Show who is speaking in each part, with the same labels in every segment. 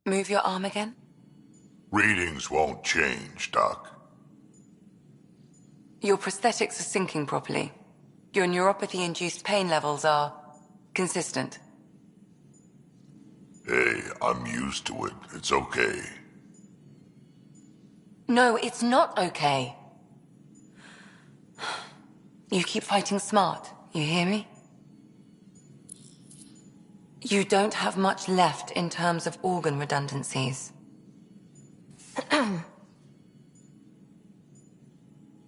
Speaker 1: Move your arm again?
Speaker 2: Readings won't change, Doc.
Speaker 1: Your prosthetics are syncing properly. Your neuropathy-induced pain levels are consistent.
Speaker 2: Hey, I'm used to it. It's okay.
Speaker 1: No, it's not okay. You keep fighting smart, you hear me? You don't have much left in terms of organ redundancies.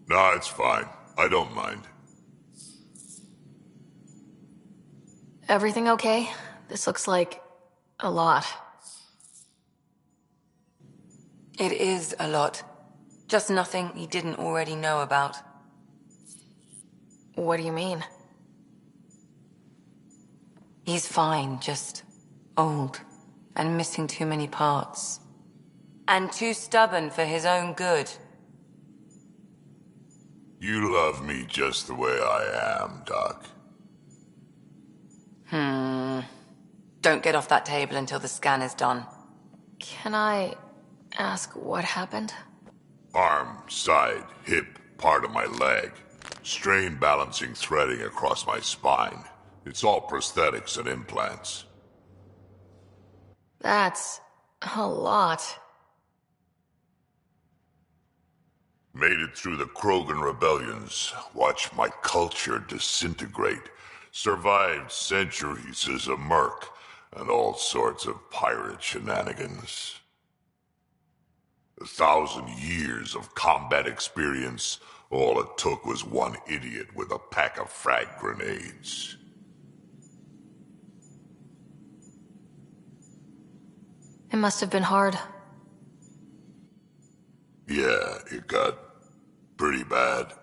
Speaker 2: Nah, it's fine. I don't mind.
Speaker 3: Everything okay? This looks like a lot.
Speaker 1: It is a lot. Just nothing he didn't already know about.
Speaker 3: What do you mean?
Speaker 1: He's fine, just old and missing too many parts. And too stubborn for his own good.
Speaker 2: You love me just the way I am, Doc.
Speaker 1: Don't get off that table until the scan is done.
Speaker 3: Can I ask what happened?
Speaker 2: Arm, side, hip, part of my leg. Strain balancing threading across my spine. It's all prosthetics and implants.
Speaker 3: That's a lot.
Speaker 2: Made it through the Krogan rebellions. Watched my culture disintegrate. Survived centuries as a merc. And all sorts of pirate shenanigans. 1,000 years of combat experience. All it took was one idiot with a pack of frag grenades.
Speaker 3: It must have been hard.
Speaker 2: Yeah, it got pretty bad.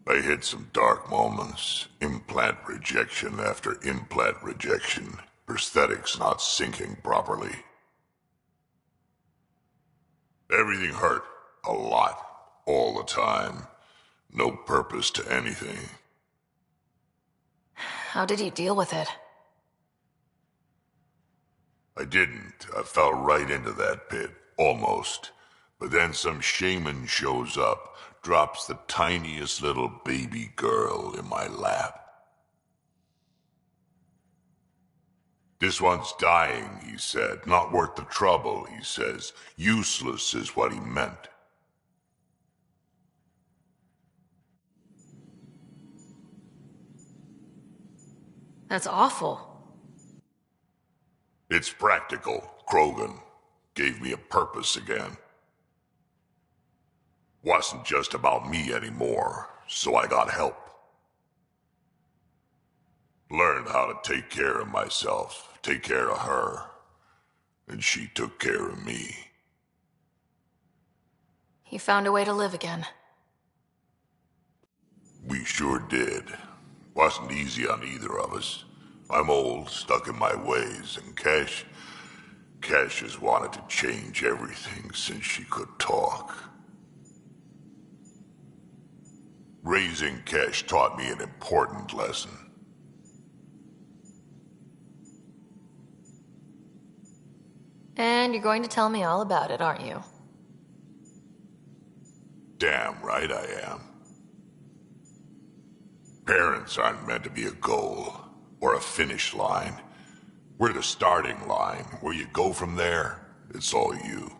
Speaker 2: I hit some dark moments. Implant rejection after implant rejection. Prosthetics not syncing properly. Everything hurt. A lot. All the time. No purpose to anything.
Speaker 3: How did you deal with it?
Speaker 2: I didn't. I fell right into that pit. Almost. But then some shaman shows up, drops the tiniest little baby girl in my lap. This one's dying, he said. Not worth the trouble, he says. Useless is what he meant.
Speaker 3: That's awful.
Speaker 2: It's practical. Krogan gave me a purpose again. Wasn't just about me anymore, so I got help. Learned how to take care of myself, take care of her. And she took care of me.
Speaker 3: You found a way to live again.
Speaker 2: We sure did. Wasn't easy on either of us. I'm old, stuck in my ways, and Cash has wanted to change everything since she could talk. Raising Cash taught me an important lesson.
Speaker 3: And you're going to tell me all about it, aren't you?
Speaker 2: Damn right I am. Parents aren't meant to be a goal, or a finish line. We're the starting line. Where you go from there, it's all you.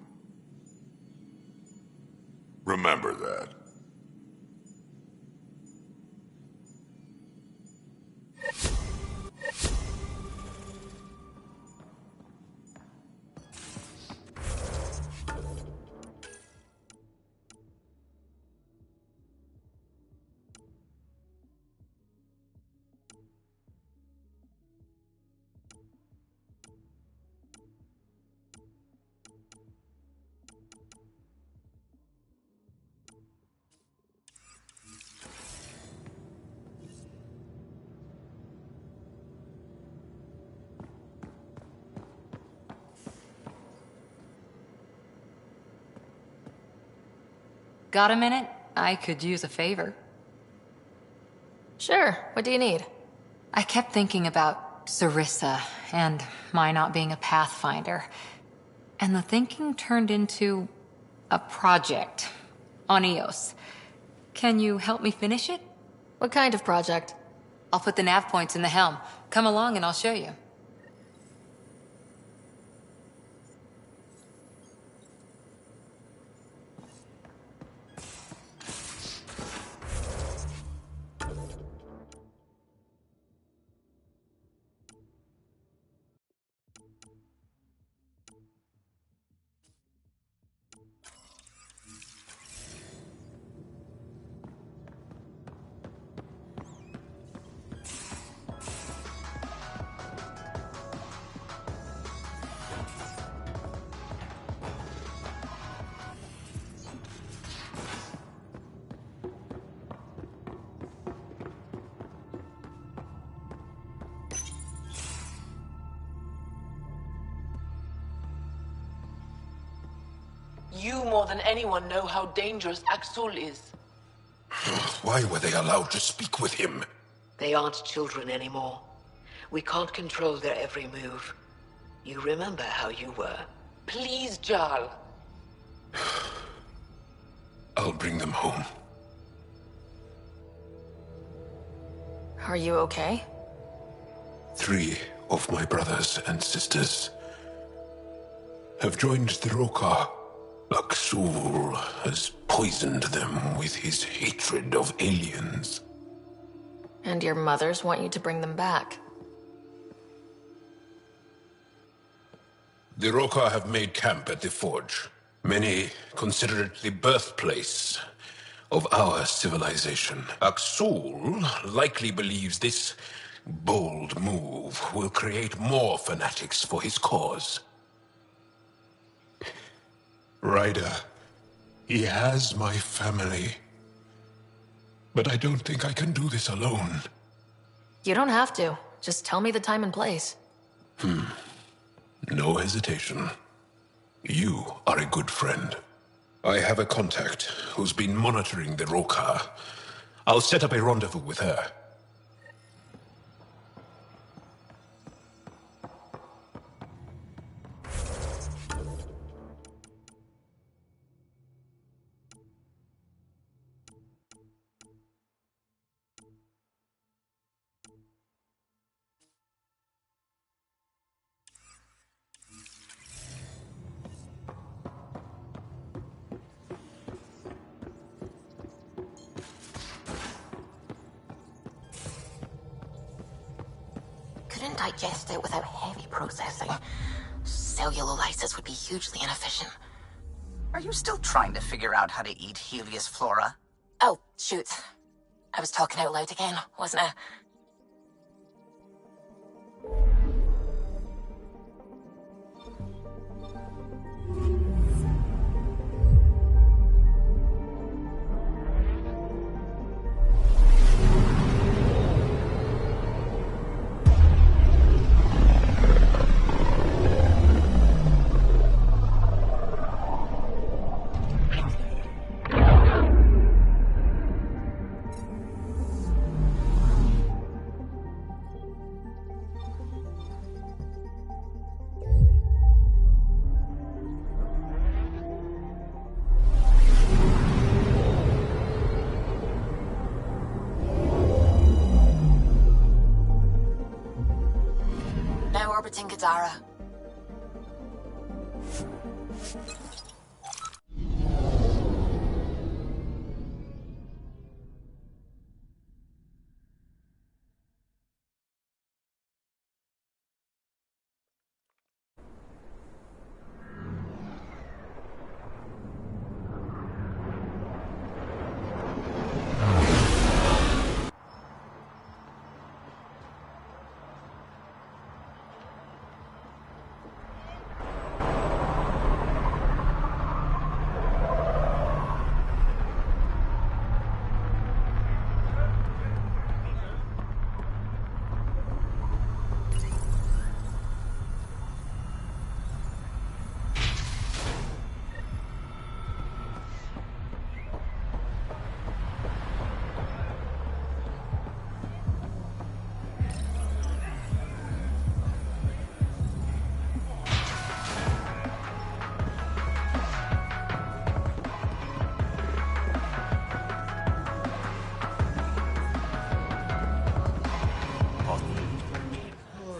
Speaker 2: Remember that.
Speaker 4: Got a minute? I could use a favor.
Speaker 3: Sure, what do you need?
Speaker 4: I kept thinking about Sarissa and my not being a pathfinder. And the thinking turned into a project on Eos. Can you help me finish it?
Speaker 3: What kind of project?
Speaker 4: I'll put the nav points in the helm. Come along and I'll show you.
Speaker 5: You more than anyone know how dangerous Axul is.
Speaker 6: Why were they allowed to speak with him?
Speaker 5: They aren't children anymore. We can't control their every move. You remember how you were. Please, Jarl.
Speaker 6: I'll bring them home.
Speaker 3: Are you okay?
Speaker 6: 3 of my brothers and sisters have joined the Rokar. Axul has poisoned them with his hatred of aliens.
Speaker 3: And your mothers want you to bring them back.
Speaker 6: The Rokar have made camp at the Forge. Many consider it the birthplace of our civilization. Axul likely believes this bold move will create more fanatics for his cause. Ryder, he has my family. But I don't think I can do this alone.
Speaker 3: You don't have to. Just tell me the time and place.
Speaker 6: No hesitation. You are a good friend. I have a contact who's been monitoring the Rokar. I'll set up a rendezvous with her.
Speaker 7: Couldn't digest it without heavy processing. Cellular lysis would be hugely inefficient.
Speaker 8: Are you still trying to figure out how to eat Helios flora?
Speaker 7: Oh, shoot. I was talking out loud again, wasn't I? Now orbiting Gadara.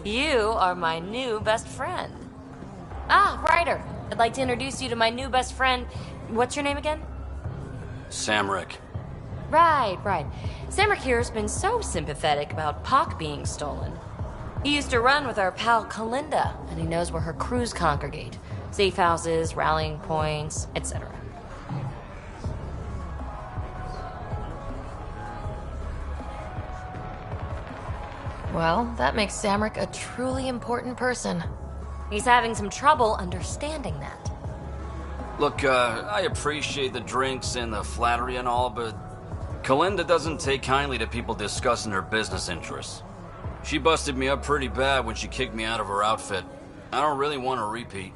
Speaker 3: You are my new best friend. Ah, Ryder. I'd like to introduce you to my new best friend. What's your name again?
Speaker 9: Samrick.
Speaker 3: Right. Samrick here's been so sympathetic about Pock being stolen. He used to run with our pal Kalinda, and he knows where her crews congregate. Safe houses, rallying points, etc. Well, that makes Samrick a truly important person. He's having some trouble understanding that.
Speaker 9: Look, I appreciate the drinks and the flattery and all, but Kalinda doesn't take kindly to people discussing her business interests. She busted me up pretty bad when she kicked me out of her outfit. I don't really want to repeat.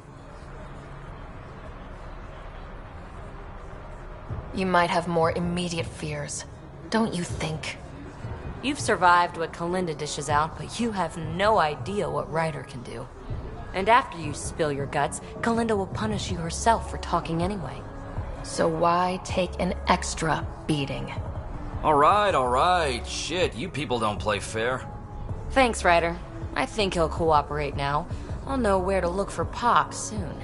Speaker 3: You might have more immediate fears, don't you think? You've survived what Kalinda dishes out, but you have no idea what Ryder can do. And after you spill your guts, Kalinda will punish you herself for talking anyway. So why take an extra beating?
Speaker 9: All right. Shit, you people don't play fair.
Speaker 3: Thanks, Ryder. I think he'll cooperate now. I'll know where to look for Pock soon.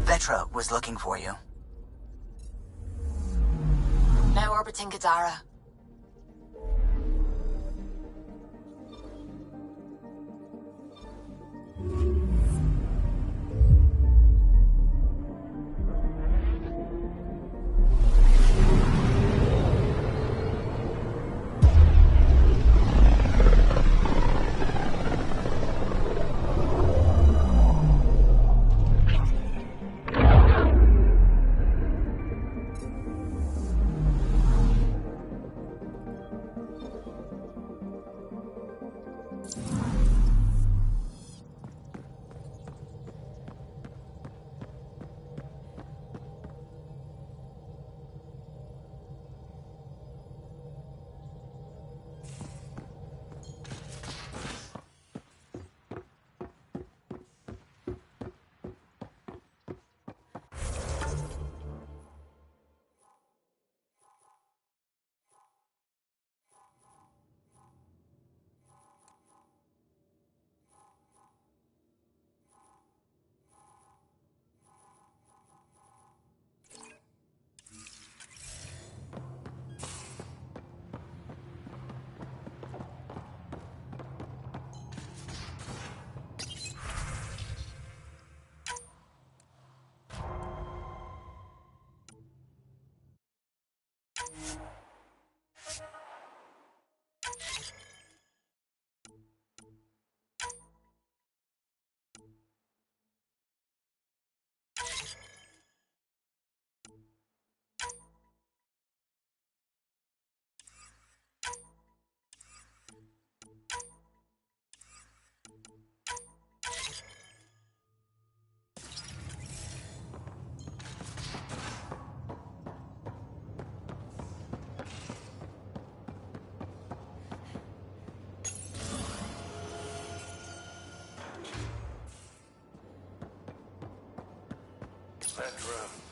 Speaker 8: Vetra was looking for you.
Speaker 7: Now orbiting Gadara.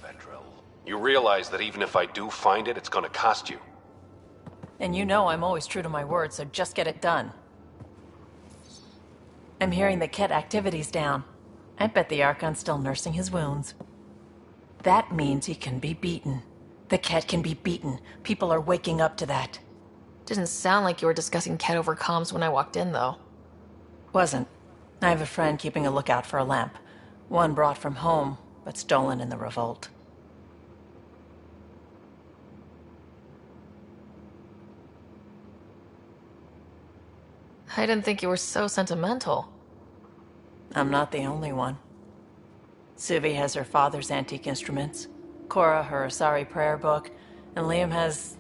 Speaker 10: Vetra. You realize that even if I do find it, it's gonna cost you. And you know I'm always true to my word, so just get it done. I'm hearing the Ket activity's down. I bet the Archon's still nursing his wounds. That means he can be beaten. The Ket can be beaten. People are waking up to that.
Speaker 3: Didn't sound like you were discussing Ket over comms when I walked in, though.
Speaker 10: Wasn't. I have a friend keeping a lookout for a lamp. One brought from home, but stolen in the revolt.
Speaker 3: I didn't think you were so sentimental.
Speaker 10: I'm not the only one. Suvi has her father's antique instruments, Cora her Asari prayer book, and Liam has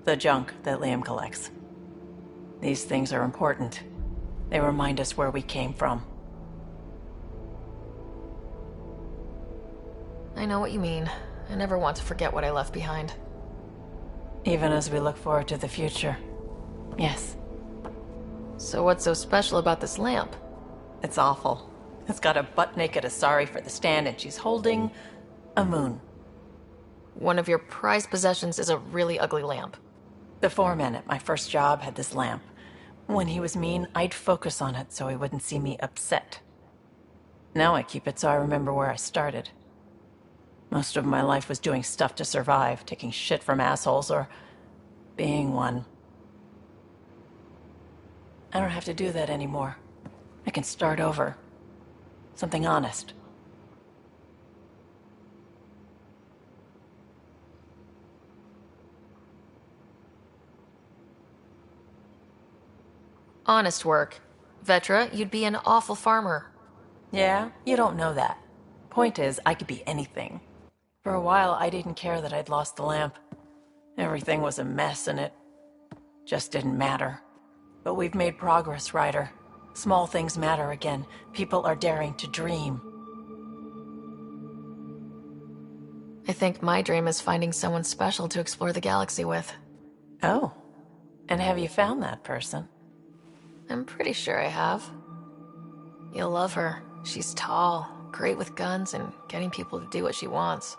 Speaker 10: the junk that Liam collects. These things are important. They remind us where we came from.
Speaker 3: I know what you mean. I never want to forget what I left behind.
Speaker 10: Even as we look forward to the future. Yes.
Speaker 3: So what's so special about this lamp?
Speaker 10: It's awful. It's got a butt-naked Asari for the stand, and she's holding a moon.
Speaker 3: One of your prized possessions is a really ugly lamp.
Speaker 10: The foreman at my first job had this lamp. When he was mean, I'd focus on it so he wouldn't see me upset. Now I keep it so I remember where I started. Most of my life was doing stuff to survive, taking shit from assholes, or being one. I don't have to do that anymore. I can start over. Something honest.
Speaker 3: Honest work. Vetra, you'd be an awful farmer.
Speaker 10: Yeah? You don't know that. Point is, I could be anything. For a while, I didn't care that I'd lost the lamp. Everything was a mess, and it just didn't matter. But we've made progress, Ryder. Small things matter again. People are daring to dream.
Speaker 3: I think my dream is finding someone special to explore the galaxy with.
Speaker 10: Oh. And have you found that person?
Speaker 3: I'm pretty sure I have. You'll love her. She's tall, great with guns, and getting people to do what she wants.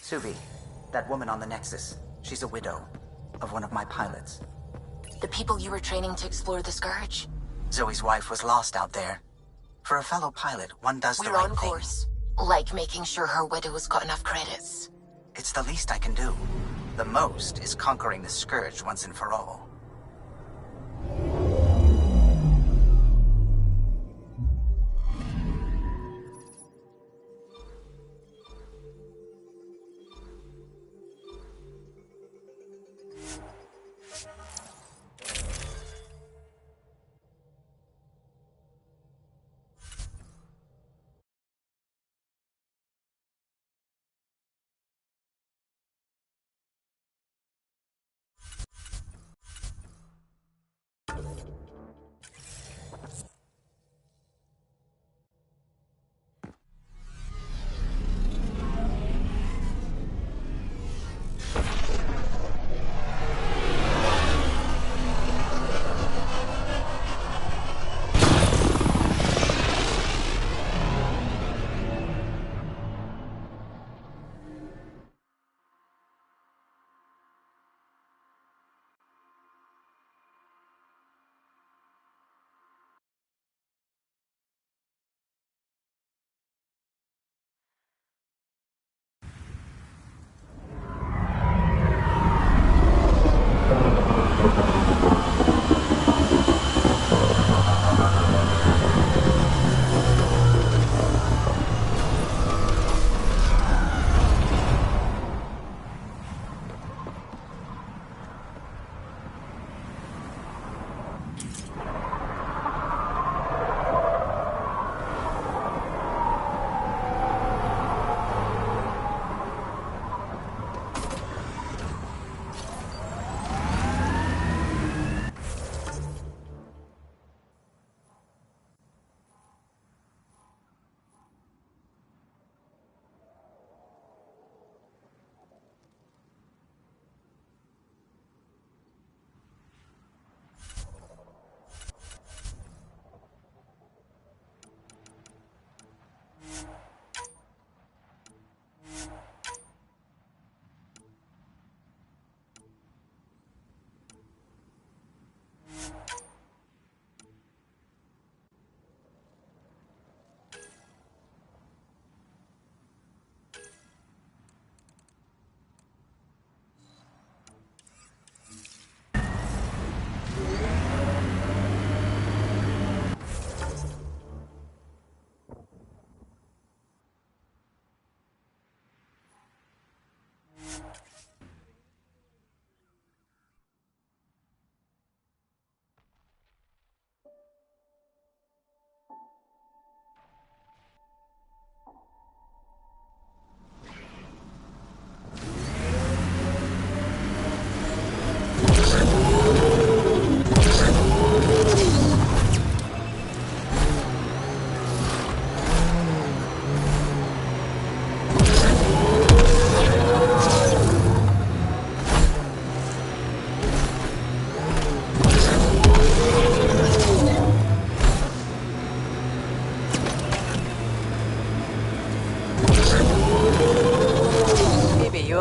Speaker 8: Suvi, that woman on the Nexus, she's a widow of one of my pilots.
Speaker 7: The people you were training to explore the Scourge?
Speaker 8: Zoe's wife was lost out there. For a fellow pilot, one does the
Speaker 7: We're
Speaker 8: right
Speaker 7: on
Speaker 8: thing.
Speaker 7: course. Like making sure her widow's got enough credits.
Speaker 8: It's the least I can do. The most is conquering the Scourge once and for all.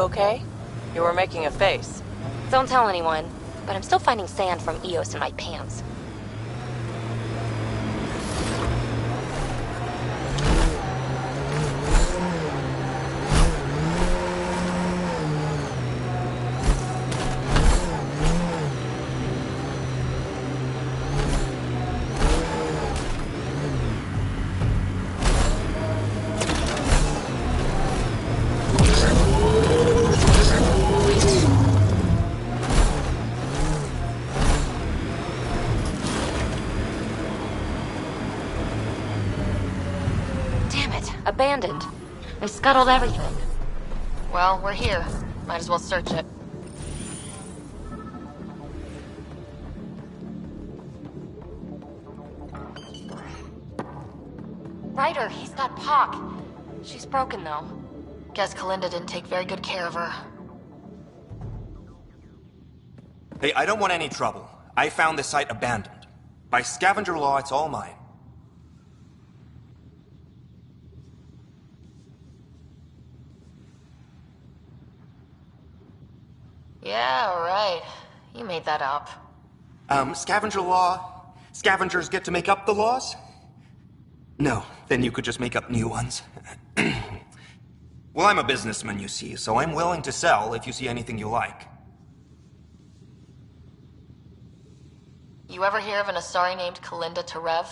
Speaker 10: okay? You were making a face.
Speaker 3: Don't tell anyone, but I'm still finding sand from Eos in my pants. Abandoned. They scuttled everything. Well, we're here. Might as well search it. Ryder, he's got Pock. She's broken, though. Guess Kalinda didn't take very good care of her.
Speaker 11: Hey, I don't want any trouble. I found the site abandoned. By scavenger law, it's all mine.
Speaker 3: Yeah, right. You made that up.
Speaker 11: Scavenger law? Scavengers get to make up the laws? No, then you could just make up new ones. Well, I'm a businessman, you see, so I'm willing to sell if you see anything you like.
Speaker 3: You ever hear of an Asari named Kalinda Terev?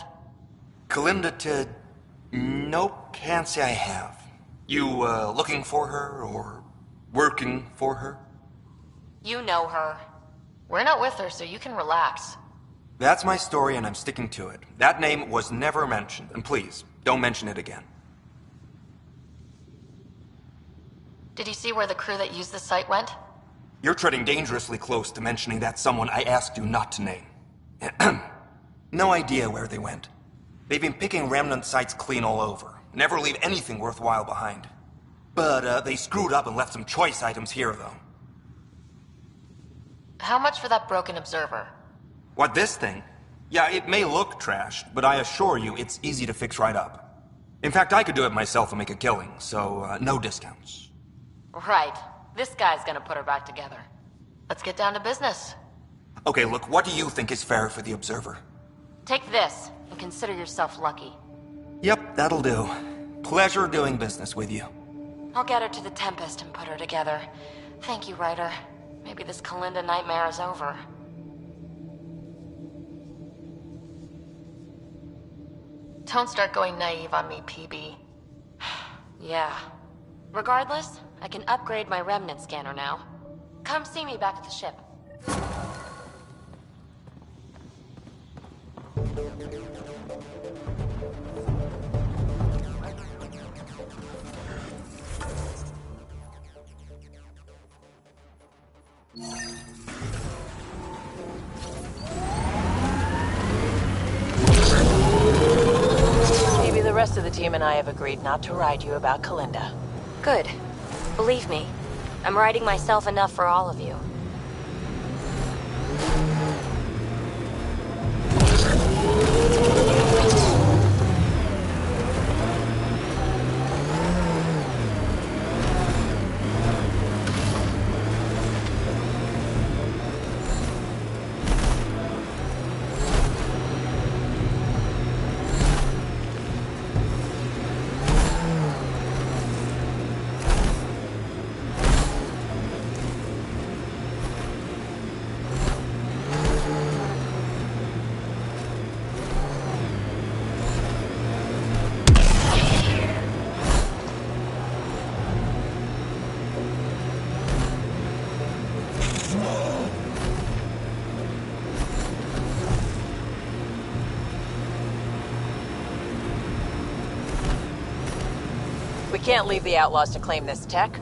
Speaker 11: Kalinda to... Nope, can't say I have. You, looking for her, or working for her?
Speaker 3: You know her. We're not with her, so you can relax.
Speaker 11: That's my story, and I'm sticking to it. That name was never mentioned, and please, don't mention it again.
Speaker 3: Did you see where the crew that used the site went?
Speaker 11: You're treading dangerously close to mentioning that someone I asked you not to name. No idea where they went. They've been picking remnant sites clean all over. Never leave anything worthwhile behind. But, they screwed up and left some choice items here, though.
Speaker 3: How much for that broken observer?
Speaker 11: What, this thing? Yeah, it may look trashed, but I assure you it's easy to fix right up. In fact, I could do it myself and make a killing, so, no discounts.
Speaker 3: Right. This guy's gonna put her back together. Let's get down to business.
Speaker 11: Okay, look, what do you think is fair for the Observer?
Speaker 3: Take this, and consider yourself lucky.
Speaker 11: Yep, that'll do. Pleasure doing business with you.
Speaker 3: I'll get her to the Tempest and put her together. Thank you, Ryder. Maybe this Kalinda nightmare is over. Don't start going naive on me, PB. Yeah. Regardless, I can upgrade my remnant scanner now. Come see me back at the ship.
Speaker 10: Maybe the rest of the team and I have agreed not to ride you about Kalinda.
Speaker 3: Good. Believe me, I'm writing myself enough for all of you.
Speaker 10: We can't leave the Outlaws to claim this tech.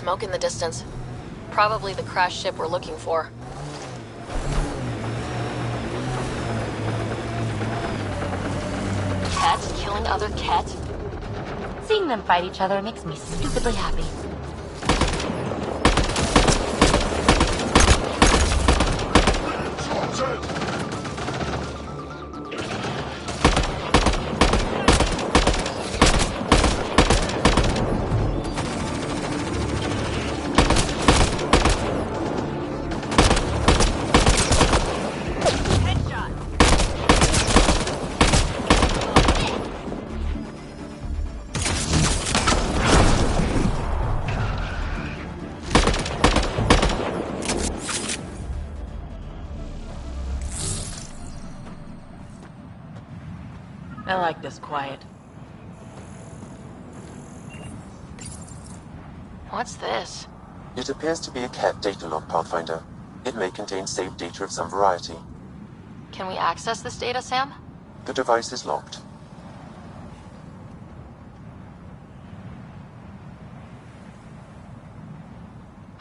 Speaker 3: smoke in the distance. Probably the crashed ship we're looking for. Cats killing other cats?
Speaker 7: Seeing them fight each other makes me stupidly happy.
Speaker 10: I like this quiet.
Speaker 3: What's this?
Speaker 12: It appears to be a cat data log, Pathfinder. It may contain saved data of some variety.
Speaker 3: Can we access this data, Sam?
Speaker 12: The device is locked.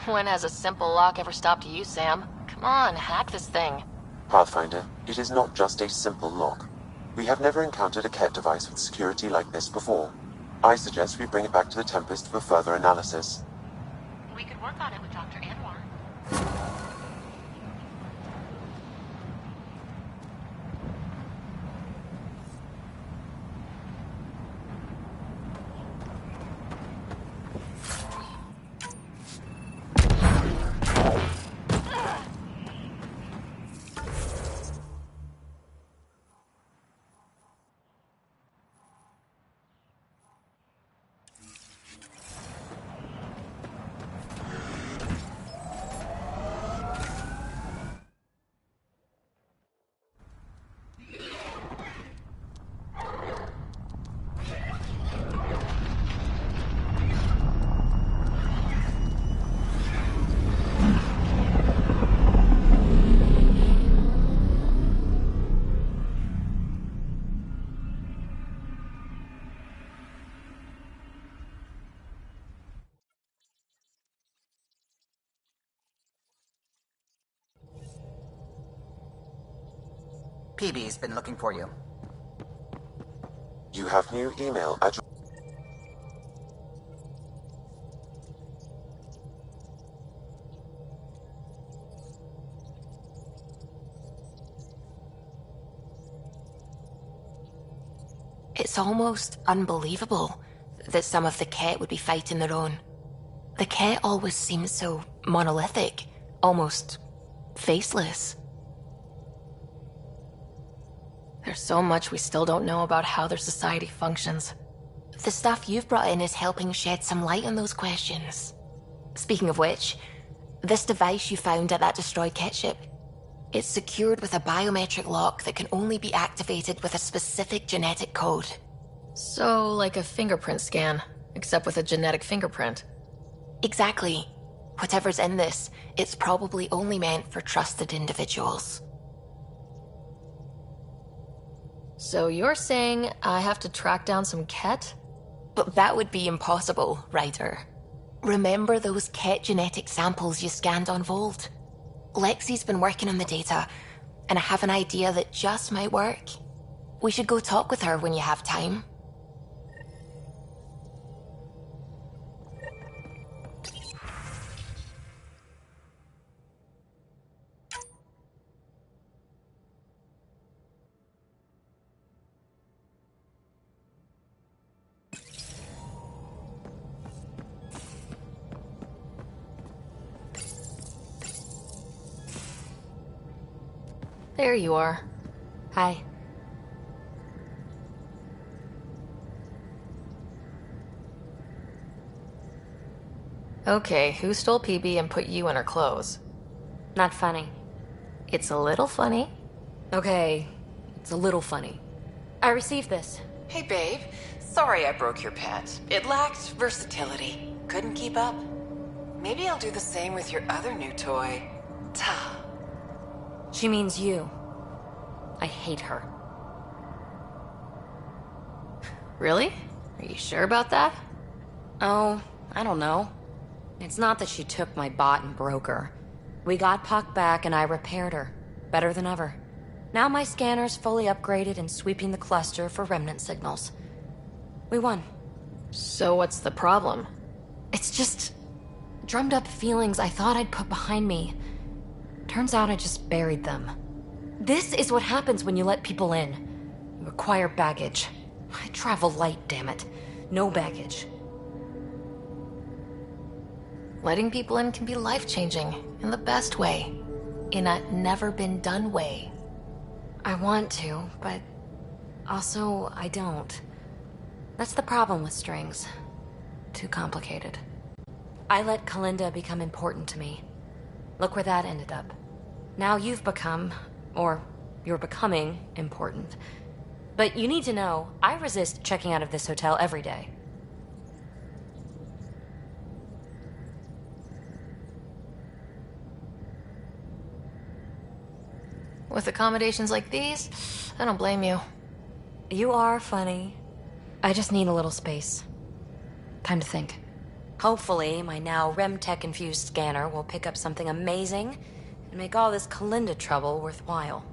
Speaker 3: When has a simple lock ever stopped you, Sam? Come on, hack this thing.
Speaker 12: Pathfinder, it is not just a simple lock. We have never encountered a cat device with security like this before. I suggest we bring it back to the Tempest for further analysis.
Speaker 7: We could work on it with Dr. Anwar.
Speaker 8: PB's been looking for you.
Speaker 12: You have new email address.
Speaker 7: It's almost unbelievable that some of the Ket would be fighting their own. The Ket always seems so monolithic, almost faceless.
Speaker 3: There's so much we still don't know about how their society functions.
Speaker 7: The stuff you've brought in is helping shed some light on those questions. Speaking of which, this device you found at that destroyed Ket ship, it's secured with a biometric lock that can only be activated with a specific genetic code.
Speaker 3: So, like a fingerprint scan, except with a genetic fingerprint.
Speaker 7: Exactly. Whatever's in this, it's probably only meant for trusted individuals.
Speaker 3: So you're saying I have to track down some Ket?
Speaker 7: But that would be impossible, Ryder. Remember those Ket genetic samples you scanned on Volt? Lexi's been working on the data, and I have an idea that just might work. We should go talk with her when you have time.
Speaker 3: There you are.
Speaker 7: Hi.
Speaker 3: Okay, who stole PB and put you in her clothes?
Speaker 4: Not funny.
Speaker 3: It's a little funny.
Speaker 4: Okay, it's a little funny. I received this.
Speaker 13: Hey, babe. Sorry I broke your pet. It lacked versatility. Couldn't keep up. Maybe I'll do the same with your other new toy. Ta.
Speaker 4: She means you. I hate her.
Speaker 3: Really? Are you sure about that?
Speaker 4: Oh, I don't know.
Speaker 3: It's not that she took my bot and broke her. We got Puck back and I repaired her. Better than ever. Now my scanner's fully upgraded and sweeping the cluster for remnant signals. We won.
Speaker 4: So what's the problem?
Speaker 3: It's just drummed up feelings I thought I'd put behind me. Turns out I just buried them. This is what happens when you let people in. You acquire baggage. I travel light, damn it. No baggage.
Speaker 7: Letting people in can be life-changing, in the best way. In a never-been-done way.
Speaker 3: I want to, but also I don't. That's the problem with strings. Too complicated. I let Kalinda become important to me. Look where that ended up. Now you've become, or you're becoming, important. But you need to know, I resist checking out of this hotel every day.
Speaker 7: With accommodations like these, I don't blame you.
Speaker 3: You are funny. I just need a little space. Time to think. Hopefully, my now RemTech-infused scanner will pick up something amazing and make all this Kalinda trouble worthwhile.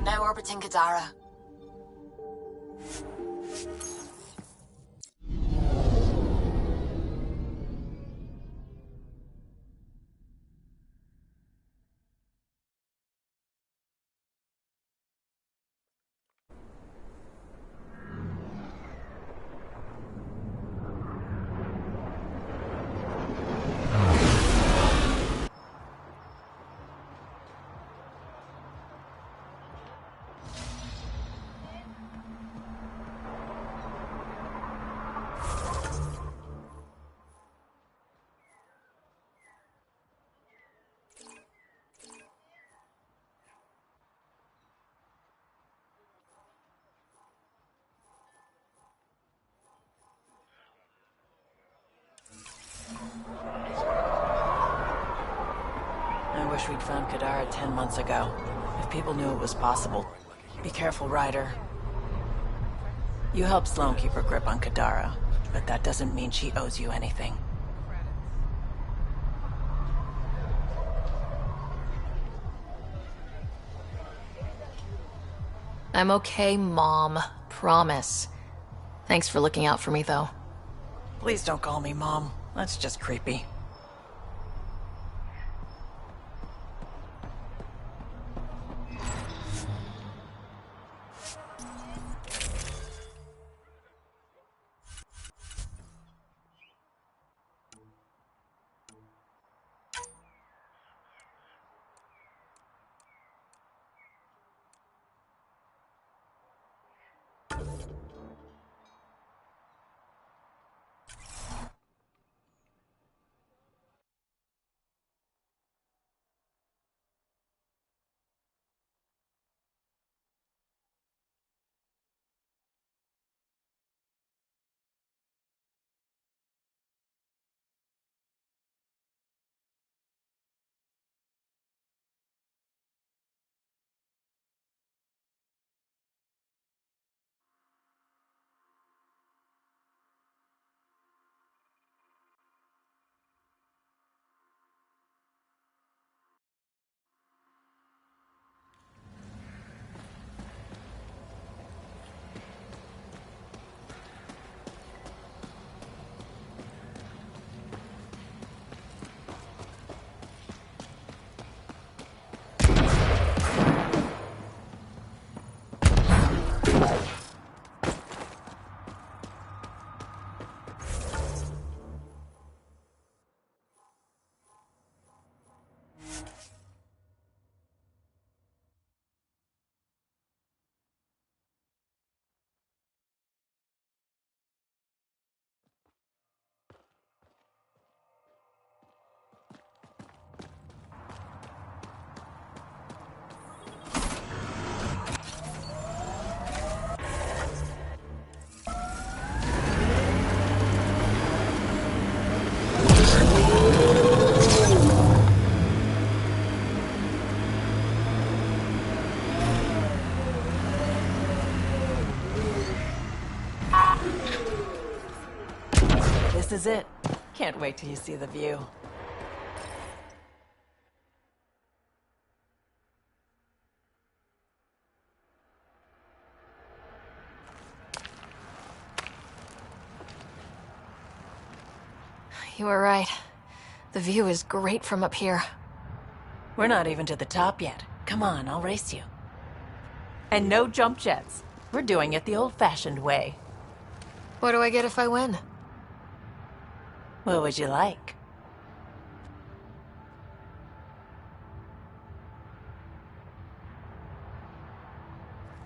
Speaker 7: Now orbiting Kadara.
Speaker 10: I wish we'd found Kadara 10 months ago. If people knew it was possible. Be careful, Ryder. You helped Sloane keep her grip on Kadara, but that doesn't mean she owes you anything.
Speaker 7: I'm okay, Mom. Promise. Thanks for looking out for me, though.
Speaker 10: Please don't call me Mom. That's just creepy. is it. Can't wait till you see the view.
Speaker 7: You were right. The view is great from up here.
Speaker 10: We're not even to the top yet. Come on, I'll race you. And no jump jets. We're doing it the old-fashioned way.
Speaker 7: What do I get if I win?
Speaker 10: What would you like?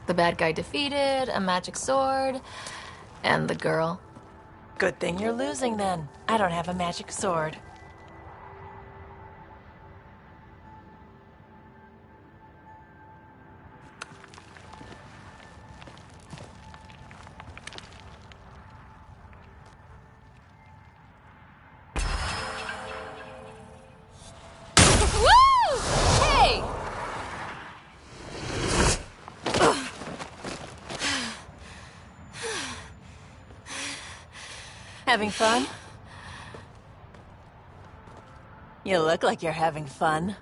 Speaker 7: The bad guy defeated, a magic sword, and the girl.
Speaker 10: Good thing you're losing then. I don't have a magic sword.
Speaker 7: Woo! Hey!
Speaker 10: Having fun? You look like you're having fun.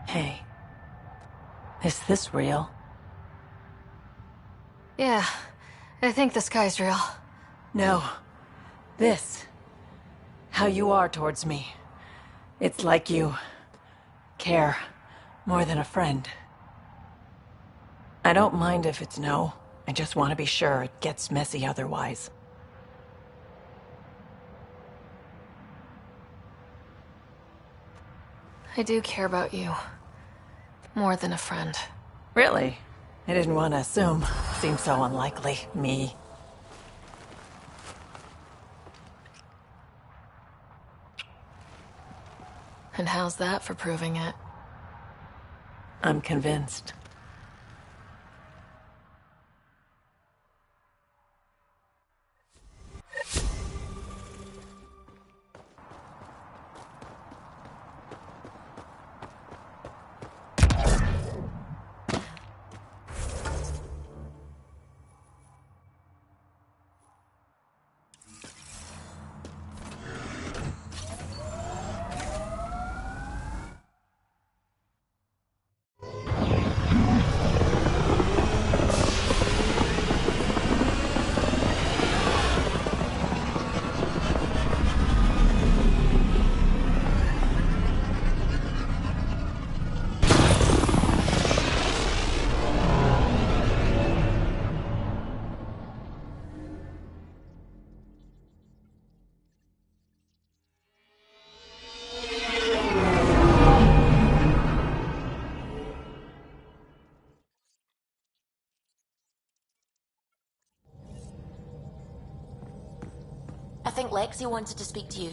Speaker 10: Hey. Is this real?
Speaker 7: Yeah, I think the sky's real.
Speaker 10: No. This. How you are towards me. It's like you care more than a friend. I don't mind if it's no. I just want to be sure it gets messy otherwise.
Speaker 7: I do care about you. More than a friend.
Speaker 10: Really? I didn't want to assume. Seems so unlikely. Me.
Speaker 7: And how's that for proving it?
Speaker 10: I'm convinced.
Speaker 7: I think Lexi wanted to speak to you.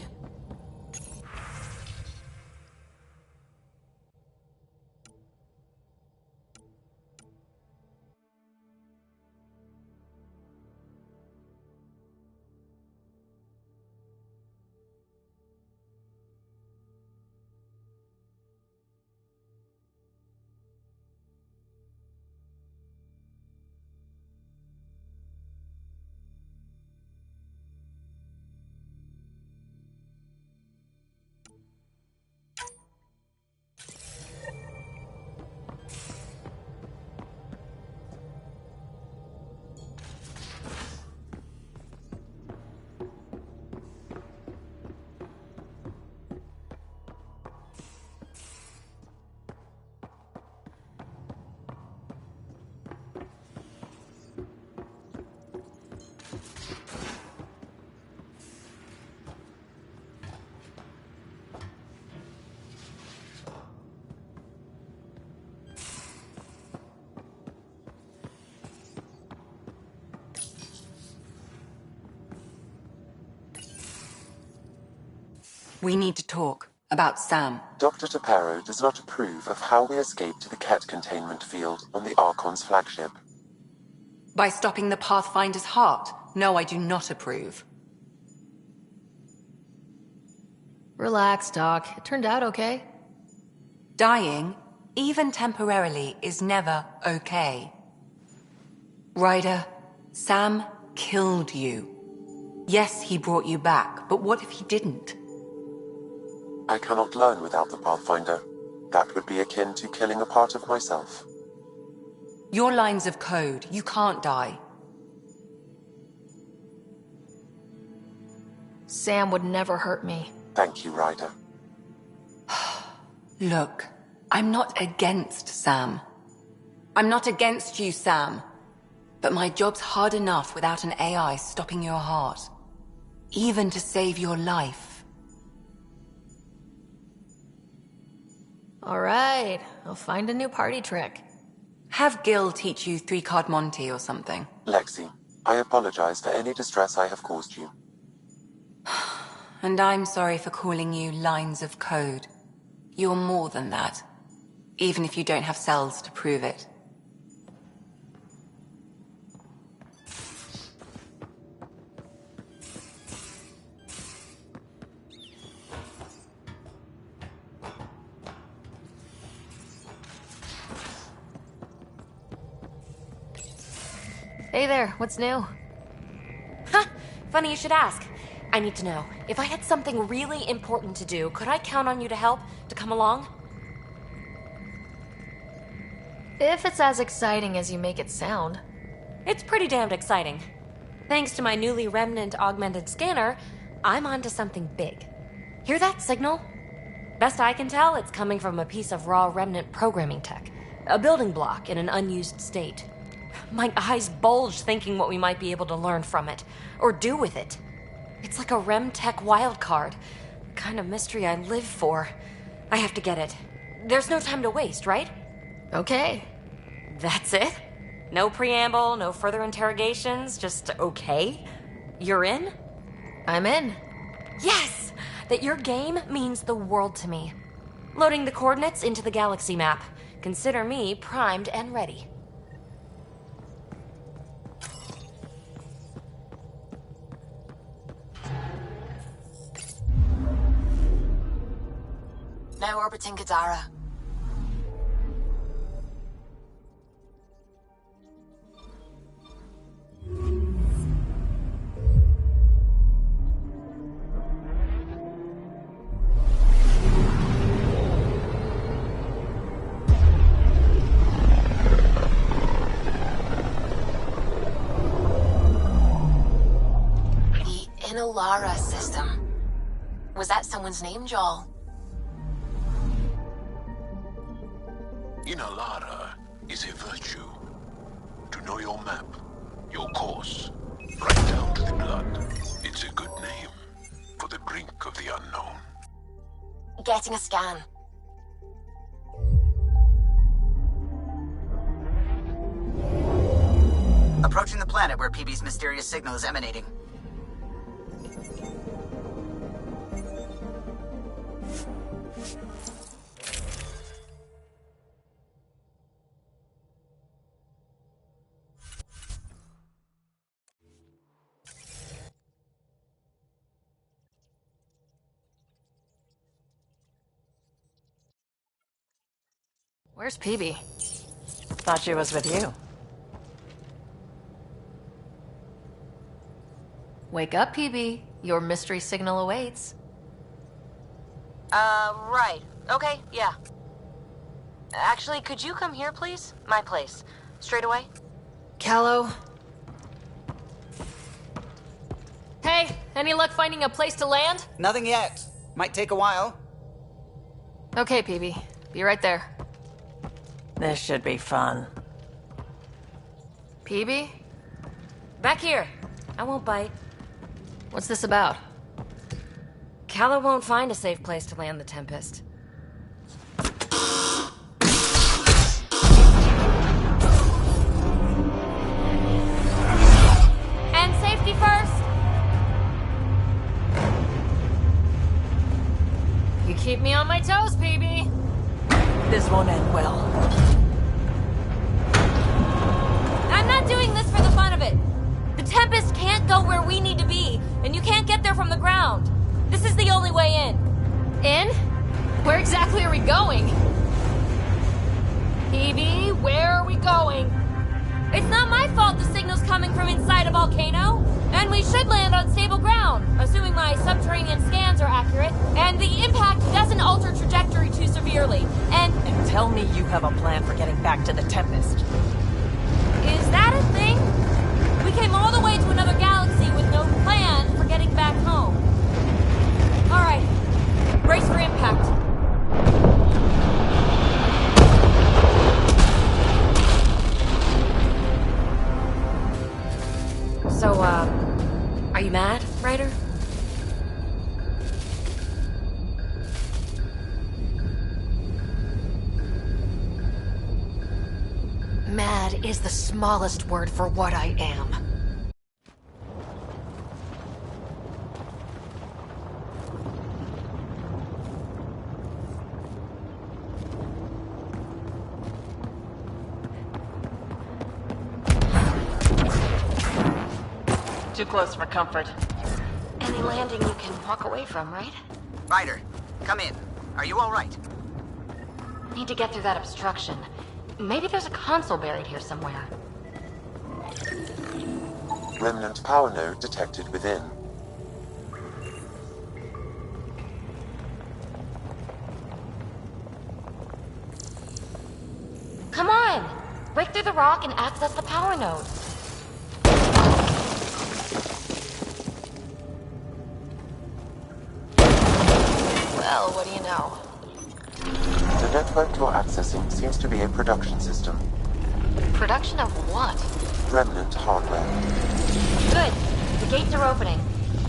Speaker 1: We need to talk about Sam.
Speaker 12: Dr. Taparo does not approve of how we escaped to the Ket containment field on the Archon's flagship.
Speaker 1: By stopping the Pathfinder's heart? No, I do not approve.
Speaker 7: Relax, Doc. It turned out okay.
Speaker 1: Dying even temporarily, is never okay. Ryder, Sam killed you. Yes, he brought you back, but what if he didn't?
Speaker 12: I cannot learn without the Pathfinder. That would be akin to killing a part of myself.
Speaker 1: Your lines of code, you can't die.
Speaker 7: Sam would never hurt me.
Speaker 12: Thank you, Ryder.
Speaker 1: Look, I'm not against Sam. I'm not against you, Sam. But my job's hard enough without an AI stopping your heart. Even to save your life.
Speaker 7: All right, I'll find a new party trick.
Speaker 1: Have Gil teach you 3-card Monty or something.
Speaker 12: Lexi, I apologize for any distress I have caused you.
Speaker 1: And I'm sorry for calling you lines of code. You're more than that. Even if you don't have cells to prove it.
Speaker 7: Hey there, what's new?
Speaker 3: Huh, funny you should ask. I need to know, if I had something really important to do, could I count on you to help, to come along?
Speaker 7: If it's as exciting as you make it sound.
Speaker 3: It's pretty damned exciting. Thanks to my newly Remnant augmented scanner, I'm onto something big. Hear that signal? Best I can tell, it's coming from a piece of raw Remnant programming tech. A building block in an unused state. My eyes bulge thinking what we might be able to learn from it, or do with it. It's like a Rem Tech wildcard. The kind of mystery I live for. I have to get it. There's no time to waste, right?
Speaker 7: Okay.
Speaker 3: That's it? No preamble, no further interrogations, just okay? You're in?
Speaker 7: I'm in.
Speaker 3: Yes! That your game means the world to me. Loading the coordinates into the galaxy map. Consider me primed and ready.
Speaker 13: Now orbiting Gadara. The Inalara system. Was that someone's name, Joel?
Speaker 6: Inalara is a virtue. To know your map, your course, right down to the blood. It's a good name for the brink of the unknown.
Speaker 13: Getting a scan.
Speaker 8: Approaching the planet where PB's mysterious signal is emanating.
Speaker 7: Where's PB?
Speaker 10: Thought she was with you.
Speaker 7: Wake up, PB. Your mystery signal awaits.
Speaker 3: Right. Okay, yeah. Actually, could you come here, please? My place. Straight away?
Speaker 7: Callow. Hey, any luck finding a place to land?
Speaker 8: Nothing yet. Might take a while.
Speaker 7: Okay, PB. Be right there.
Speaker 10: This should be fun.
Speaker 7: PB?
Speaker 3: Back here. I won't bite.
Speaker 7: What's this about?
Speaker 3: Calla won't find a safe place to land the Tempest. And safety first!
Speaker 7: You keep me on my toes, PB.
Speaker 10: This won't end well.
Speaker 3: I'm not doing this for the fun of it. The Tempest can't go where we need to be, and you can't get there from the ground. This is the only way in.
Speaker 7: In? Where exactly are we going?
Speaker 3: Where are we going? It's not my fault the signal's coming from inside a volcano. And we should land on stable ground, assuming my subterranean scans are accurate, and the impact doesn't alter trajectory too severely, and
Speaker 10: tell me you have a plan for getting back to the Tempest.
Speaker 3: Is that a thing? We came all the way to another galaxy with no plan for getting back home. Alright, brace for impact. So, are you mad, Ryder?
Speaker 7: Mad is the smallest word for what I am.
Speaker 10: Too close for comfort.
Speaker 7: Any landing you can walk away from, right?
Speaker 8: Ryder, come in. Are you all right?
Speaker 3: Need to get through that obstruction. Maybe there's a console buried here somewhere.
Speaker 12: Remnant power node detected within.
Speaker 3: Come on! Break through the rock and access the power node.
Speaker 7: Well, what do you know?
Speaker 12: The network you're accessing seems to be a production system.
Speaker 7: Production of what?
Speaker 12: Remnant hardware.
Speaker 3: Good. The gates are opening.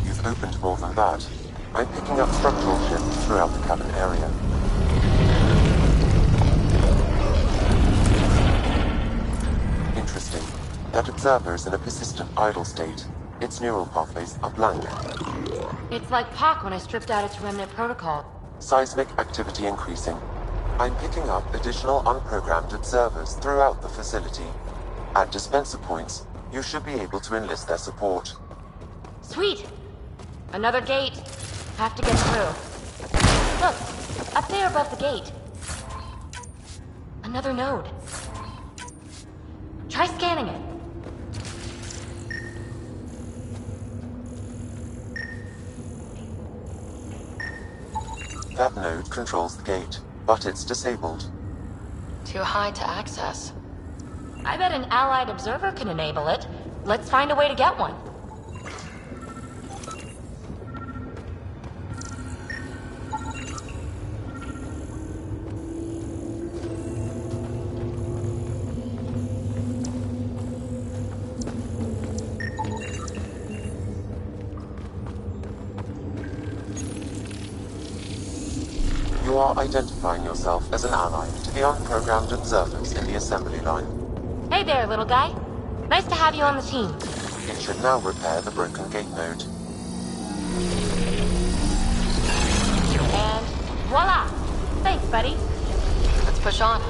Speaker 12: You've opened more than that. I'm picking up structural shifts throughout the cabin area. Interesting. That observer is in a persistent idle state. Its neural pathways are blank.
Speaker 3: It's like Pac when I stripped out its remnant protocol.
Speaker 12: Seismic activity increasing. I'm picking up additional unprogrammed observers throughout the facility. At dispenser points, you should be able to enlist their support.
Speaker 3: Sweet! Another gate. Have to get through. Look, up there above the gate. Another node. Try scanning it.
Speaker 12: That node controls the gate, but it's disabled.
Speaker 7: Too high to access.
Speaker 3: I bet an allied observer can enable it. Let's find a way to get one.
Speaker 12: You are identifying yourself as an ally to the unprogrammed observers in the assembly line.
Speaker 3: Hey there, little guy. Nice to have you on the team.
Speaker 12: It should now repair the broken gate node.
Speaker 3: And voila! Thanks, buddy.
Speaker 7: Let's push on.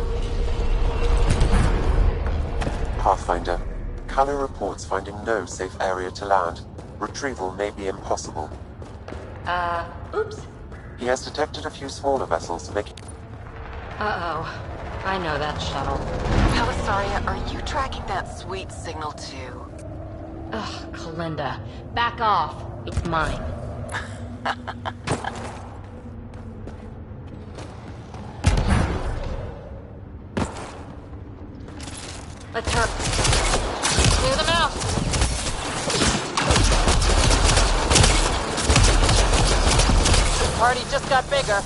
Speaker 12: Pathfinder, Callow reports finding no safe area to land. Retrieval may be impossible.
Speaker 3: Oops.
Speaker 12: He has detected a few smaller vessels making...
Speaker 3: Uh-oh. I know that shuttle.
Speaker 13: Pelisaria, are you tracking that sweet signal too?
Speaker 3: Ugh, Kalinda. Back off. It's mine. Let's hurry. Clear them out.
Speaker 10: The party just got bigger.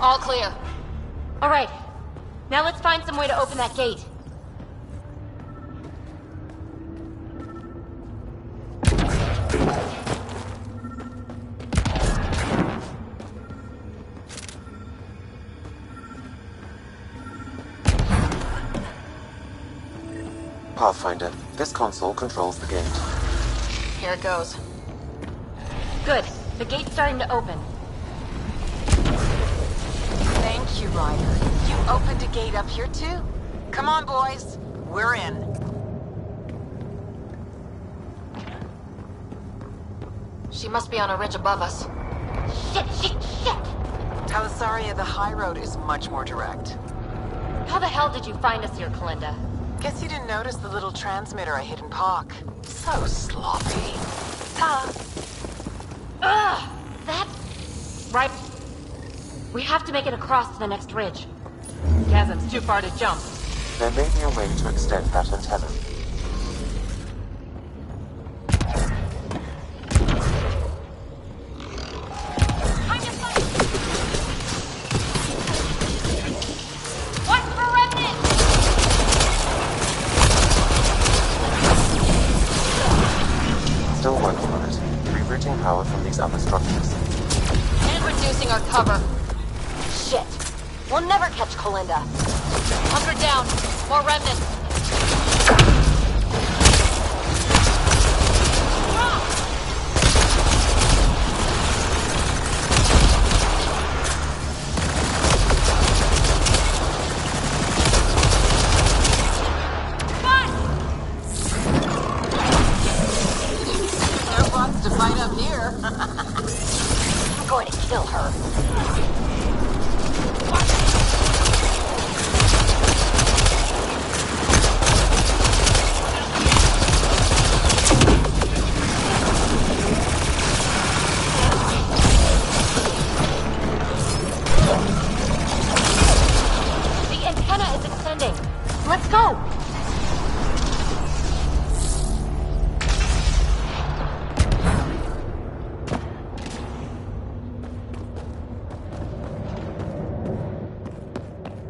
Speaker 3: All clear. All right. Now let's find some way to open that gate.
Speaker 12: Pathfinder, this console controls the gate.
Speaker 10: Here it goes.
Speaker 3: Good. The gate's starting to open.
Speaker 13: Thank you, Ryder. You opened a gate up here too? Come on, boys. We're in.
Speaker 10: She must be on a ridge above us.
Speaker 3: Shit!
Speaker 13: Talisaria, the high road is much more direct.
Speaker 3: How the hell did you find us here, Kalinda?
Speaker 13: Guess you didn't notice the little transmitter I hid in Park. So sloppy.
Speaker 3: Ugh! That's... Right. We have to make it across to the next ridge.
Speaker 10: Chasm's too far to jump.
Speaker 12: There may be a way to extend that antenna.
Speaker 3: Watch for remnant!
Speaker 12: Still working on it. Rerouting power from these other structures.
Speaker 10: And reducing our cover.
Speaker 3: Shit. We'll never catch Kalinda.
Speaker 10: Hunker down. More remnants.
Speaker 13: No bots to fight up here.
Speaker 3: I'm going to kill her. The antenna is extending. Let's go!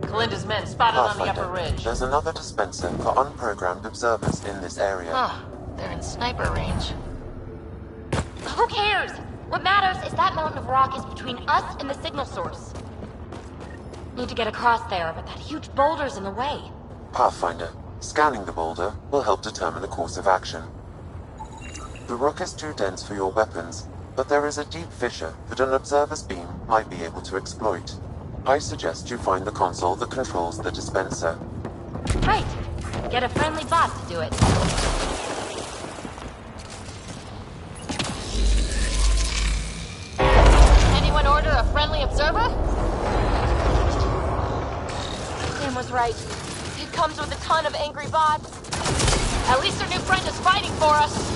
Speaker 10: Kalinda's men spotted on the upper ridge.
Speaker 12: There's another dispenser for unprogrammed observers in this area.
Speaker 10: Huh. They're in sniper range.
Speaker 3: Who cares? What matters is that mountain of rock is between us and the signal source. Need to get across there, but that huge boulder's in the way.
Speaker 12: Pathfinder, scanning the boulder will help determine the course of action. The rock is too dense for your weapons, but there is a deep fissure that an observer's beam might be able to exploit. I suggest you find the console that controls the dispenser.
Speaker 3: Right. Get a friendly bot to do it.
Speaker 10: Anyone order a friendly observer?
Speaker 3: Sam was right.
Speaker 10: It comes with a ton of angry bots. At least our new friend is fighting for us.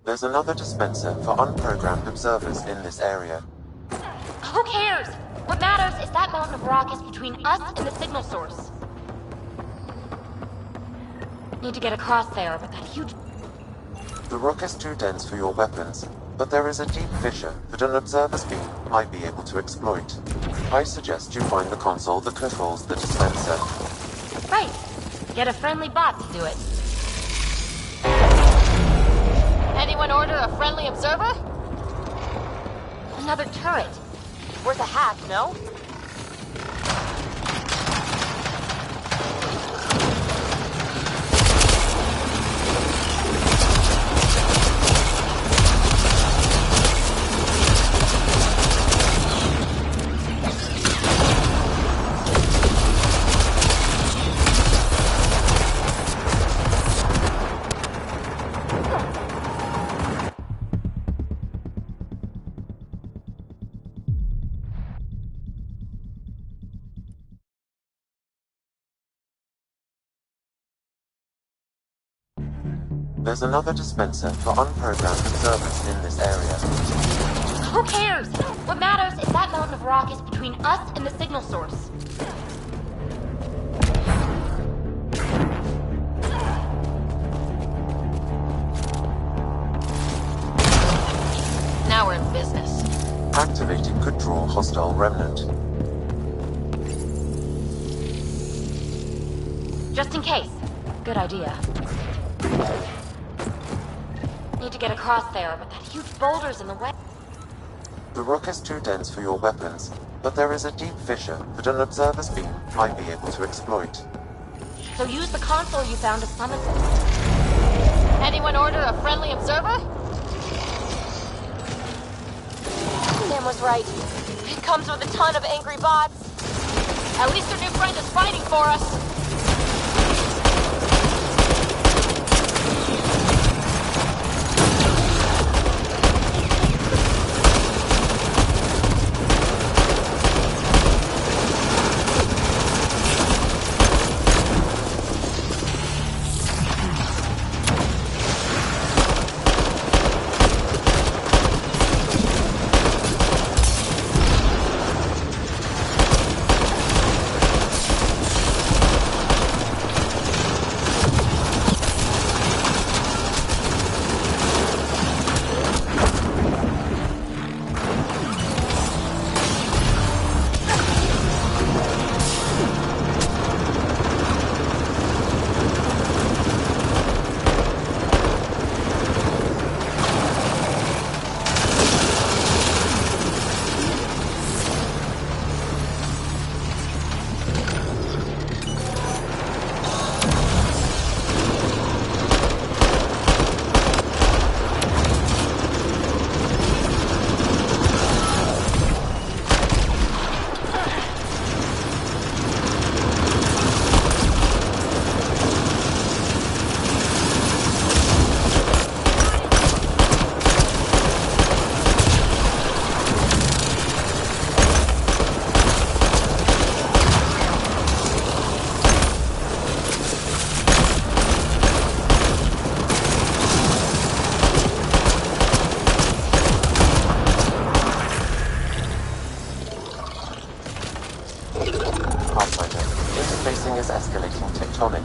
Speaker 12: There's another dispenser for unprogrammed observers in this area.
Speaker 3: Who cares? What matters is that mountain of rock is between us and the signal source. Need to get across there, but that huge...
Speaker 12: The rock is too dense for your weapons, but there is a deep fissure that an observer's beam might be able to exploit. I suggest you find the console that controls the dispenser.
Speaker 3: Right. Get a friendly bot to do it. Anyone order a friendly observer? Another turret. Worth a hack, no?
Speaker 12: There's another dispenser for unprogrammed observers in this area.
Speaker 3: Who cares? What matters is that mountain of rock is between us and the signal source. Now we're in business.
Speaker 12: Activating could draw hostile remnant.
Speaker 3: Just in case. Good idea. Need to get across there, but that huge boulder's in the way.
Speaker 12: The rock is too dense for your weapons, but there is a deep fissure that an observer's beam might be able to exploit.
Speaker 3: So use the console you found to summon. Anyone order a friendly observer? Sam was right. It comes with a ton of angry bots. At least our new friend is fighting for us.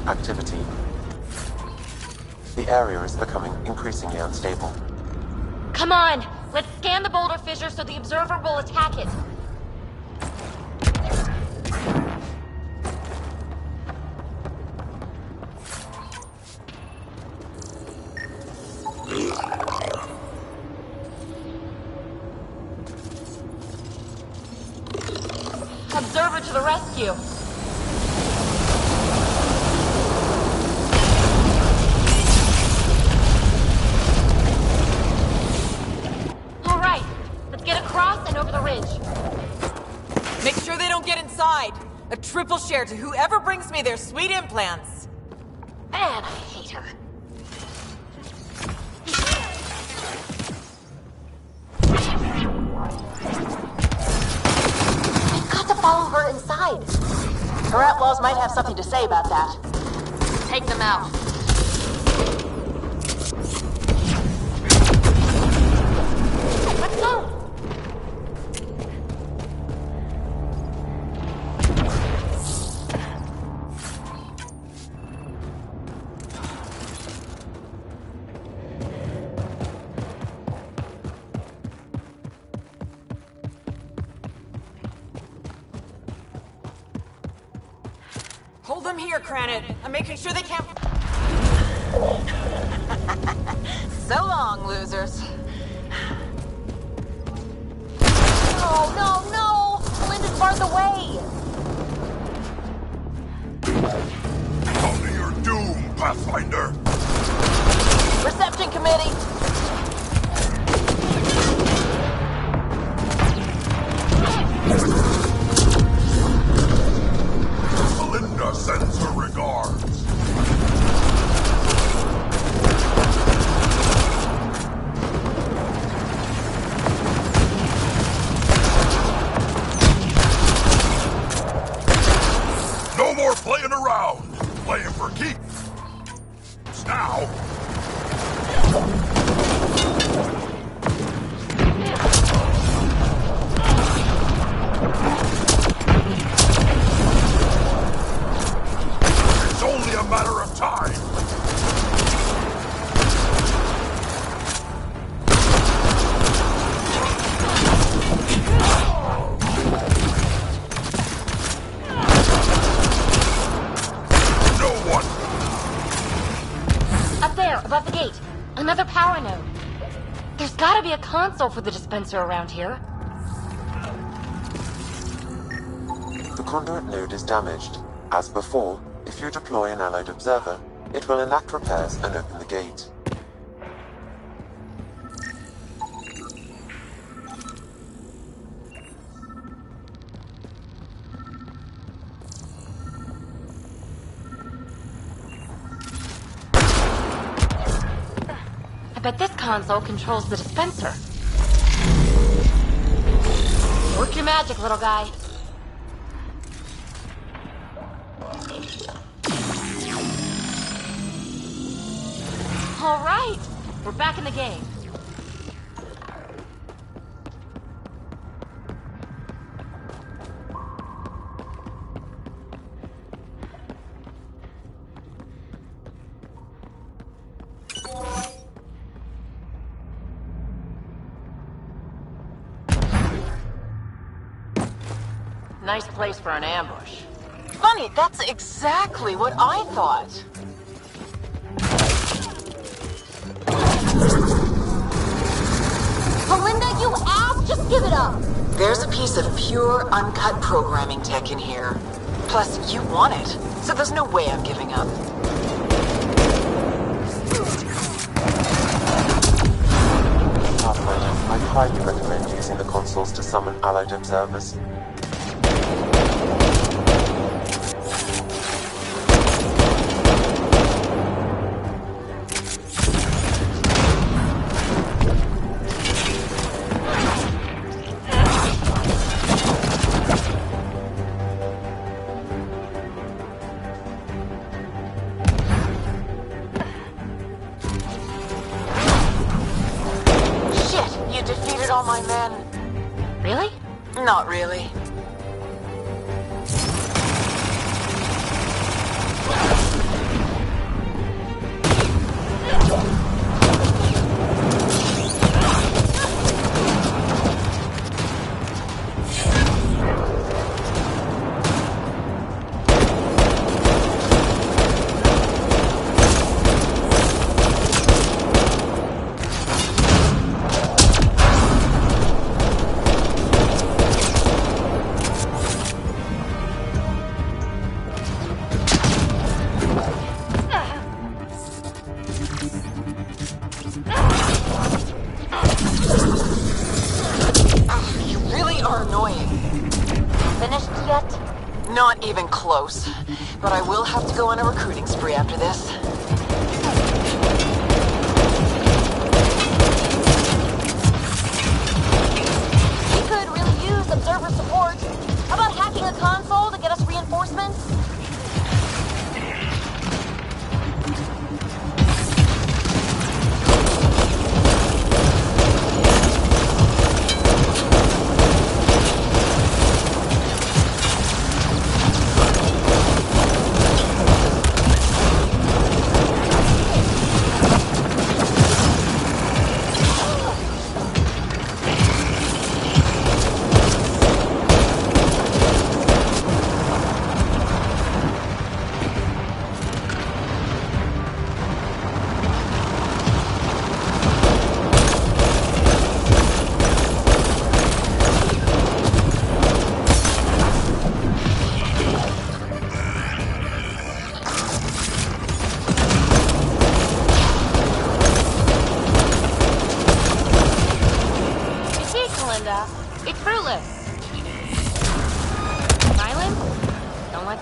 Speaker 12: Activity. The area is becoming increasingly unstable.
Speaker 3: Come on! Let's scan the boulder fissure so the observer will attack it. Observer to the rescue!
Speaker 14: A triple share to whoever brings me their sweet implants.
Speaker 3: Man, I hate her. We've got to follow her inside.
Speaker 10: Her outlaws might have something to say about that.
Speaker 3: Take them out. Let's go!
Speaker 14: Hold them here, Cranet. I'm making sure they can't...
Speaker 13: So long, losers.
Speaker 7: No, no, no! Linda's barred the way!
Speaker 2: Come to your doom, Pathfinder!
Speaker 14: Reception committee!
Speaker 2: Melinda sends her regards. No more playing around. Playing for keeps. Now. It's only a matter of time.
Speaker 7: Up there, above the gate. Another power node. There's gotta be a console for the dispenser around here.
Speaker 12: The conduit node is damaged. As before, if you deploy an allied observer, it will enact repairs and open the gate.
Speaker 7: I bet this console controls the dispenser. Work your magic, little guy. All right, we're back in the game.
Speaker 10: Nice place for an ambush.
Speaker 14: Funny, that's exactly what I thought.
Speaker 7: Belinda, you ass! Just give it up!
Speaker 13: There's a piece of pure, uncut programming tech in here. Plus, you want it, so there's no way I'm giving up.
Speaker 12: Pathfinder, I highly recommend using the consoles to summon allied observers.
Speaker 13: All my men.
Speaker 7: Really?
Speaker 13: Not really. Not even close. But I will have to go on a recruiting spree after this.
Speaker 7: We could really use observer support. How about hacking a console to get us reinforcements?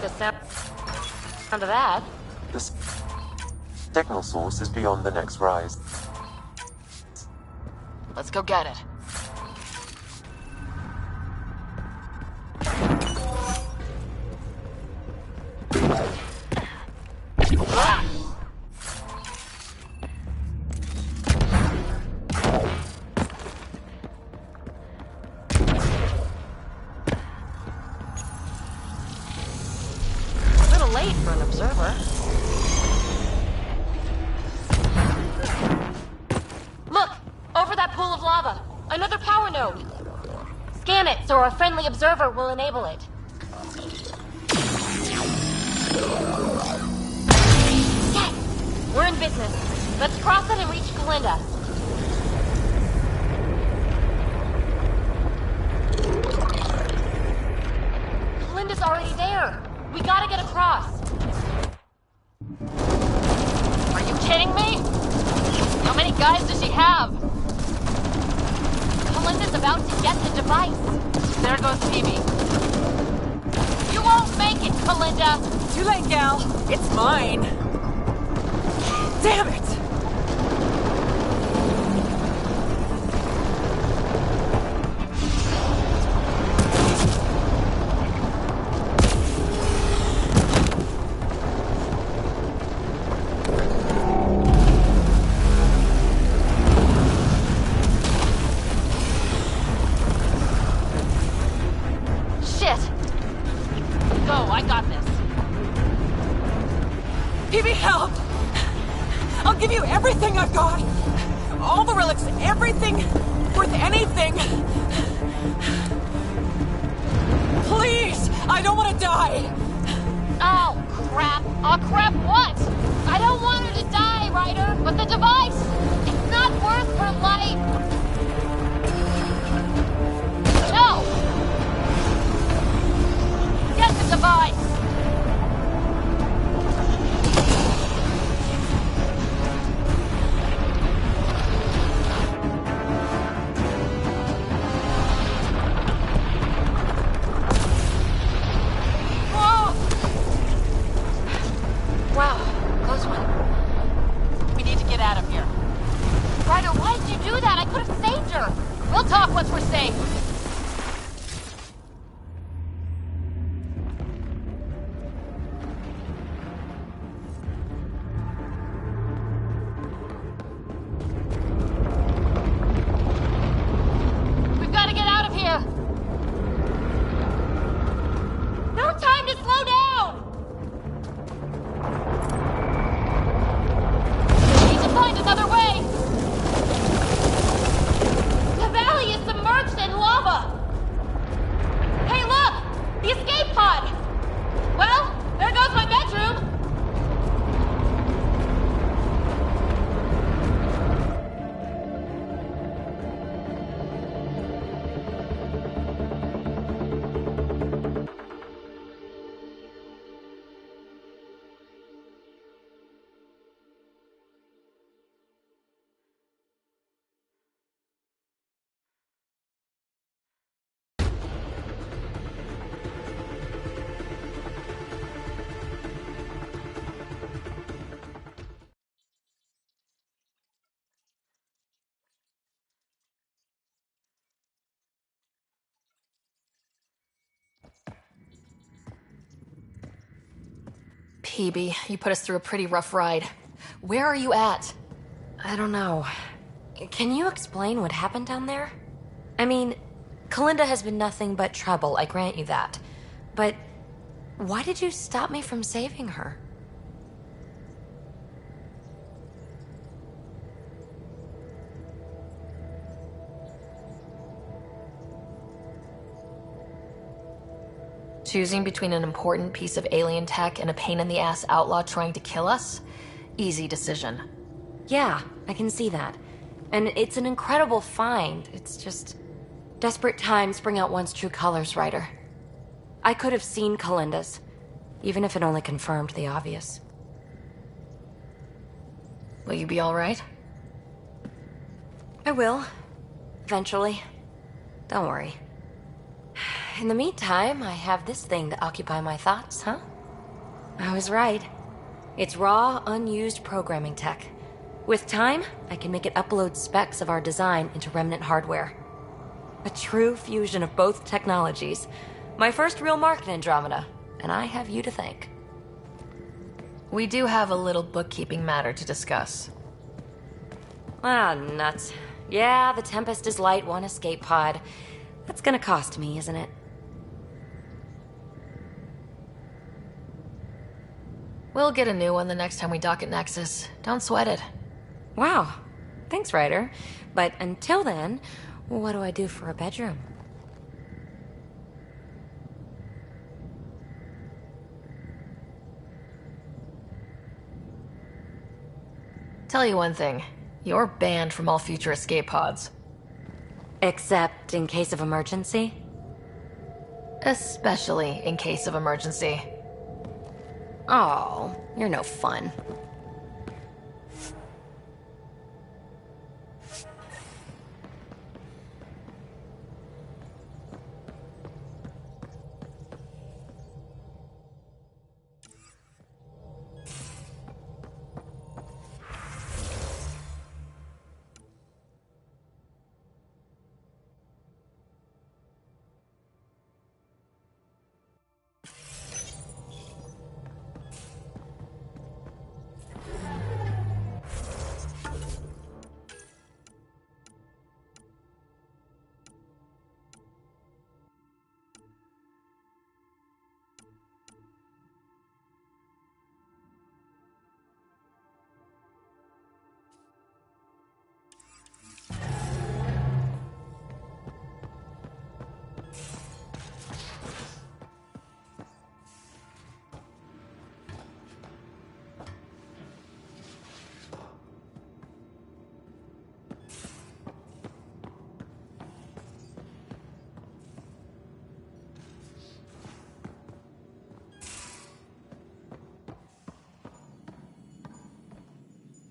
Speaker 3: like the sound of that.
Speaker 12: The signal source is beyond the next rise.
Speaker 14: Let's go get it.
Speaker 3: A little late for an observer. Look! Over that pool of lava! Another power node! Scan it so our friendly observer will enable it. Yes! We're in business. Let's cross it and reach Kalinda. Kalinda's already there. We gotta get across.
Speaker 14: Are you kidding me? How many guys does she have?
Speaker 3: Kalinda's about to get the device.
Speaker 14: There goes Phoebe.
Speaker 3: You won't make it, Kalinda!
Speaker 14: Too late, gal. It's mine. Damn it!
Speaker 3: Shit!
Speaker 14: Go, I got this. Phoebe, help! I'll give you everything I've got. All the relics, everything worth anything. Please, I don't want to die.
Speaker 3: Oh, crap. Oh, crap what? I don't want her to die, Ryder, but the device, it's not worth her life. No! Get the device!
Speaker 14: Whoa!
Speaker 3: Wow, close one.
Speaker 14: We need to get out of here.
Speaker 3: Ryder, why did you do that? I could have saved her.
Speaker 14: We'll talk once we're safe.
Speaker 3: We've got to get out of here. No time to slow down. We need to find another way. The valley is submerged in lava. Hey, look! The escape pod. Well, there goes my bedroom.
Speaker 14: Phoebe, you put us through a pretty rough ride. Where are you at?
Speaker 3: I don't know. Can you explain what happened down there? I mean, Kalinda has been nothing but trouble, I grant you that. But why did you stop me from saving her?
Speaker 14: Choosing between an important piece of alien tech and a pain-in-the-ass outlaw trying to kill us? Easy decision.
Speaker 3: Yeah, I can see that. And it's an incredible find. It's just... desperate times bring out one's true colors, Ryder. I could have seen Kalinda's, even if it only confirmed the obvious.
Speaker 14: Will you be all right?
Speaker 3: I will. Eventually. Don't worry. In the meantime, I have this thing to occupy my thoughts, huh? I was right. It's raw, unused programming tech. With time, I can make it upload specs of our design into Remnant hardware. A true fusion of both technologies. My first real mark in Andromeda, and I have you to thank.
Speaker 10: We do have a little bookkeeping matter to discuss.
Speaker 3: Ah, nuts. Yeah, the Tempest is light, one escape pod. That's gonna cost me, isn't it?
Speaker 10: We'll get a new one the next time we dock at Nexus. Don't sweat it.
Speaker 3: Wow. Thanks, Ryder. But until then, what do I do for a bedroom?
Speaker 10: Tell you one thing. You're banned from all future escape pods.
Speaker 3: Except in case of emergency?
Speaker 10: Especially in case of emergency.
Speaker 3: Oh, you're no fun.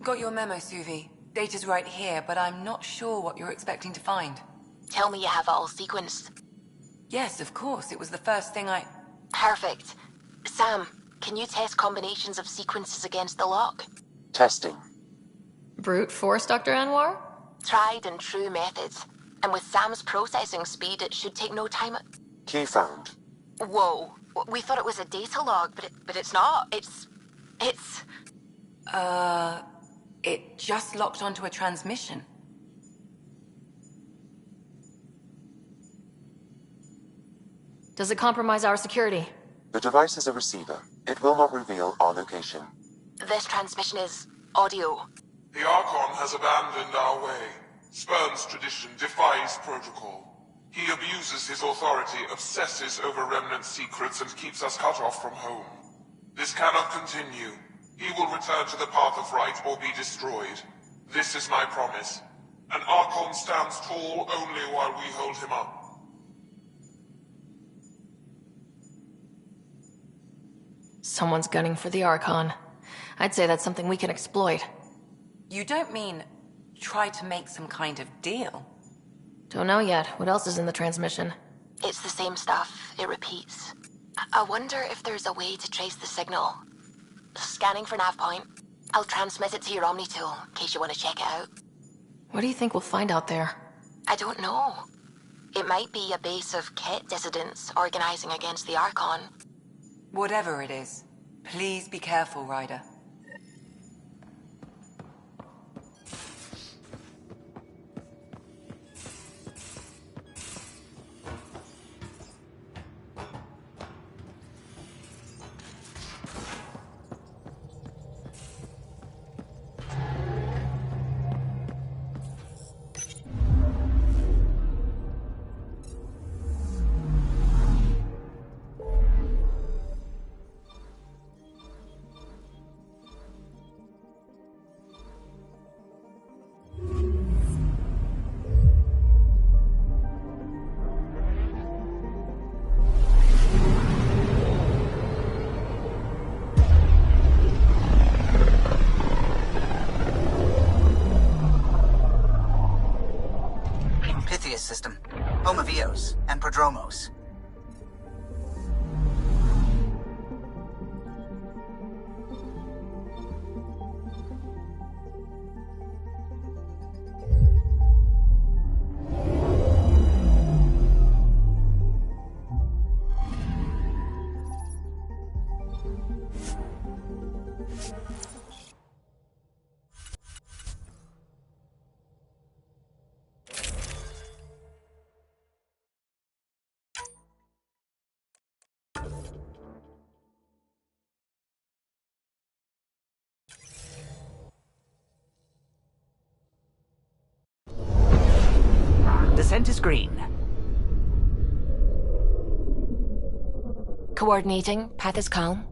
Speaker 1: Got your memo, Suvi. Data's right here, but I'm not sure what you're expecting to find.
Speaker 7: Tell me you have it all sequenced.
Speaker 1: Yes, of course. It was the first thing I...
Speaker 7: Perfect. Sam, can you test combinations of sequences against the lock?
Speaker 12: Testing.
Speaker 10: Brute force, Dr. Anwar?
Speaker 7: Tried and true methods. And with Sam's processing speed, it should take no time.
Speaker 12: Key found.
Speaker 7: Whoa. We thought it was a data log, but it's not. It's...
Speaker 1: It just locked onto a transmission.
Speaker 10: Does it compromise our security?
Speaker 12: The device is a receiver. It will not reveal our location.
Speaker 7: This transmission is audio.
Speaker 15: The Archon has abandoned our way. Spurns tradition, defies protocol. He abuses his authority, obsesses over Remnant secrets, and keeps us cut off from home. This cannot continue. He will return to the path of right or be destroyed. This is my promise. An Archon stands tall only while we hold him up.
Speaker 10: Someone's gunning for the Archon. I'd say that's something we can exploit.
Speaker 1: You don't mean try to make some kind of deal?
Speaker 10: Don't know yet. What else is in the transmission?
Speaker 7: It's the same stuff. It repeats. I wonder if there's a way to trace the signal. Scanning for nav point. I'll transmit it to your Omni tool, in case you want to check it out.
Speaker 10: What do you think we'll find out there?
Speaker 7: I don't know. It might be a base of Ket dissidents organizing against the Archon.
Speaker 1: Whatever it is, please be careful, Ryder.
Speaker 8: System, home of Eos and Prodromos.
Speaker 16: Descent is green.
Speaker 7: Coordinating. Path is calm.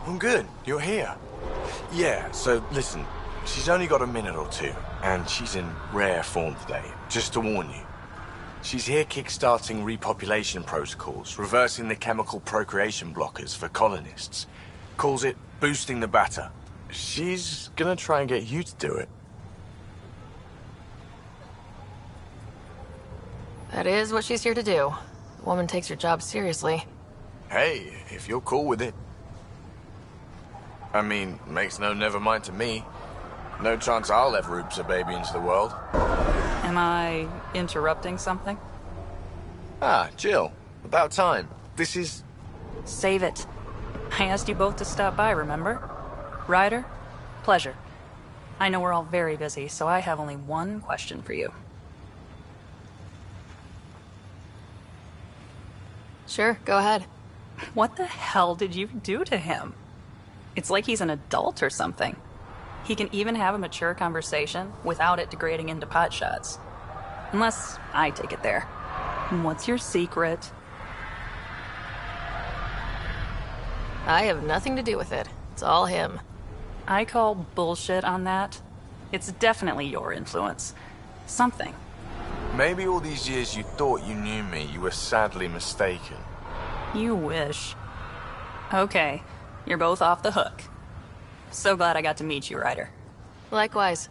Speaker 17: I'm good. You're here. Yeah, so listen, she's only got a minute or two, and she's in rare form today, just to warn you. She's here kickstarting repopulation protocols, reversing the chemical procreation blockers for colonists. Calls it boosting the batter. She's gonna try and get you to do it.
Speaker 10: That is what she's here to do. The woman takes her job seriously.
Speaker 17: Hey, if you're cool with it. I mean, makes no never mind to me. No chance I'll ever oops a baby into the world.
Speaker 18: Am I interrupting something?
Speaker 17: Ah, Jill. About time. This is...
Speaker 18: Save it. I asked you both to stop by, remember? Ryder, pleasure. I know we're all very busy, so I have only one question for you.
Speaker 10: Sure, go ahead.
Speaker 18: What the hell did you do to him? It's like he's an adult or something. He can even have a mature conversation without it degrading into pot shots. Unless I take it there. What's your secret?
Speaker 10: I have nothing to do with it. It's all him.
Speaker 18: I call bullshit on that. It's definitely your influence. Something.
Speaker 17: Maybe all these years you thought you knew me, you were sadly mistaken.
Speaker 18: You wish. Okay, you're both off the hook. So glad I got to meet you, Ryder.
Speaker 10: Likewise.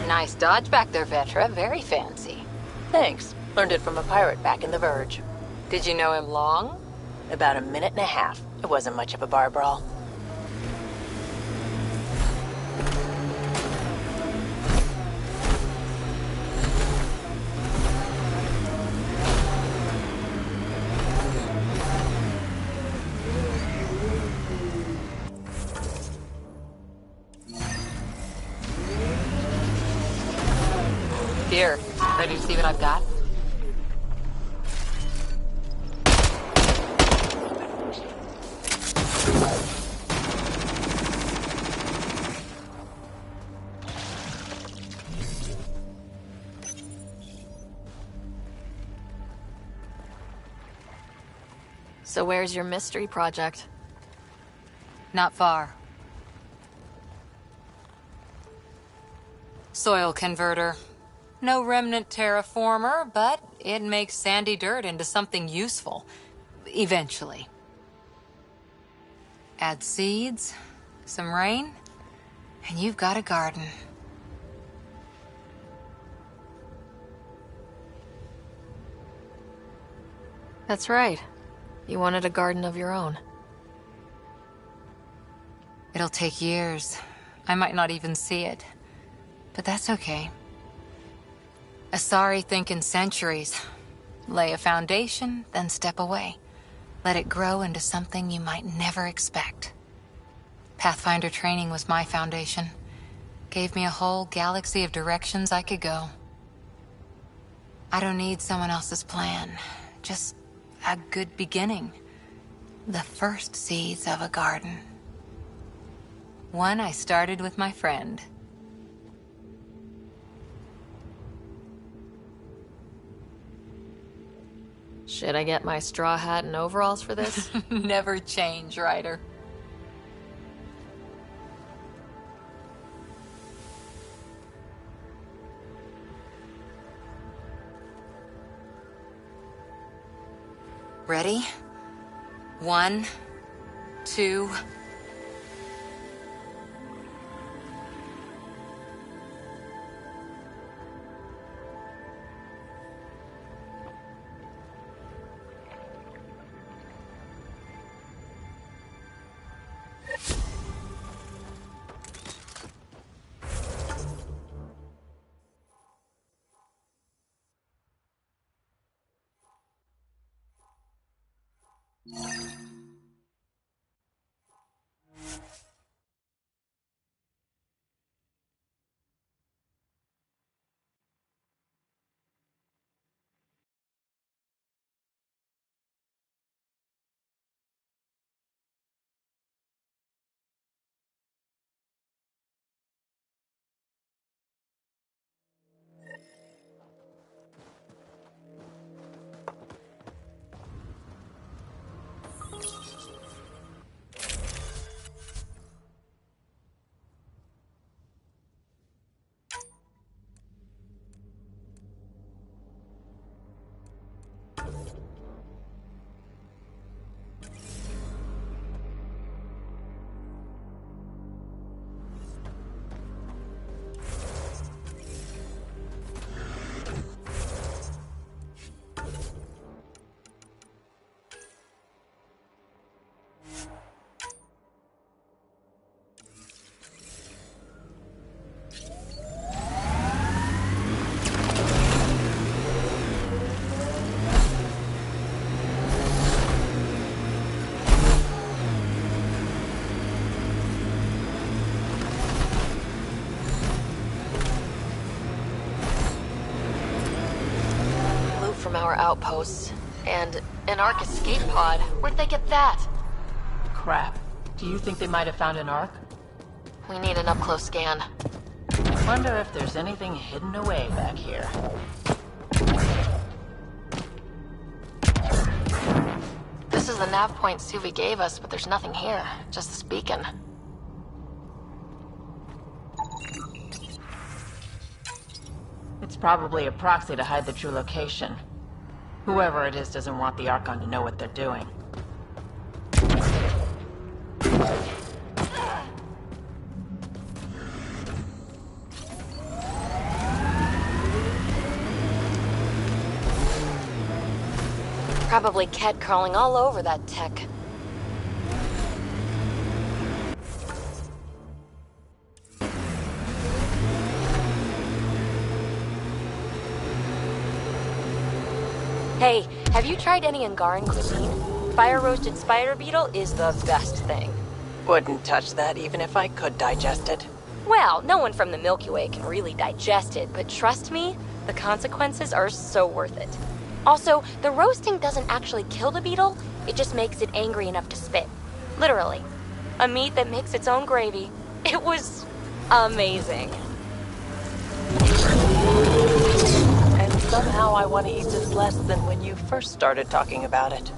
Speaker 7: Nice dodge back there, Vetra. Very fancy.
Speaker 10: Thanks. Learned it from a pirate back in the Verge.
Speaker 7: Did you know him long?
Speaker 10: About a minute and a half. It wasn't much of a bar brawl.
Speaker 4: Here, ready to see what I've got?
Speaker 3: So where's your mystery project?
Speaker 4: Not far. Soil converter. No remnant terraformer, but it makes sandy dirt into something useful. Eventually. Add seeds, some rain, and you've got a garden.
Speaker 3: That's right. You wanted a garden of your own.
Speaker 4: It'll take years. I might not even see it. But that's okay. Asari think in centuries. Lay a foundation, then step away. Let it grow into something you might never expect. Pathfinder training was my foundation. Gave me a whole galaxy of directions I could go. I don't need someone else's plan. Just a good beginning. The first seeds of a garden. One I started with my friend.
Speaker 3: Should I get my straw hat and overalls for this?
Speaker 4: Never change, Ryder. Ready? 1, 2...
Speaker 3: From our outposts. And an Ark escape pod. Where'd they get that?
Speaker 10: Crap. Do you think they might have found an Ark?
Speaker 3: We need an up-close scan.
Speaker 10: Wonder if there's anything hidden away back here.
Speaker 3: This is the nav point Suvi gave us, but there's nothing here. Just this beacon.
Speaker 10: It's probably a proxy to hide the true location. Whoever it is doesn't want the Archon to know what they're doing.
Speaker 3: Probably cat crawling all over that tech. Hey, have you tried any Angaran cuisine? Fire-roasted spider beetle is the best thing.
Speaker 10: Wouldn't touch that even if I could digest it.
Speaker 3: Well, no one from the Milky Way can really digest it, but trust me, the consequences are so worth it. Also, the roasting doesn't actually kill the beetle, it just makes it angry enough to spit. Literally. A meat that makes its own gravy. It was amazing.
Speaker 10: And somehow I want to eat this less than when you first started talking about it.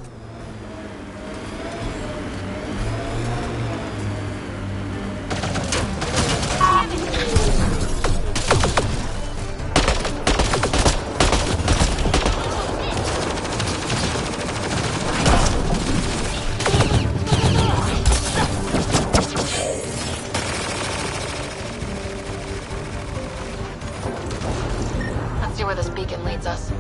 Speaker 3: Let's see where this beacon leads us.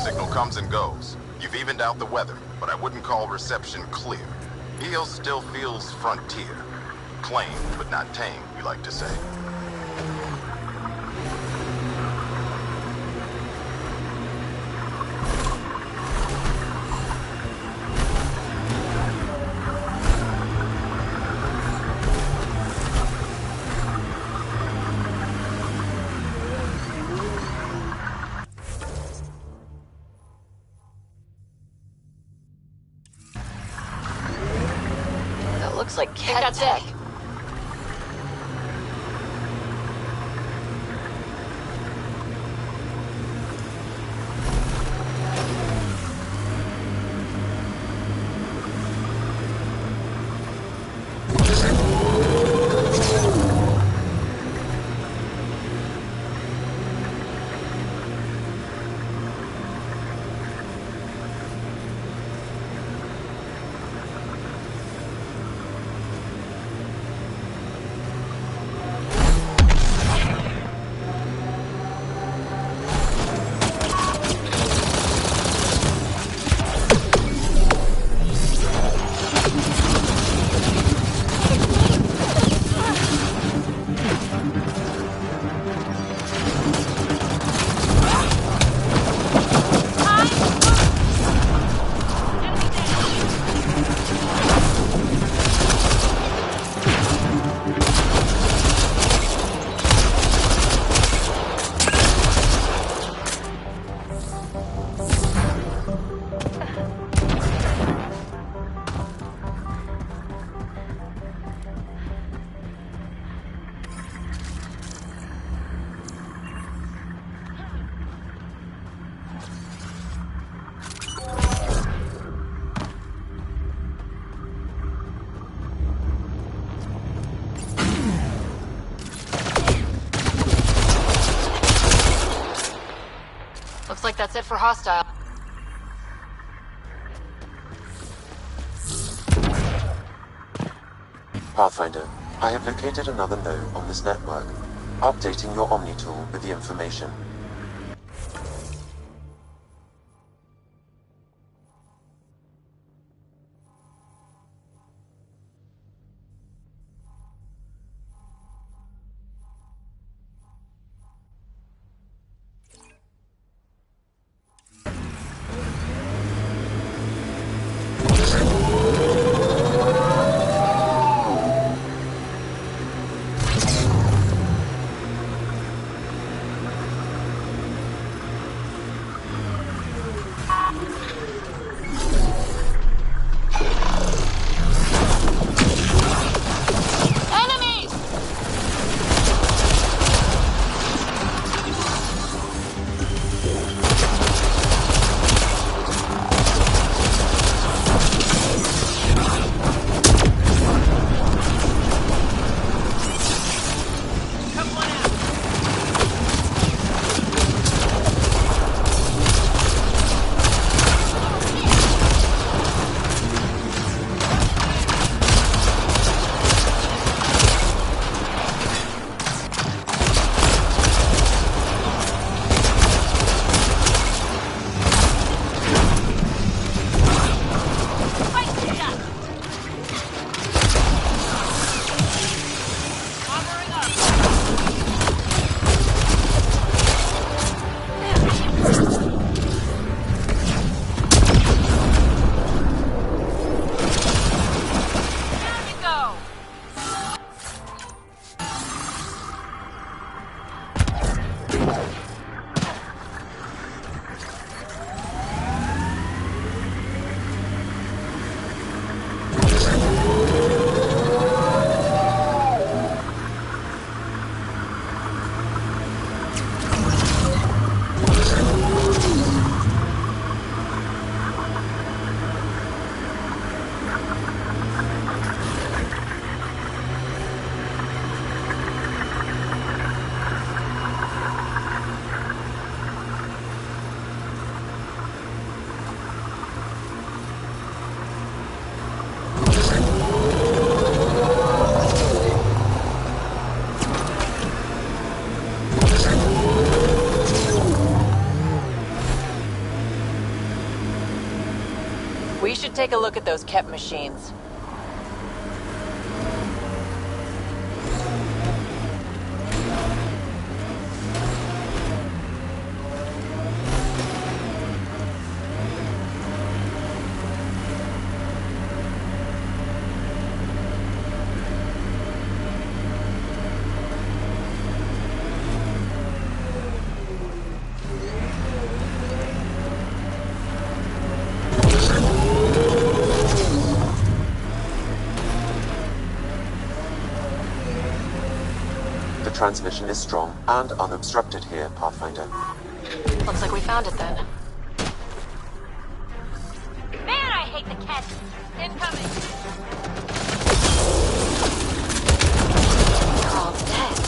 Speaker 16: Signal comes and goes. You've evened out the weather, but I wouldn't call reception clear. Eel still feels frontier. Claimed, but not tamed, we like to say.
Speaker 3: Looks like cat tech. Looks like that's it for hostile.
Speaker 12: Pathfinder, I have located another node on this network, updating your Omni tool with the information.
Speaker 10: We should take a look at those Kep machines.
Speaker 12: Transmission is strong and unobstructed here, Pathfinder.
Speaker 7: Looks like we found it then.
Speaker 3: Man, I hate the cats! Incoming!
Speaker 7: They're all dead.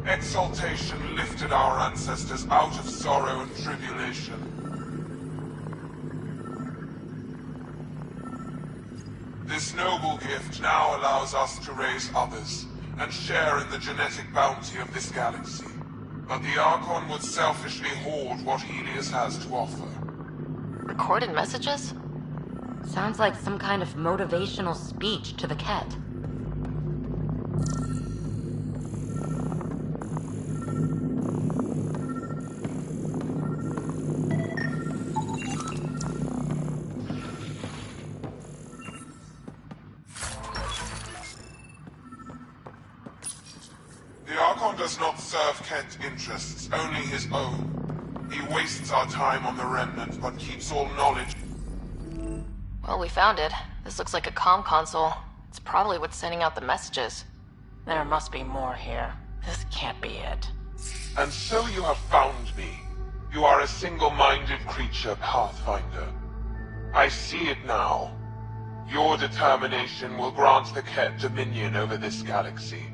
Speaker 15: Exaltation lifted our ancestors out of sorrow and tribulation. This noble gift now allows us to raise others, and share in the genetic bounty of this galaxy. But the Archon would selfishly hoard what Helios has to offer.
Speaker 3: Recorded messages? Sounds like some kind of motivational speech to the cat.
Speaker 15: The Archon does not serve Kent interests, only his own. He wastes our time on the Remnant, but keeps all knowledge.
Speaker 7: Well, we found it. This looks like a comm console. It's probably what's sending out the messages.
Speaker 10: There must be more here. This can't be it.
Speaker 15: And so you have found me. You are a single-minded creature, Pathfinder. I see it now. Your determination will grant the Ket dominion over this galaxy.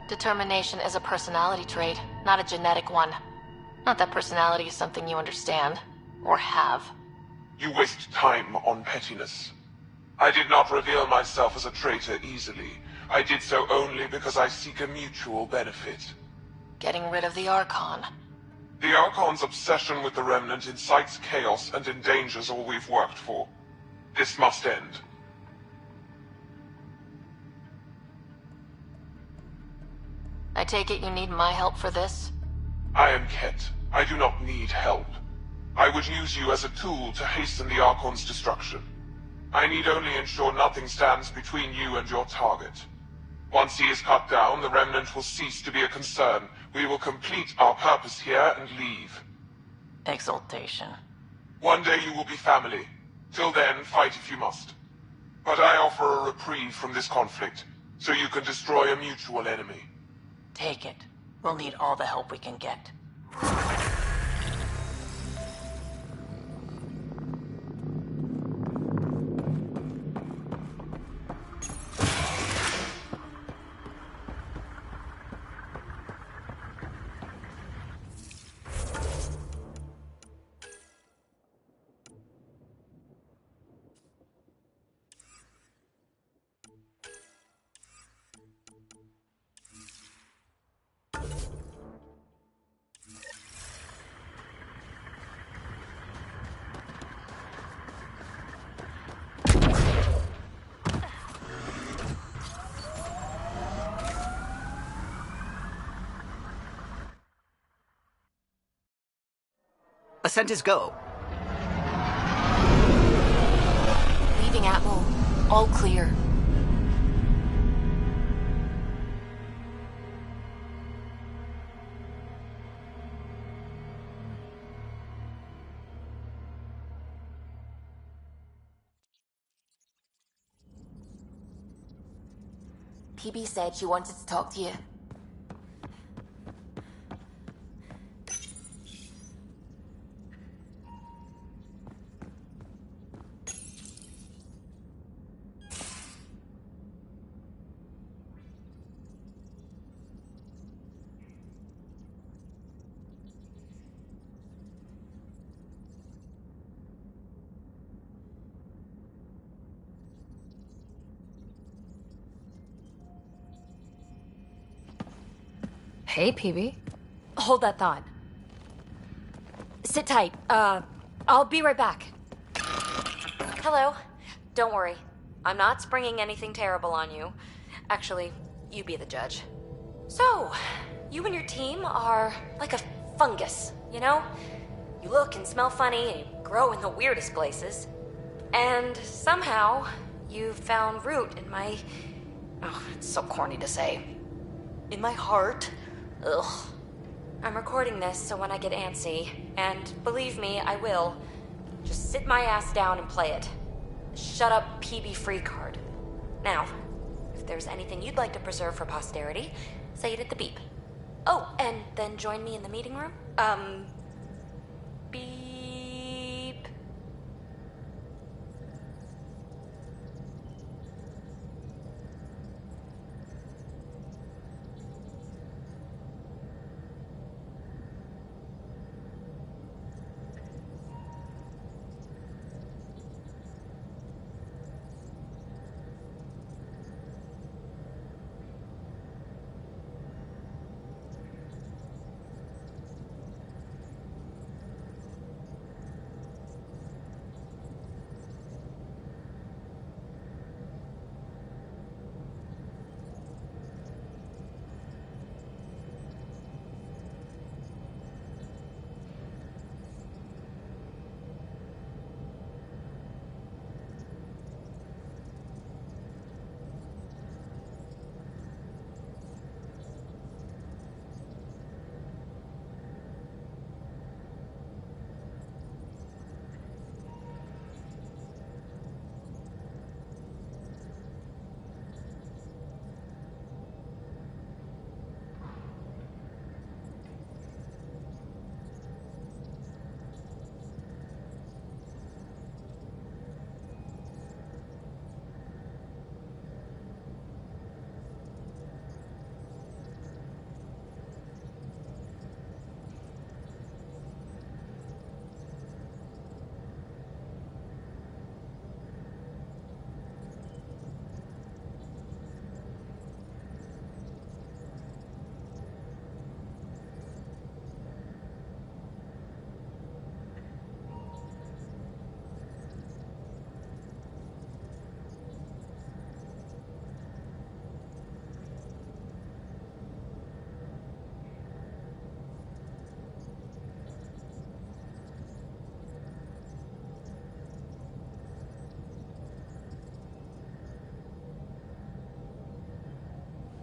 Speaker 7: Determination is a personality trait, not a genetic one. Not that personality is something you understand. Or have.
Speaker 15: You waste time on pettiness. I did not reveal myself as a traitor easily. I did so only because I seek a mutual benefit.
Speaker 7: Getting rid of the Archon.
Speaker 15: The Archon's obsession with the Remnant incites chaos and endangers all we've worked for. This must end.
Speaker 7: I take it you need my help for this?
Speaker 15: I am Ket. I do not need help. I would use you as a tool to hasten the Archon's destruction. I need only ensure nothing stands between you and your target. Once he is cut down, the Remnant will cease to be a concern. We will complete our purpose here and leave.
Speaker 10: Exaltation.
Speaker 15: One day you will be family. Till then, fight if you must. But I offer a reprieve from this conflict, so you can destroy a mutual enemy.
Speaker 10: Take it. We'll need all the help we can get.
Speaker 8: Ascent is go.
Speaker 7: Leaving Atmo. All clear. PB said she wanted to talk to you.
Speaker 3: Hey, PB. Hold that thought. Sit tight. I'll be right back. Hello. Don't worry. I'm not springing anything terrible on you. Actually, you be the judge. So, you and your team are like a fungus, you know? You look and smell funny and you grow in the weirdest places. And somehow, you found root in my... Oh, it's so corny to say. In my heart. Ugh. I'm recording this so when I get antsy, and believe me, I will, just sit my ass down and play it. Shut up, PB free card. Now, if there's anything you'd like to preserve for posterity, say it at the beep. Oh, and then join me in the meeting room? Beep.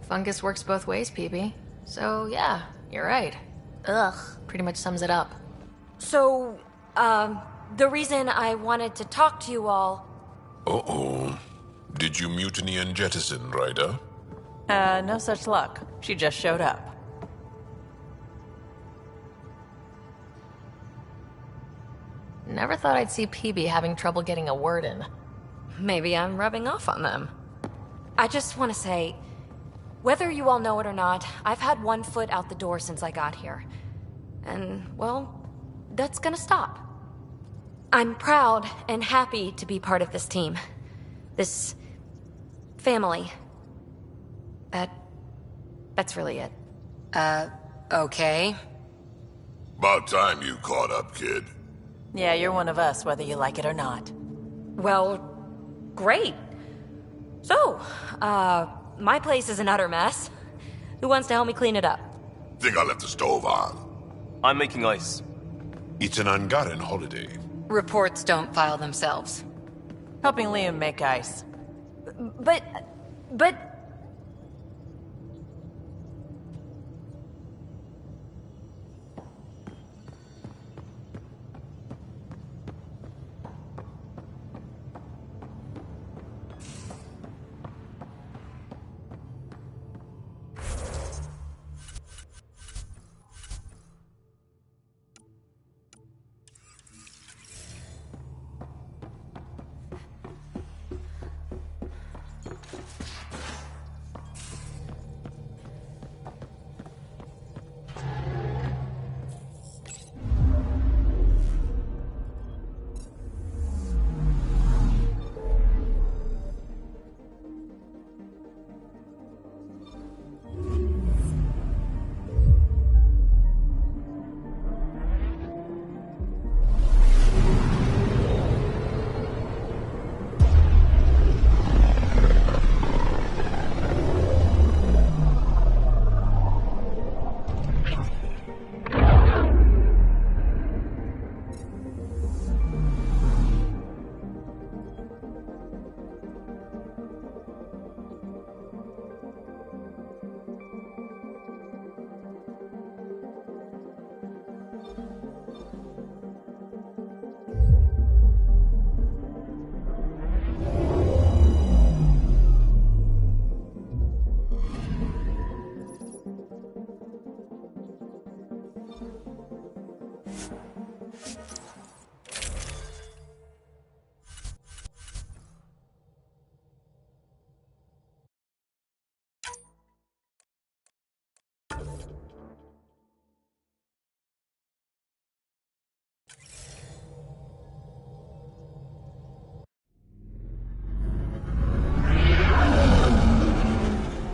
Speaker 4: Fungus works both ways, PB. So, yeah, you're right. Ugh, pretty much sums it up.
Speaker 3: So, the reason I wanted to talk to you all...
Speaker 6: Uh-oh. Did you mutiny and jettison, Ryder?
Speaker 10: No such luck. She just showed up.
Speaker 4: Never thought I'd see PB having trouble getting a word in.
Speaker 3: Maybe I'm rubbing off on them. I just want to say, whether you all know it or not, I've had one foot out the door since I got here. And, well, that's gonna stop. I'm proud and happy to be part of this team. This... family. That's really it.
Speaker 13: Okay.
Speaker 2: About time you caught up, kid.
Speaker 10: Yeah, you're one of us, whether you like it or not.
Speaker 3: Well, great. So, my place is an utter mess. Who wants to help me clean it up?
Speaker 2: Think I left the stove on.
Speaker 19: I'm making ice.
Speaker 6: It's an Angaran holiday.
Speaker 4: Reports don't file themselves.
Speaker 10: Helping Liam make ice.
Speaker 3: But...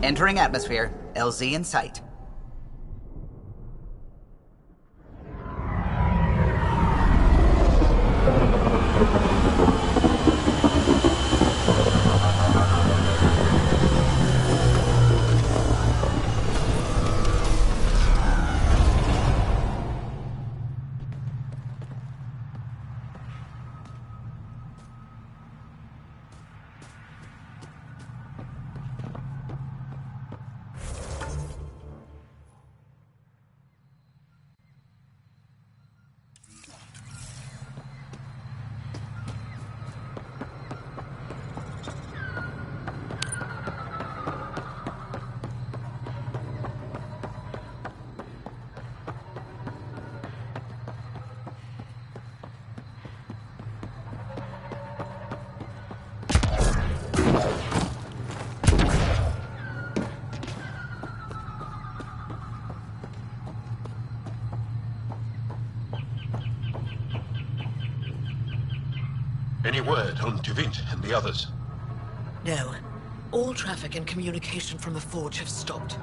Speaker 8: Entering atmosphere. LZ in sight.
Speaker 6: Any word on Tuvint and the others?
Speaker 5: No. All traffic and communication from the Forge have stopped.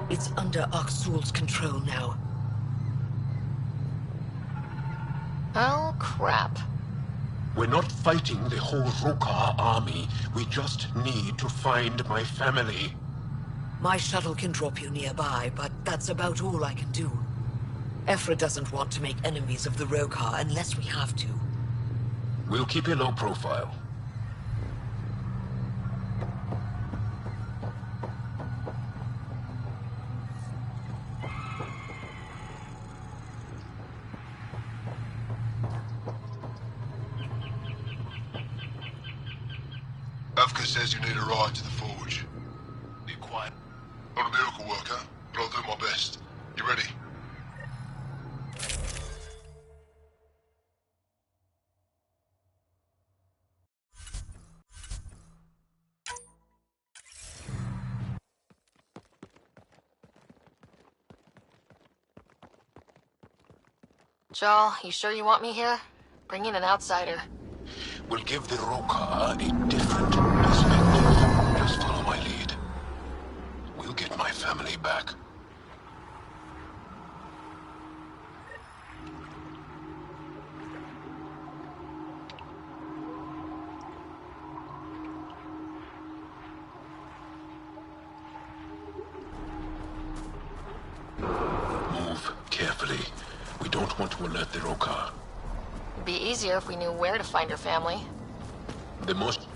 Speaker 5: It's under Aksul's control now.
Speaker 7: Oh, crap.
Speaker 6: We're not fighting the whole Rokar army. We just need to find my family.
Speaker 5: My shuttle can drop you nearby, but that's about all I can do. Ephra doesn't want to make enemies of the Rokar unless we have to.
Speaker 6: We'll keep a low profile.
Speaker 19: Avka says you need a ride to the Forge. Be quiet. I'm a miracle worker, but I'll do my best. You ready?
Speaker 7: Jarl, you sure you want me here? Bring in an outsider.
Speaker 6: We'll give the Rokar a different perspective. Just follow my lead. We'll get my family back. Move carefully. We don't want to alert the Rokar.
Speaker 7: It'd be easier if we knew where to find her family.
Speaker 6: The most...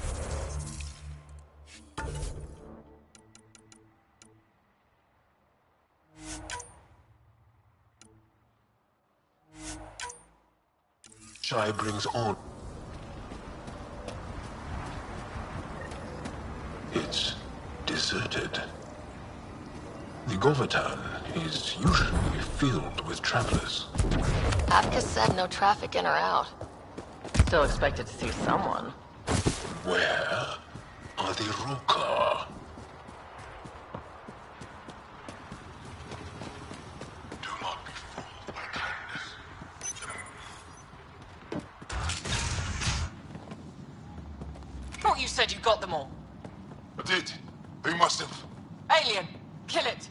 Speaker 6: Shai brings on. It's deserted. The Govatan is usually filled with travelers.
Speaker 7: Atka said no traffic in or out.
Speaker 10: Still expected to see someone.
Speaker 6: Where are the Rokar?
Speaker 19: Do not be fooled by kindness.
Speaker 14: Thought you said you got them all.
Speaker 19: I did. They must have.
Speaker 14: Alien, kill it.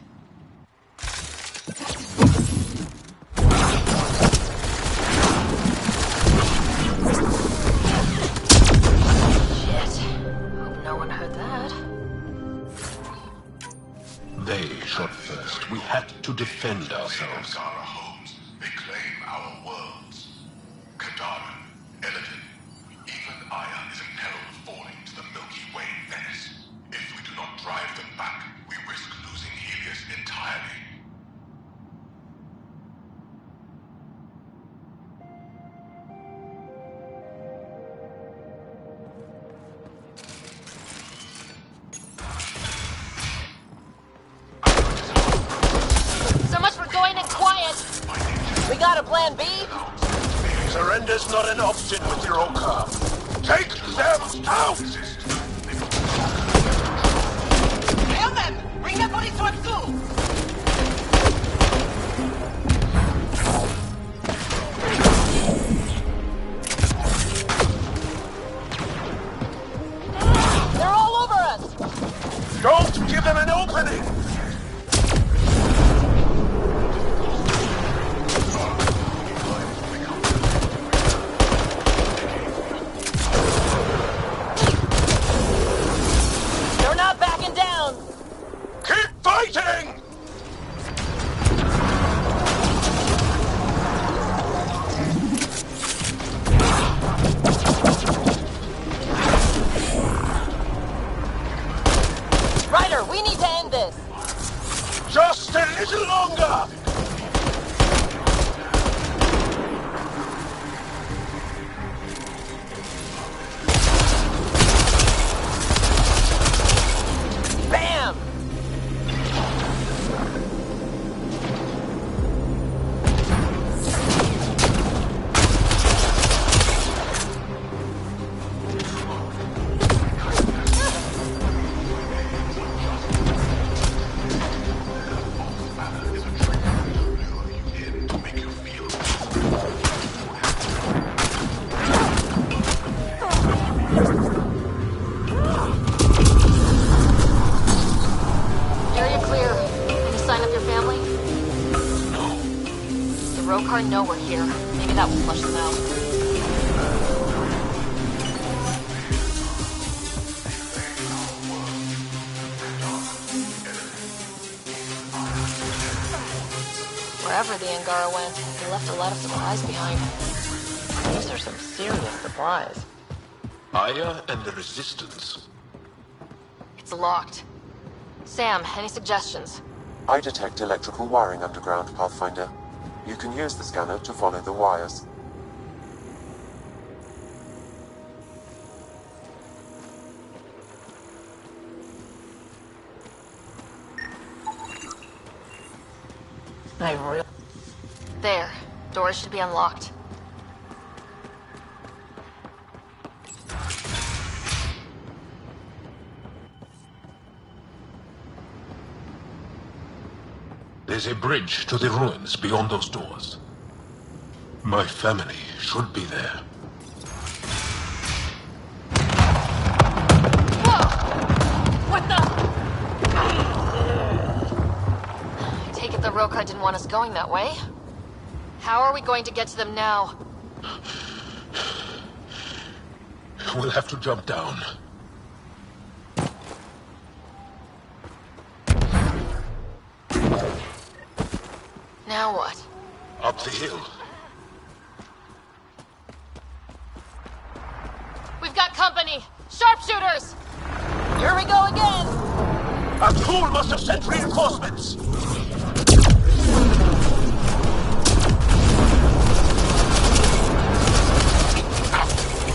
Speaker 7: Shit. Hope no one heard that.
Speaker 6: They shot first. We had to defend ourselves.
Speaker 19: Our homes. They claim our worlds. Kadara, Eladin, even Aya is in peril of falling to the Milky Way menace. If we do not drive them back, we risk losing Helios entirely.
Speaker 7: So much for going in quiet. We got a plan B?
Speaker 6: Surrender's not an option with the Rokar. Take them out!
Speaker 14: Kill them! Bring their bodies to Aksul!
Speaker 7: They're all over us!
Speaker 6: Don't give them an opening!
Speaker 7: They're not backing down!
Speaker 6: Keep fighting!
Speaker 7: Ryder, we need to end this!
Speaker 6: Just a little longer!
Speaker 7: Bam! Area clear. Can you sign up your family?
Speaker 6: No.
Speaker 7: The Rokar know we're here. Maybe that will flush them out. Wherever the Angara went, they left a lot of supplies behind.
Speaker 10: These are some serious supplies.
Speaker 6: Aya and the Resistance.
Speaker 7: It's locked. Sam, any suggestions?
Speaker 12: I detect electrical wiring underground, Pathfinder. You can use the scanner to follow the wires.
Speaker 7: There. Doors should be unlocked.
Speaker 6: There's a bridge to the ruins beyond those doors. My family should be there.
Speaker 7: What the? I take it the Rokar didn't want us going that way. How are we going to get to them now?
Speaker 6: We'll have to jump down.
Speaker 7: Now what?
Speaker 6: Up the hill.
Speaker 14: company! Sharpshooters! Here we go again!
Speaker 6: A tool must have sent reinforcements! We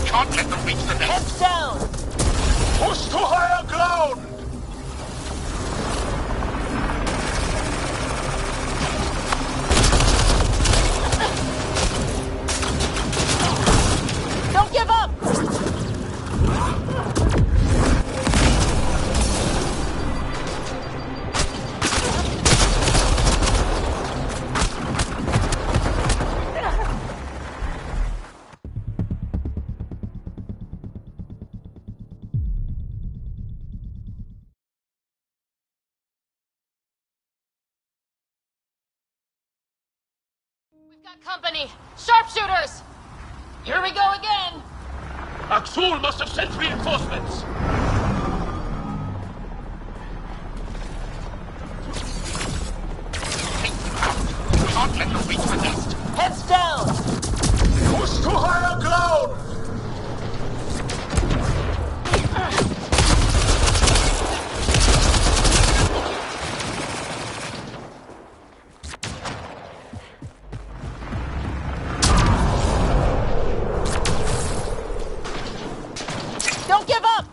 Speaker 6: can't let them reach the nest!
Speaker 14: Heads down!
Speaker 6: Push to higher ground!
Speaker 14: Don't give up! We've got company! Sharpshooters! Here we go again!
Speaker 6: Axul must have sent reinforcements! We can't let them reach the nest!
Speaker 14: Heads down!
Speaker 6: Push to higher ground!
Speaker 14: Don't give up!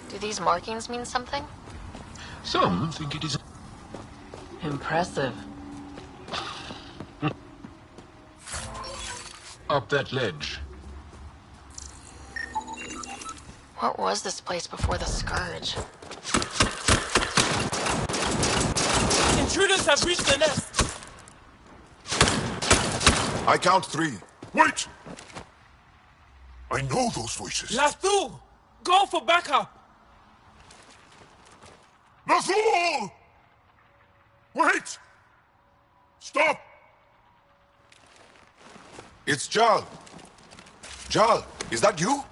Speaker 7: Do these markings mean something?
Speaker 6: Some think it is...
Speaker 10: Impressive.
Speaker 6: Up that ledge.
Speaker 7: What was this place before the Scourge?
Speaker 14: Intruders have reached the nest!
Speaker 2: I count 3. Wait! I know those voices.
Speaker 14: Lathul! Go for backup!
Speaker 2: Lathul! Wait! Stop! It's Jal. Jal, is that you?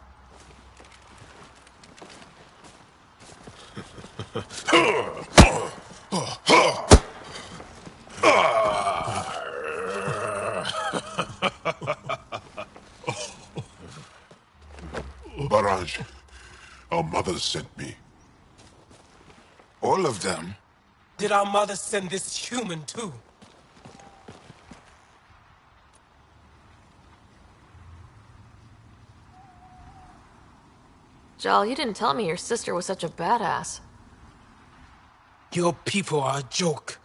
Speaker 2: Barrage, our mothers sent me. All of them?
Speaker 14: Did our mother send this human too?
Speaker 7: Jal, you didn't tell me your sister was such a badass.
Speaker 14: Your people are a joke.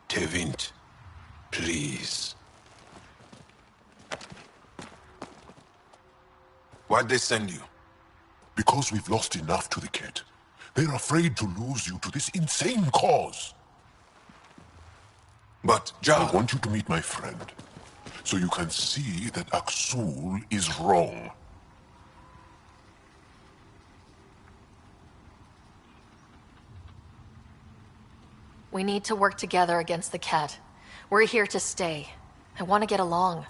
Speaker 6: Tevint, please.
Speaker 2: Why'd they send you? Because we've lost enough to the kid. They're afraid to lose you to this insane cause. But, Jal, I want you to meet my friend, so you can see that Axul is wrong.
Speaker 7: We need to work together against the cat. We're here to stay. I want to get along.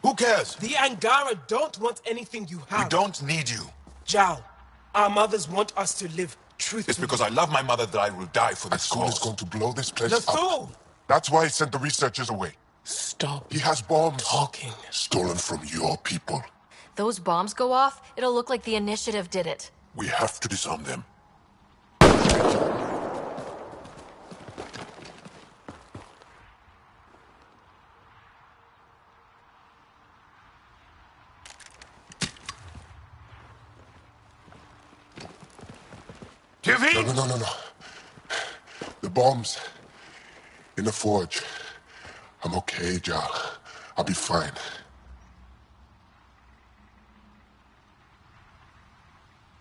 Speaker 2: Who cares?
Speaker 14: The Angara don't want anything you have.
Speaker 2: We don't need you.
Speaker 14: Jal, our mothers want us to live truthfully.
Speaker 2: It's because I love my mother that I will die for this cause. Axul is going to blow this place
Speaker 14: Lathul!
Speaker 2: up. That's why he sent the researchers away.
Speaker 14: Stop.
Speaker 2: He has bombs.
Speaker 14: Talking.
Speaker 2: Stolen from your people.
Speaker 7: Those bombs go off, it'll look like the Initiative did it.
Speaker 2: We have to disarm them. No. The bombs in the forge. I'm okay, Jal.
Speaker 15: I'll be fine.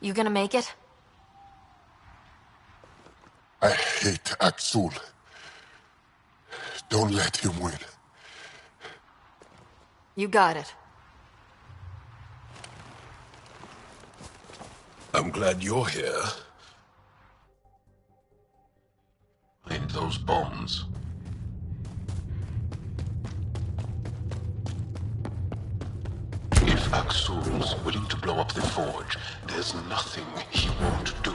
Speaker 3: You gonna make it?
Speaker 15: I hate Aksul. Don't let him win.
Speaker 3: You got it.
Speaker 6: I'm glad you're here. Find those bombs. If Aksul's willing to blow up the forge, there's nothing he won't do.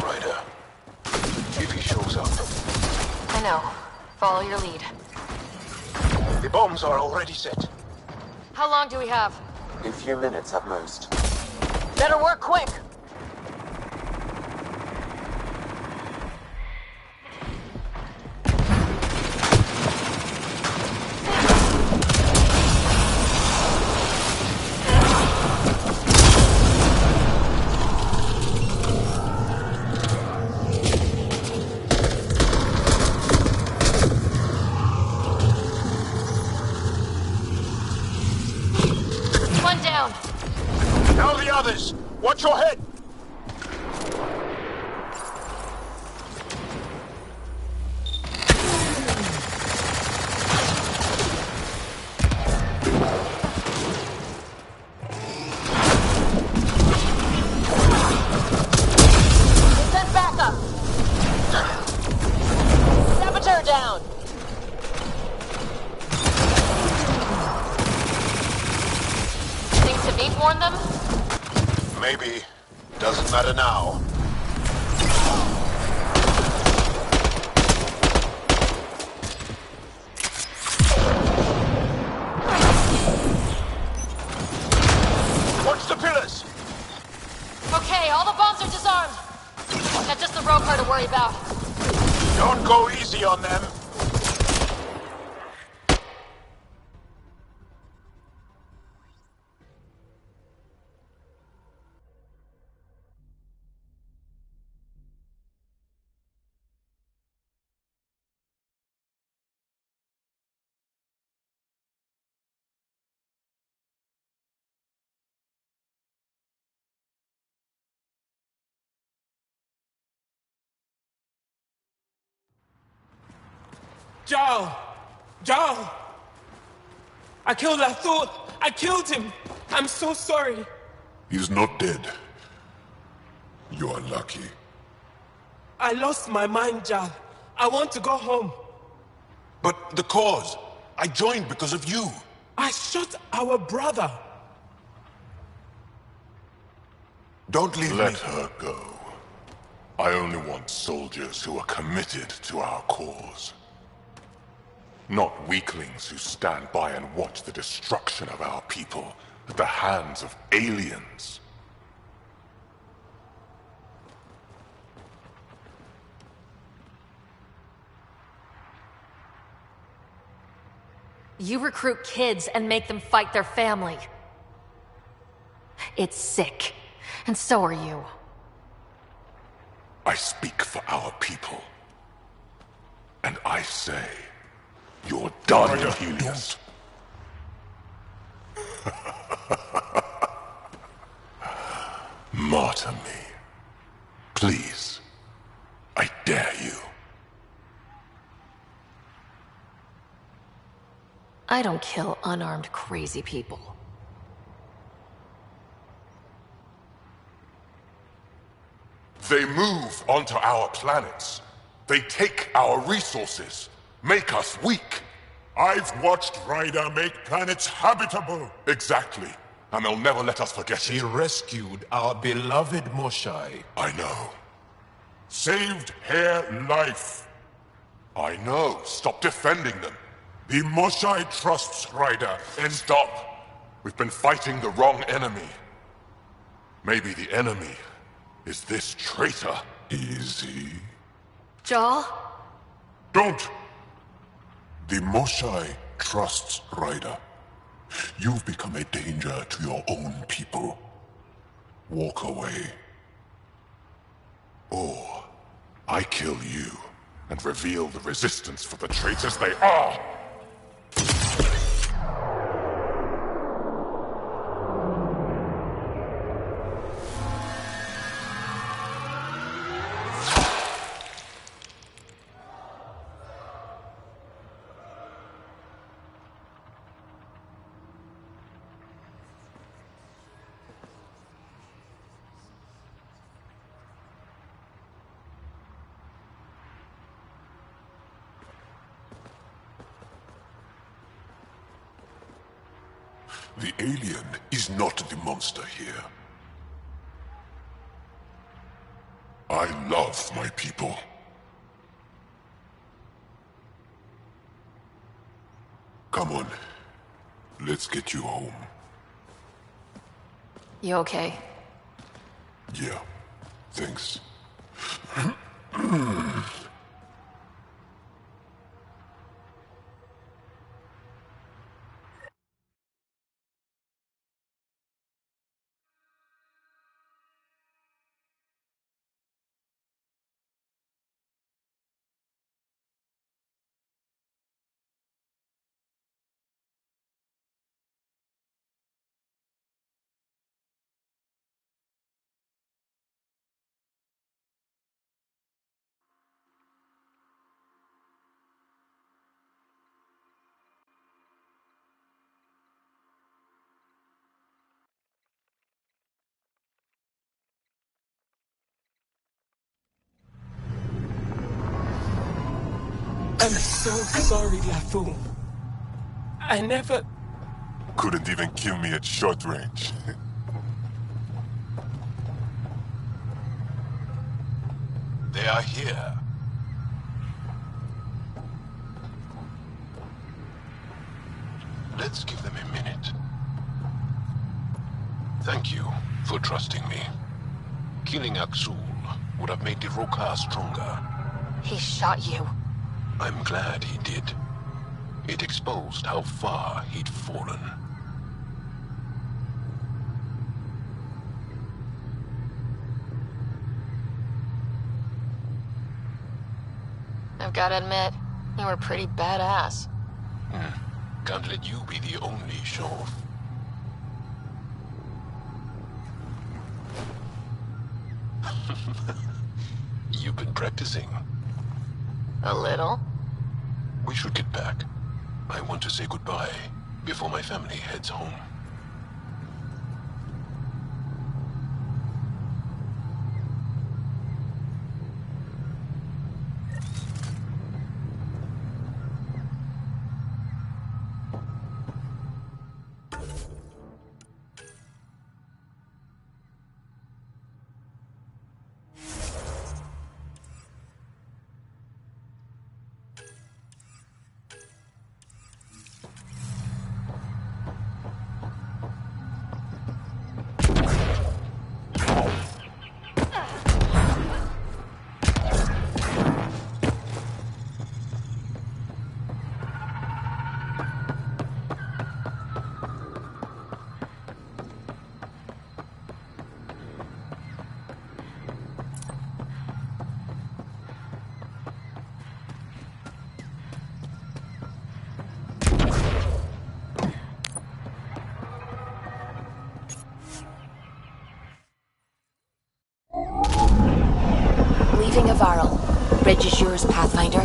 Speaker 6: Ryder, if he shows up...
Speaker 3: I know. Follow your lead.
Speaker 6: The bombs are already set.
Speaker 3: How long do we have?
Speaker 12: A few minutes at most.
Speaker 3: Better work quick! One down.
Speaker 6: Now the others! Watch your head!
Speaker 14: Send backup! Saboteur down!
Speaker 3: Think Savit warned them?
Speaker 6: Maybe. Doesn't matter now. Watch the pillars!
Speaker 3: Okay, all the bombs are disarmed. Got just the rogue car to worry about.
Speaker 6: Don't go easy on them.
Speaker 20: Jarl! Jarl! I killed Lathor! I killed him! I'm so sorry!
Speaker 15: He's not dead. You are lucky.
Speaker 20: I lost my mind, Jarl. I want to go home.
Speaker 6: But the cause. I joined because of you.
Speaker 20: I shot our brother.
Speaker 6: Don't leave
Speaker 15: Let
Speaker 6: me.
Speaker 15: her go. I only want soldiers who are committed to our cause. Not weaklings who stand by and watch the destruction of our people at the hands of aliens.
Speaker 3: You recruit kids and make them fight their family. It's sick. And so are you.
Speaker 15: I speak for our people. And I say, you're done, Helios. Martyr me. Please. I dare you.
Speaker 3: I don't kill unarmed crazy people.
Speaker 15: They move onto our planets. They take our resources, make us weak. I've watched Ryder make planets habitable. Exactly. And they'll never let us forget it.
Speaker 6: He rescued our beloved Moshai.
Speaker 15: I know. Saved her life. I know. Stop defending them. The Moshai trusts Ryder. And stop. We've been fighting the wrong enemy. Maybe the enemy is this traitor. Easy.
Speaker 3: Jarl?
Speaker 15: Don't! The Moshai trusts Ryder. You've become a danger to your own people. Walk away. Or I kill you and reveal the resistance for the traitors they are.
Speaker 6: The alien is not the monster here. I love my people. Come on. Let's get you home.
Speaker 7: You okay?
Speaker 6: Yeah. Thanks.
Speaker 20: I'm so sorry, LaFou. I never...
Speaker 6: Couldn't even kill me at short range. They are here. Let's give them a minute. Thank you for trusting me. Killing Aksul would have made the Roka stronger.
Speaker 7: He shot you.
Speaker 6: I'm glad he did. It exposed how far he'd fallen.
Speaker 7: I've gotta admit, you were pretty badass.
Speaker 6: Can't let you be the only show-off. You've been practicing.
Speaker 7: A little?
Speaker 6: We should get back. I want to say goodbye before my family heads home.
Speaker 7: Leaving Avaril. Bridge is yours, Pathfinder.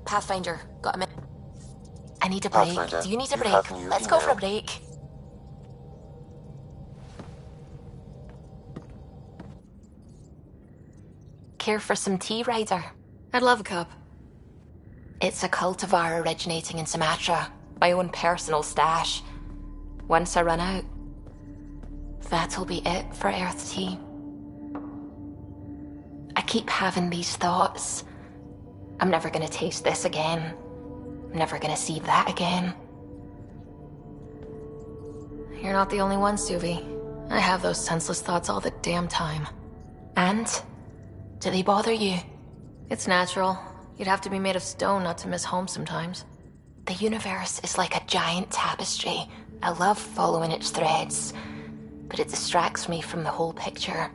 Speaker 7: Pathfinder, got a minute? I need a break.
Speaker 12: Pathfinder,
Speaker 7: Do you need a
Speaker 12: you
Speaker 7: break?
Speaker 12: have new
Speaker 7: Let's go for a
Speaker 12: email.
Speaker 7: break. Care for some tea, Ryder?
Speaker 3: I'd love a cup.
Speaker 7: It's a cultivar originating in Sumatra. My own personal stash. Once I run out, that'll be it for Earth tea. I keep having these thoughts. I'm never gonna taste this again. I'm never gonna see that again.
Speaker 3: You're not the only one, Suvi. I have those senseless thoughts all the damn time.
Speaker 7: And? Do they bother you?
Speaker 3: It's natural. You'd have to be made of stone not to miss home sometimes.
Speaker 7: The universe is like a giant tapestry. I love following its threads, but it distracts me from the whole picture.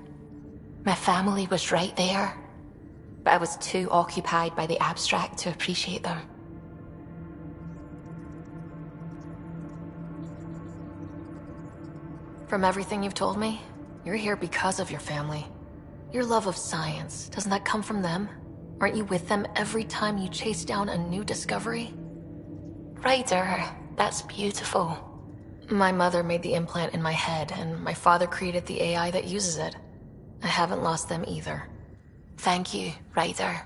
Speaker 7: My family was right there, but I was too occupied by the abstract to appreciate them.
Speaker 3: From everything you've told me, you're here because of your family. Your love of science, doesn't that come from them?
Speaker 7: Aren't you with them every time you chase down a new discovery? Ryder, that's beautiful. My mother made the implant in my head, and my father created the AI that uses it. I haven't lost them either. Thank you, Ryder.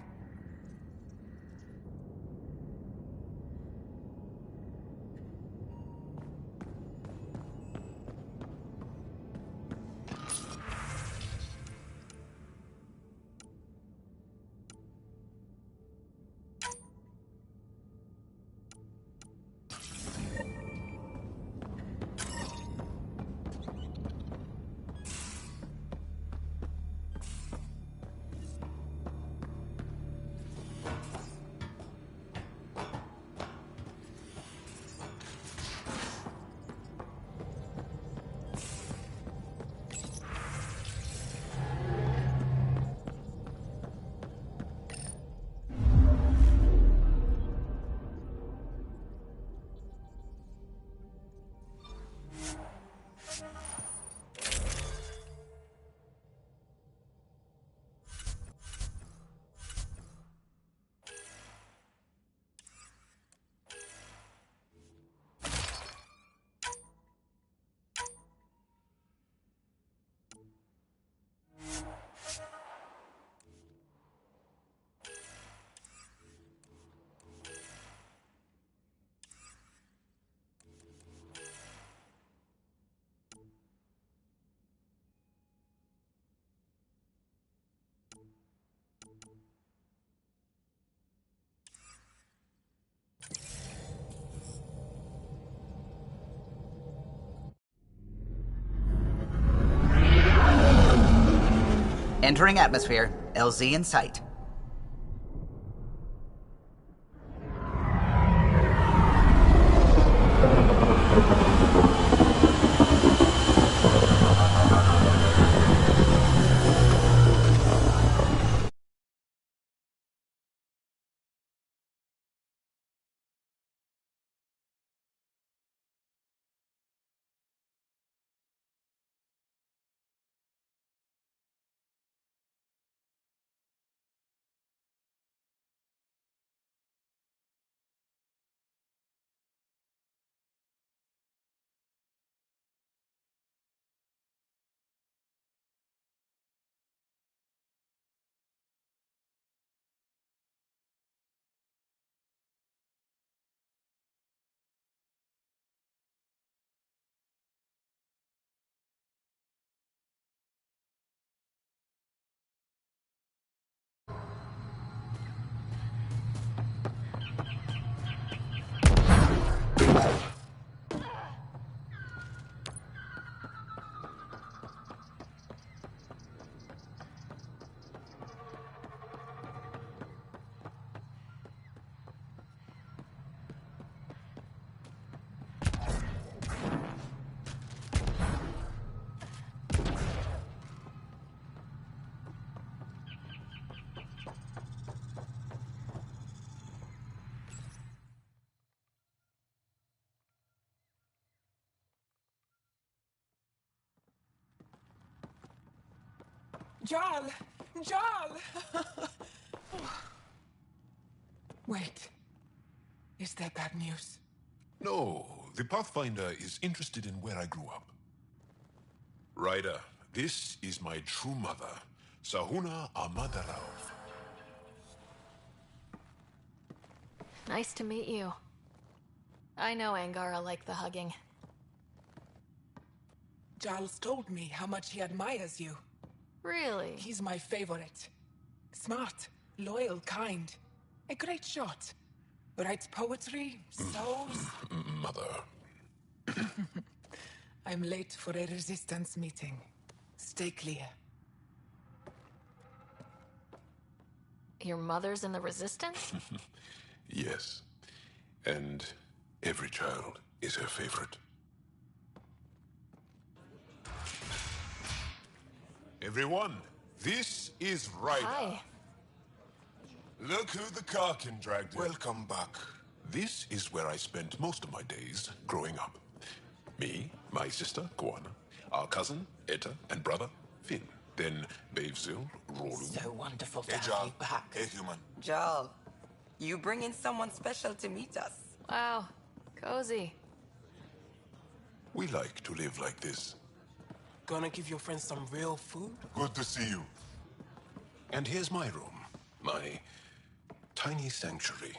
Speaker 8: Entering atmosphere. LZ in sight.
Speaker 20: Jarl! Jarl! Wait. Is that bad news?
Speaker 6: No, the Pathfinder is interested in where I grew up. Ryder, this is my true mother, Sahuna Amadarav.
Speaker 7: Nice to meet you. I know Angara liked the hugging.
Speaker 20: Giles told me how much he admires you.
Speaker 7: Really?
Speaker 20: He's my favorite. Smart, loyal, kind. A great shot. Writes poetry, sews.
Speaker 6: Mother.
Speaker 20: I'm late for a resistance meeting. Stay clear.
Speaker 7: Your mother's in the Resistance?
Speaker 6: Yes. And every child is her favorite. Everyone, this is Ryder.
Speaker 7: Hi.
Speaker 6: Look who the Karkin dragged in. Welcome back. This is where I spent most of my days growing up. Me, my sister, Koana, our cousin, Etta, and brother, Finn. Then Bavesville, Rolu.
Speaker 13: So wonderful to
Speaker 6: Hey,
Speaker 13: have
Speaker 6: Jarl.
Speaker 13: you back.
Speaker 6: Hey, human.
Speaker 13: Jarl, you bring in someone special to meet us.
Speaker 3: Wow, cozy.
Speaker 6: We like to live like this.
Speaker 20: Gonna give your friends some real food?
Speaker 6: Good to see you. And here's my room. My tiny sanctuary.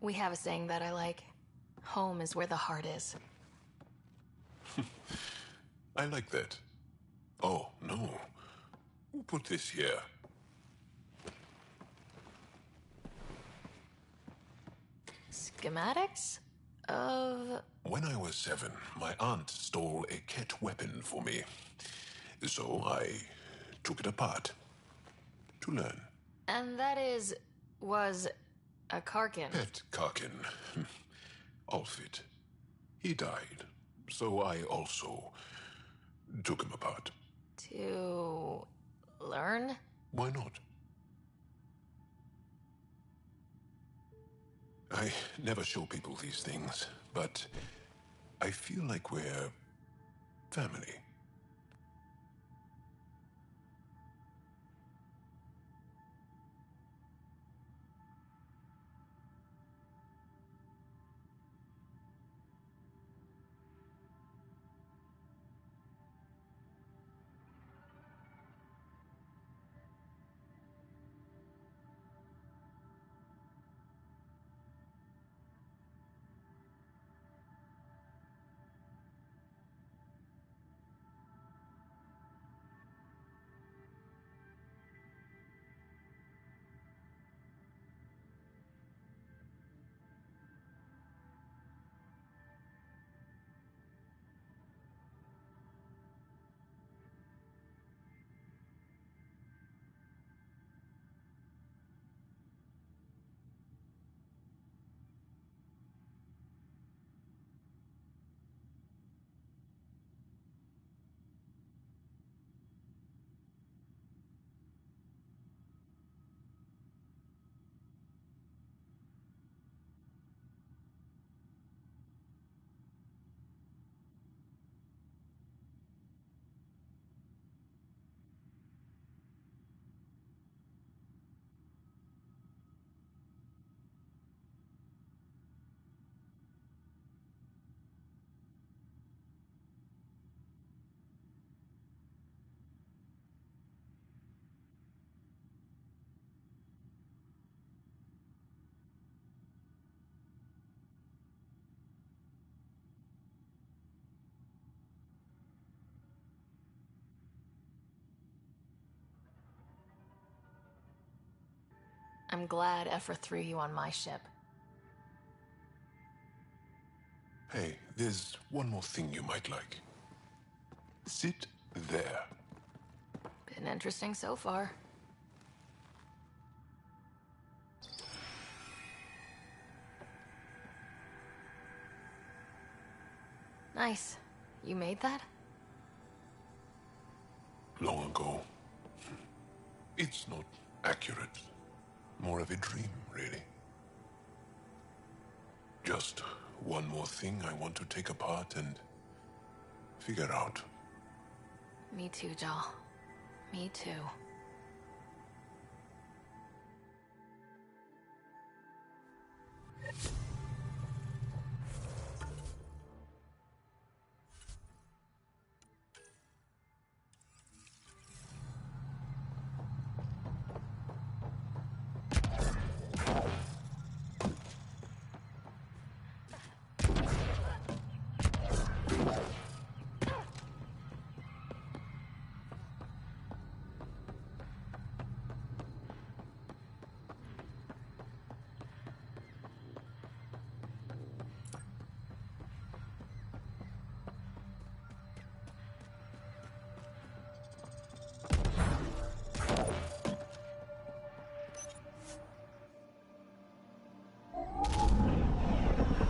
Speaker 3: We have a saying that I like. Home is where the heart is.
Speaker 6: I like that. Oh, no. Who put this here?
Speaker 3: Schematics? Of...
Speaker 6: When I was 7, my aunt stole a Ket weapon for me. So I took it apart to learn.
Speaker 3: And that was a Karkin.
Speaker 6: Pet Karkin. Alfit. He died. So I also took him apart.
Speaker 3: To learn?
Speaker 6: Why not? I never show people these things, but I feel like we're family.
Speaker 7: I'm glad Ephra threw you on my ship.
Speaker 6: Hey, there's one more thing you might like. Sit there.
Speaker 7: Been interesting so far. Nice. You made that?
Speaker 6: Long ago. It's not accurate. More of a dream, really. Just one more thing I want to take apart and figure out.
Speaker 7: Me too, Jal. Me too.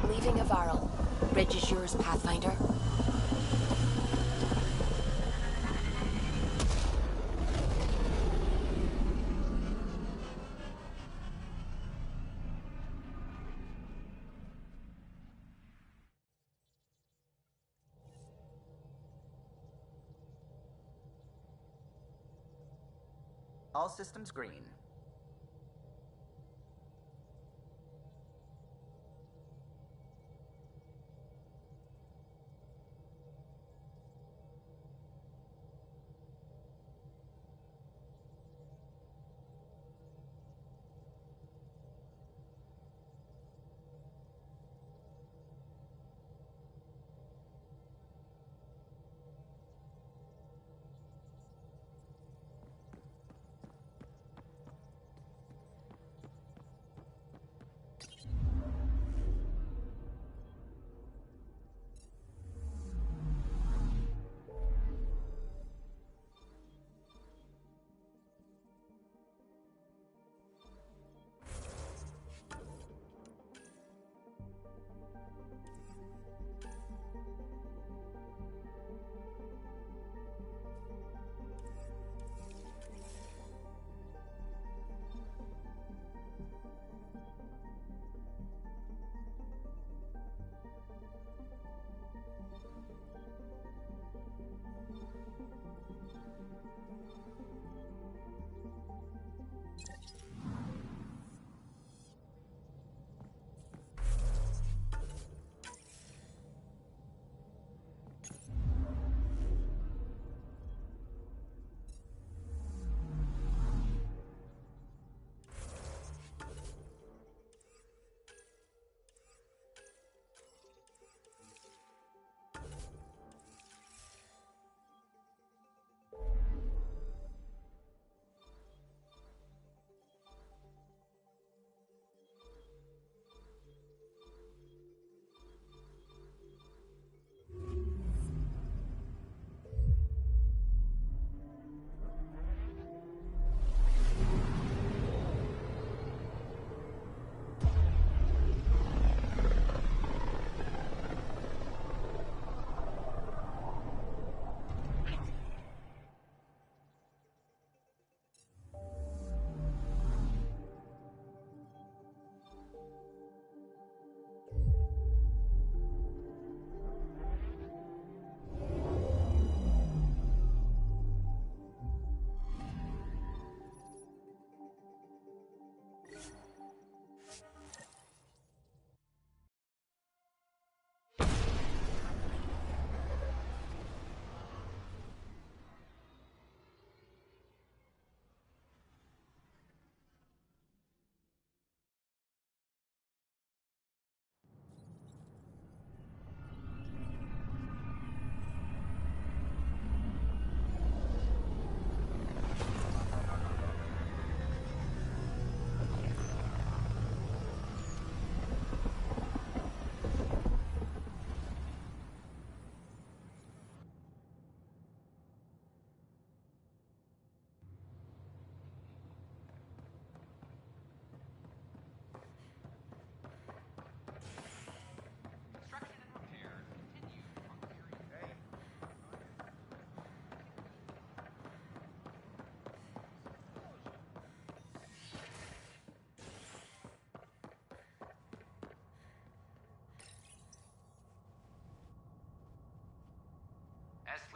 Speaker 7: Leaving Avaril. Bridge is yours, Pathfinder.
Speaker 8: All systems green.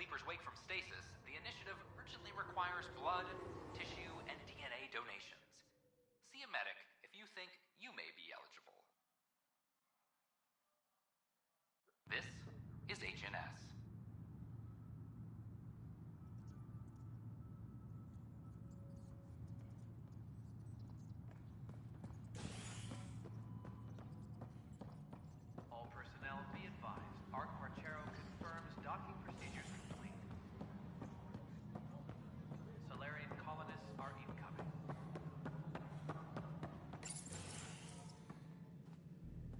Speaker 21: Sleeper's wake from stasis, the initiative urgently requires blood, tissue, and DNA donations. See a medic if you think you may be eligible. This is HNS. All personnel be advised. Arc Marchero confirms docking procedures complete. Solarian colonists are incoming.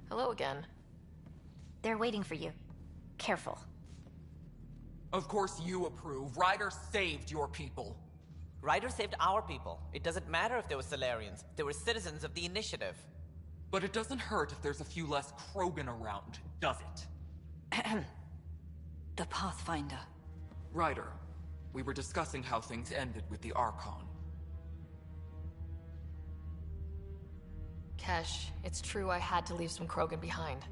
Speaker 7: Hello again.
Speaker 22: They're waiting for you. Careful.
Speaker 23: Of course you approve. Ryder saved your people.
Speaker 24: Ryder saved our people. It doesn't matter if they were Solarians. They were citizens of the Initiative.
Speaker 23: But it doesn't hurt if there's a few less Krogan around, does it?
Speaker 1: The Pathfinder.
Speaker 23: Ryder, we were discussing how things ended with the Archon.
Speaker 7: Kesh, it's true I had to leave some Krogan behind.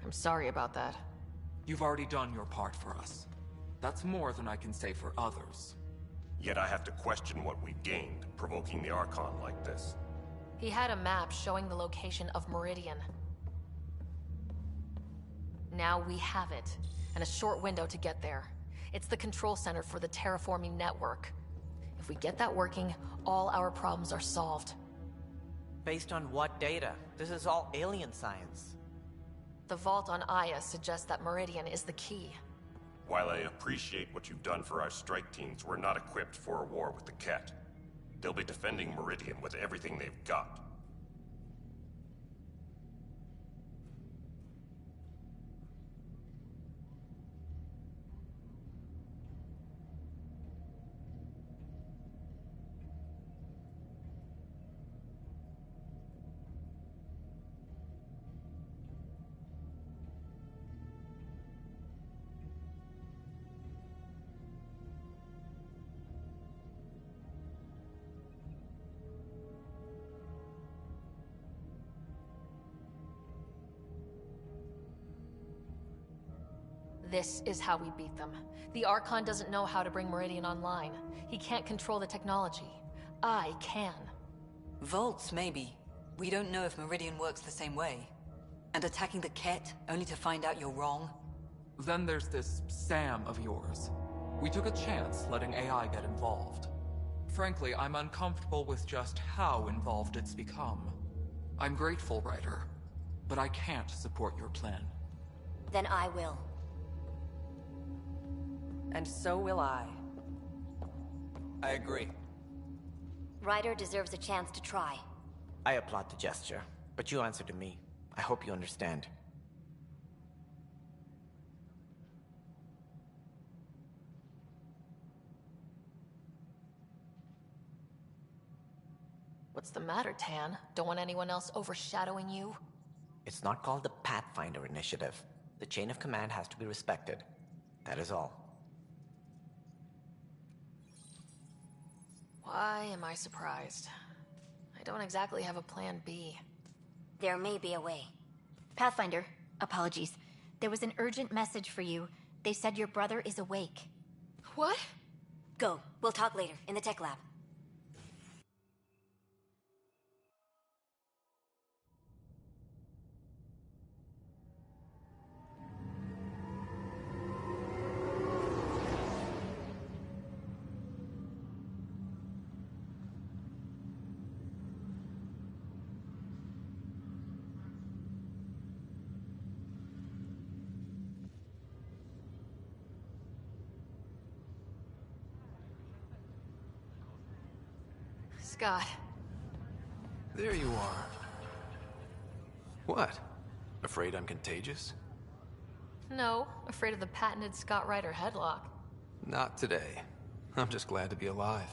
Speaker 7: I'm sorry about that.
Speaker 23: You've already done your part for us. That's more than I can say for others.
Speaker 25: Yet I have to question what we gained, provoking the Archon like this.
Speaker 7: He had a map showing the location of Meridian. Now we have it, and a short window to get there. It's the control center for the terraforming network. If we get that working, all our problems are solved.
Speaker 24: Based on what data? This is all alien science.
Speaker 7: The vault on Aya suggests that Meridian is the key.
Speaker 25: While I appreciate what you've done for our strike teams, we're not equipped for a war with the Ket. They'll be defending Meridian with everything they've got.
Speaker 7: This is how we beat them. The Archon doesn't know how to bring Meridian online. He can't control the technology. I can.
Speaker 1: Vaults, maybe. We don't know if Meridian works the same way. And attacking the Ket, only to find out you're wrong?
Speaker 23: Then there's this Sam of yours. We took a chance letting AI get involved. Frankly, I'm uncomfortable with just how involved it's become. I'm grateful, Ryder, but I can't support your plan.
Speaker 22: Then I will.
Speaker 14: And so will I.
Speaker 24: I agree.
Speaker 22: Ryder deserves a chance to try.
Speaker 24: I applaud the gesture, but you answer to me. I hope you understand.
Speaker 7: What's the matter, Tan? Don't want anyone else overshadowing you?
Speaker 24: It's not called the Pathfinder Initiative. The chain of command has to be respected. That is all.
Speaker 7: Why am I surprised? I don't exactly have a plan B.
Speaker 22: There may be a way. Pathfinder, apologies. There was an urgent message for you. They said your brother is awake.
Speaker 7: What?
Speaker 22: Go. We'll talk later, in the tech lab.
Speaker 7: Scott.
Speaker 26: There you are. What? Afraid I'm contagious?
Speaker 7: No, afraid of the patented Scott Ryder headlock.
Speaker 26: Not today. I'm just glad to be alive.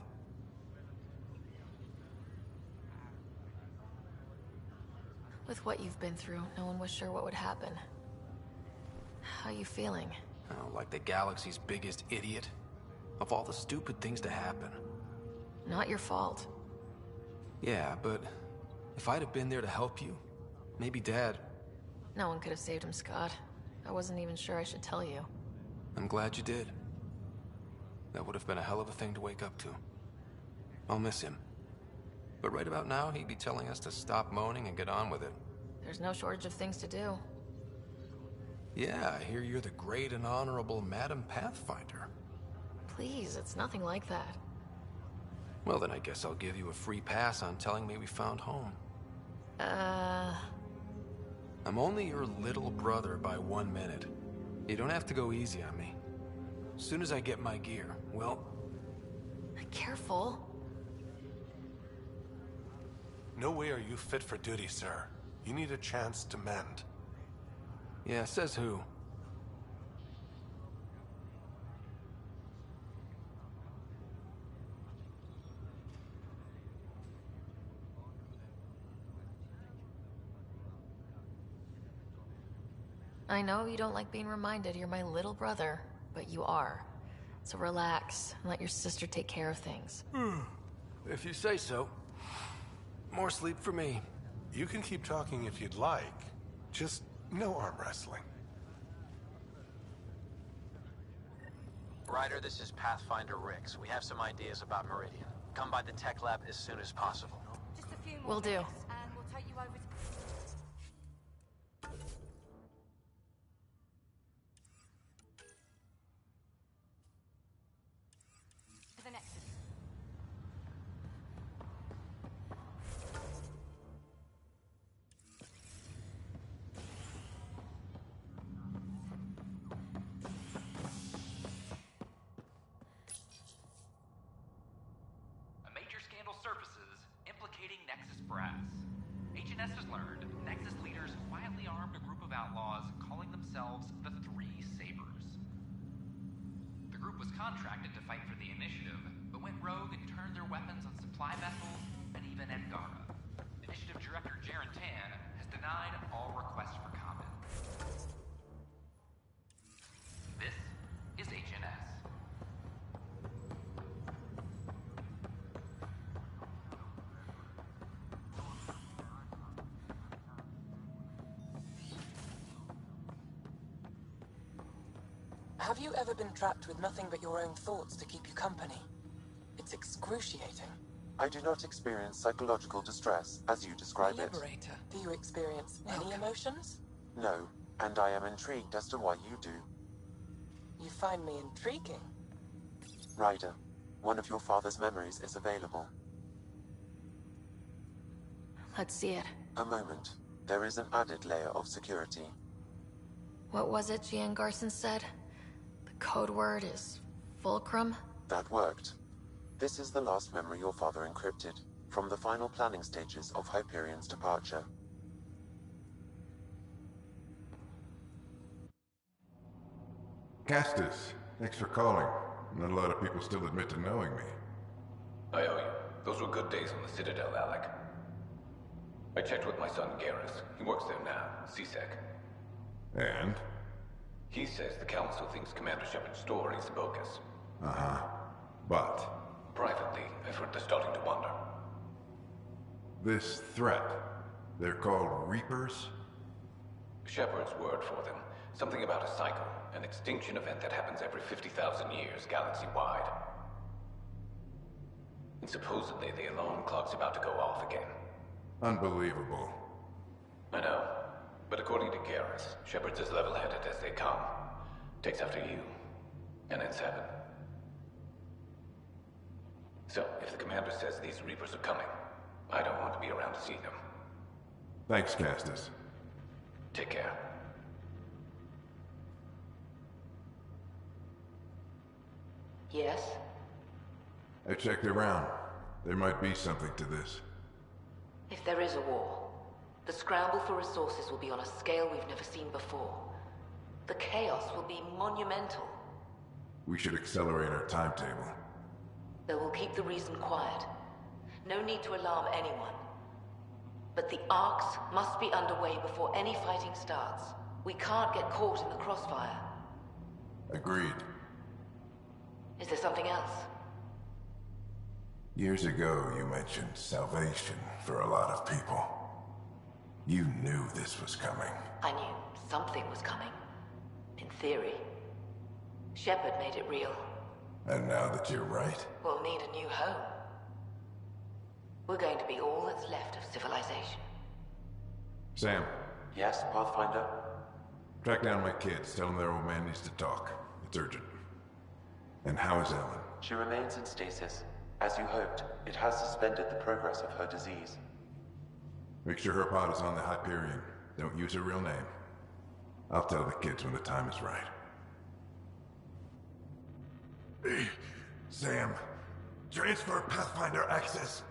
Speaker 7: With what you've been through, no one was sure what would happen. How you feeling?
Speaker 26: Oh, like the galaxy's biggest idiot. Of all the stupid things to happen.
Speaker 7: Not your fault.
Speaker 26: Yeah, but if I'd have been there to help you, maybe Dad...
Speaker 7: No one could have saved him, Scott. I wasn't even sure I should tell you.
Speaker 26: I'm glad you did. That would have been a hell of a thing to wake up to. I'll miss him. But right about now, he'd be telling us to stop moaning and get on with it.
Speaker 10: There's no shortage of things to do.
Speaker 26: Yeah, I hear you're the great and honorable Madam Pathfinder.
Speaker 10: Please, it's nothing like that.
Speaker 26: Well, then I guess I'll give you a free pass on telling me we found home. I'm only your little brother by 1 minute. You don't have to go easy on me. As soon as I get my gear, well...
Speaker 10: Careful.
Speaker 4: No way are you fit for duty, sir. You need a chance to mend.
Speaker 26: Yeah, says who?
Speaker 10: I know you don't like being reminded you're my little brother, but you are. So relax and let your sister take care of things.
Speaker 26: If you say so. More sleep for me.
Speaker 4: You can keep talking if you'd like. Just no arm wrestling.
Speaker 21: Ryder, this is Pathfinder Rix. We have some ideas about Meridian. Come by the tech lab as soon as possible.
Speaker 22: Just a few more
Speaker 10: Will do.
Speaker 22: minutes, and we'll take you over to... the Nexus.
Speaker 21: A major scandal surfaces implicating Nexus brass. H&S has learned Nexus leaders quietly armed a group of outlaws calling themselves the Three Sabers. The group was contracted to fight for the Initiative, but went rogue and turned their weapons on supply vessels and even Angara. Initiative Director Jaren Tan has denied all requests for comment. This is H&S.
Speaker 14: Have you ever been trapped with nothing but your own thoughts to keep you company? It's excruciating.
Speaker 12: I do not experience psychological distress, as you describe it.
Speaker 14: Liberator. Do you experience any emotions?
Speaker 12: No, and I am intrigued as to why you do.
Speaker 14: You find me intriguing.
Speaker 12: Ryder, one of your father's memories is available.
Speaker 10: Let's see it.
Speaker 12: A moment. There is an added layer of security.
Speaker 10: What was it Gian Garson said? The code word is Fulcrum?
Speaker 12: That worked. This is the last memory your father encrypted, from the final planning stages of Hyperion's departure.
Speaker 9: Castus, thanks for calling. Not a lot of people still admit to knowing me.
Speaker 11: I owe you. Those were good days on the Citadel, Alec. I checked with my son, Garrus. He works there now, CSEC.
Speaker 9: And?
Speaker 11: He says the Council thinks Commander Shepard's story is bogus.
Speaker 9: Uh-huh. But?
Speaker 11: Privately, I've heard they're starting to wonder.
Speaker 9: This threat, they're called Reapers?
Speaker 11: Shepard's word for them. Something about a cycle, an extinction event that happens every 50,000 years, galaxy-wide. And supposedly the alarm clock's about to go off again.
Speaker 9: Unbelievable.
Speaker 11: I know. But according to Garrus, Shepard's as level-headed as they come. Takes after you. And it's heaven. So, if the commander says these Reapers are coming, I don't want to be around to see them.
Speaker 9: Thanks, Castus.
Speaker 11: Take care.
Speaker 5: Yes?
Speaker 9: I checked around. There might be something to this.
Speaker 5: If there is a war, the scramble for resources will be on a scale we've never seen before. The chaos will be monumental.
Speaker 9: We should accelerate our timetable.
Speaker 5: They will keep the reason quiet. No need to alarm anyone. But the arcs must be underway before any fighting starts. We can't get caught in the crossfire.
Speaker 9: Agreed.
Speaker 5: Is there something else?
Speaker 9: Years ago, you mentioned salvation for a lot of people. You knew this was coming.
Speaker 5: I knew something was coming. In theory. Shepard made it real.
Speaker 9: And now that you're right,
Speaker 5: We'll need a new home. We're going to be all that's left of civilization.
Speaker 9: Sam,
Speaker 12: Yes, Pathfinder?
Speaker 9: track down my kids. Tell them their old man needs to talk. It's urgent. And how is Ellen?
Speaker 12: She remains in stasis. As you hoped, it has suspended the progress of her disease.
Speaker 9: Make sure her pod is on the Hyperion. Don't use her real name. I'll tell the kids when the time is right. Hey, Sam. Transfer Pathfinder access.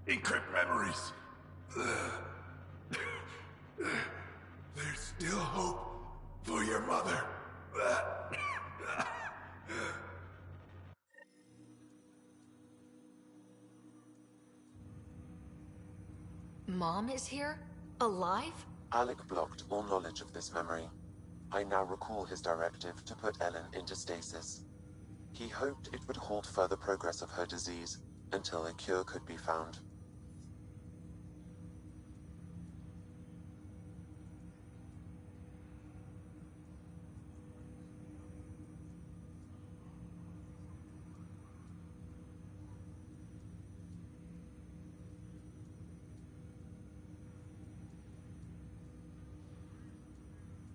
Speaker 9: Encrypt memories. There's still hope for your mother.
Speaker 7: Mom is here? Alive?
Speaker 12: Alec blocked all knowledge of this memory. I now recall his directive to put Ellen into stasis. He hoped it would halt further progress of her disease until a cure could be found.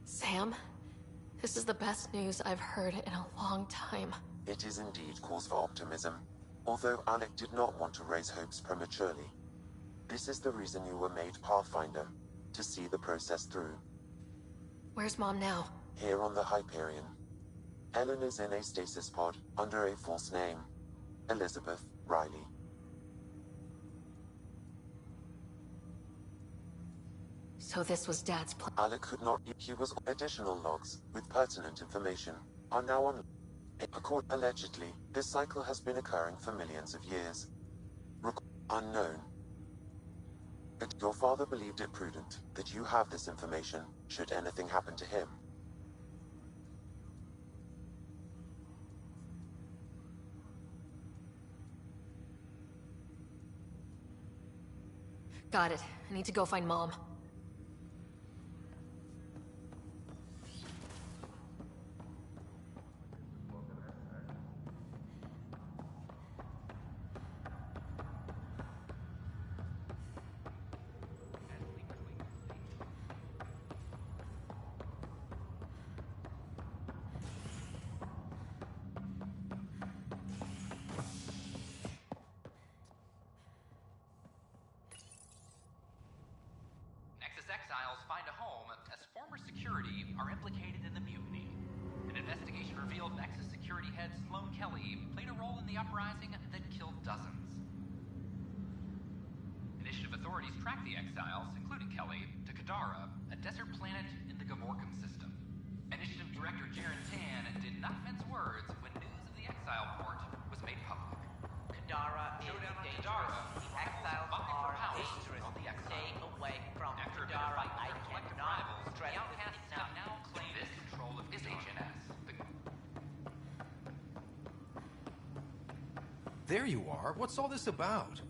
Speaker 7: Sam, this is the best news I've heard in a long time.
Speaker 12: It is indeed cause for optimism, although Alec did not want to raise hopes prematurely. This is the reason you were made Pathfinder, to see the process through.
Speaker 7: Where's Mom now?
Speaker 12: Here on the Hyperion. Ellen is in a stasis pod under a false name, Elizabeth Riley.
Speaker 7: So this was Dad's plan.
Speaker 12: Alec could not. He was. Additional logs with pertinent information are now on. Allegedly, this cycle has been occurring for millions of years. Unknown. But your father believed it prudent that you have this information should anything happen to him.
Speaker 7: Got it. I need to go find Mom.
Speaker 21: Exiles find a home as former security are implicated in the mutiny. An investigation revealed Nexus security head Sloan Kelly played a role in the uprising that killed dozens. Initiative authorities tracked the exiles, including Kelly, to Kadara, a desert planet in the Gamorkan system. Initiative Director Jaren Tan did not mince words when news of the exile port was made public.
Speaker 2: Kadara is dangerous. The exiles are dangerous. Stay away from Kadara. I cannot stress this enough.
Speaker 21: Now claim this control of his HNS.
Speaker 26: There you are. What's all this about?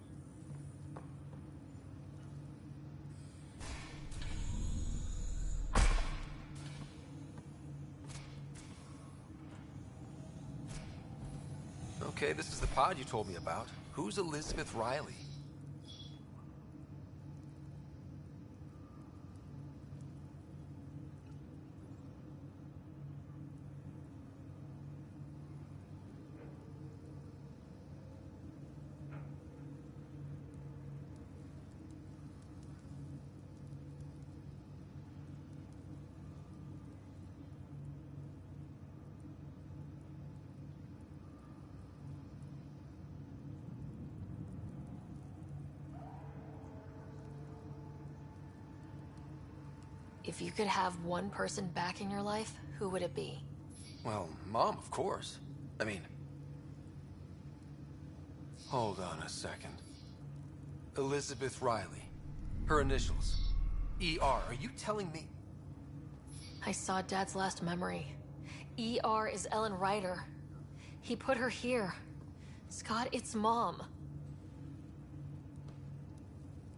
Speaker 26: Okay, this is the pod you told me about. Who's Elizabeth Riley?
Speaker 7: If you could have one person back in your life, who would it be?
Speaker 26: Well, Mom, of course. I mean... Hold on a second. Elizabeth Riley. Her initials. ER. Are you telling me...
Speaker 7: I saw Dad's last memory. ER is Ellen Ryder. He put her here. Scott, it's Mom.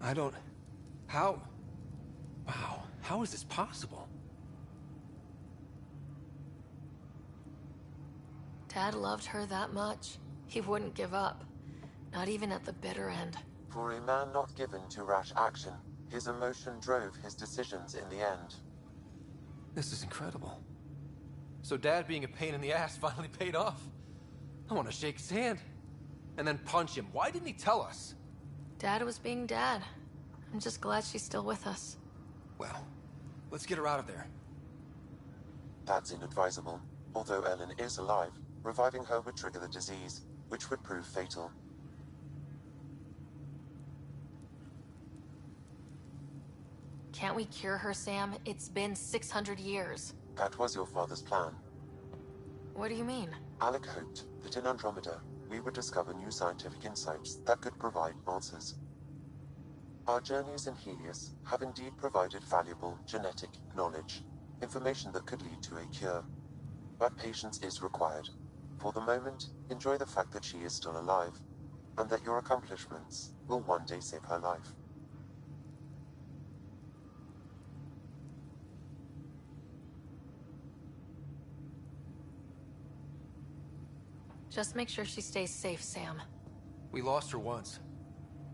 Speaker 26: I don't... How... Wow. How is this possible?
Speaker 7: Dad loved her that much. He wouldn't give up. Not even at the bitter end.
Speaker 12: For a man not given to rash action, his emotion drove his decisions in the end.
Speaker 26: This is incredible. So Dad being a pain in the ass finally paid off. I want to shake his hand. And then punch him. Why didn't he tell us?
Speaker 7: Dad was being Dad. I'm just glad she's still with us.
Speaker 26: Well, let's get her out of there.
Speaker 12: That's inadvisable. Although Ellen is alive, reviving her would trigger the disease, which would prove fatal.
Speaker 7: Can't we cure her, Sam? It's been 600 years.
Speaker 12: That was your father's plan.
Speaker 7: What do you mean?
Speaker 12: Alec hoped that in Andromeda, we would discover new scientific insights that could provide answers. Our journeys in Helios have indeed provided valuable genetic knowledge, information that could lead to a cure. But patience is required. For the moment, enjoy the fact that she is still alive, and that your accomplishments will one day save her life.
Speaker 7: Just make sure she stays safe, Sam.
Speaker 26: We lost her once.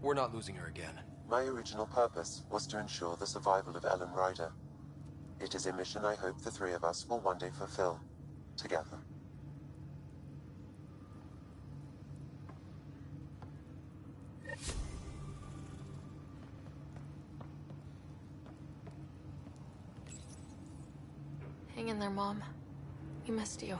Speaker 26: We're not losing her again.
Speaker 12: My original purpose was to ensure the survival of Ellen Ryder. It is a mission I hope the three of us will one day fulfill, together.
Speaker 7: Hang in there, Mom. We missed you.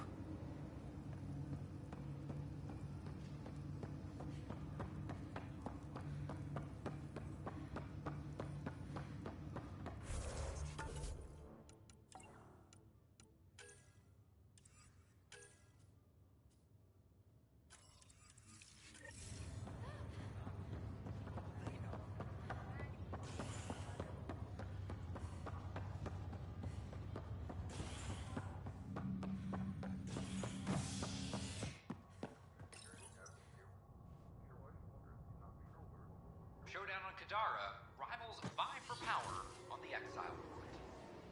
Speaker 21: Showdown on Kadara, rivals vie for power on the Exile Court.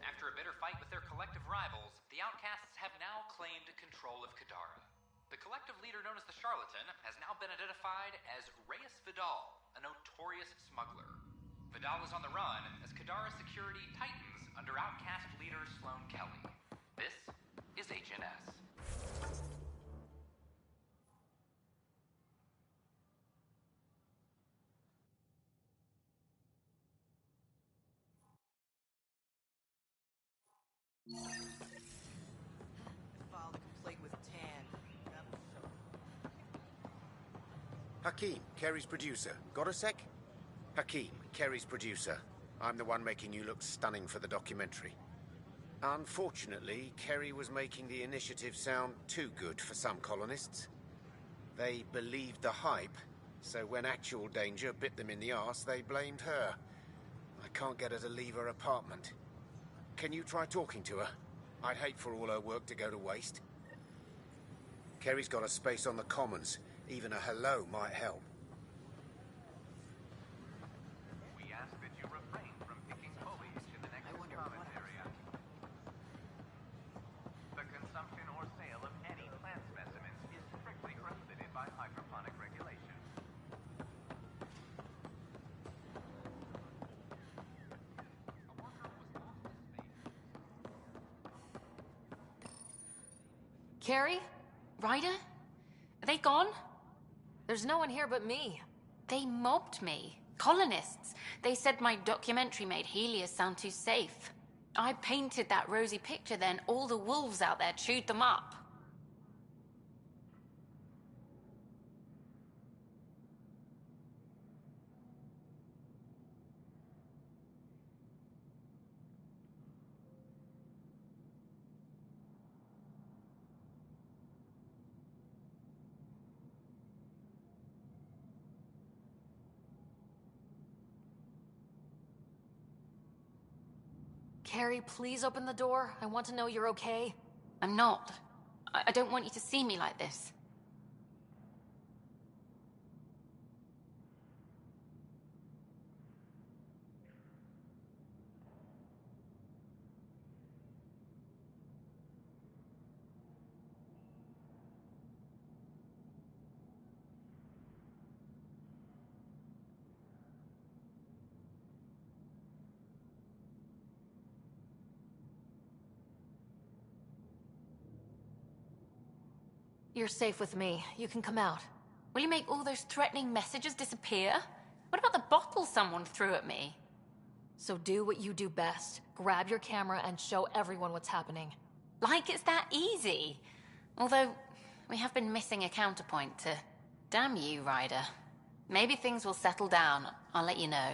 Speaker 21: After a bitter fight with their collective rivals, the Outcasts have now claimed control of Kadara. The collective leader known as the Charlatan has now been identified as Reyes Vidal, a notorious smuggler. Vidal is on the run as Kadara security tightens under Outcast leader Sloane Kelly. This is HNS.
Speaker 14: Filed a complaint with Tan.
Speaker 13: Hakeem, Kerry's producer. Got a sec? Hakeem, Kerry's producer. I'm the one making you look stunning for the documentary. Unfortunately, Kerry was making the initiative sound too good for some colonists. They believed the hype, so when actual danger bit them in the arse, they blamed her. I can't get her to leave her apartment. Can you try talking to her? I'd hate for all her work to go to waste. Kerry's got a space on the Commons. Even a hello might help.
Speaker 21: We ask that you refrain from picking foliage in the next common area. The consumption or sale of any plant specimens is strictly prohibited by hydroponic regulation.
Speaker 3: Carrie? Ryder? Are they gone?
Speaker 7: There's no one here but me.
Speaker 3: They mobbed me. Colonists. They said my documentary made Helios sound too safe. I painted that rosy picture then. All the wolves out there chewed them up.
Speaker 7: Carrie, please open the door. I want to know you're okay.
Speaker 3: I'm not. I don't want you to see me like this.
Speaker 7: You're safe with me. You can come out. Will you make all those threatening messages disappear?
Speaker 3: What about the bottle someone threw at me?
Speaker 7: So do what you do best. Grab your camera and show everyone what's happening.
Speaker 3: Like it's that easy. Although, we have been missing a counterpoint to... Damn you, Ryder. Maybe things will settle down. I'll let you know.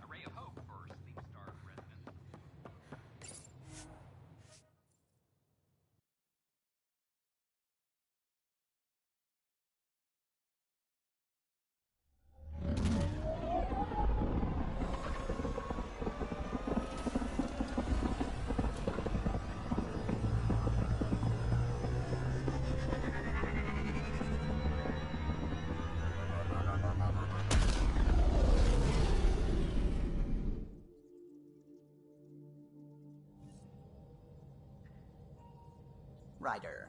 Speaker 21: A ray of hope for Sleepstar residents.
Speaker 8: Ryder.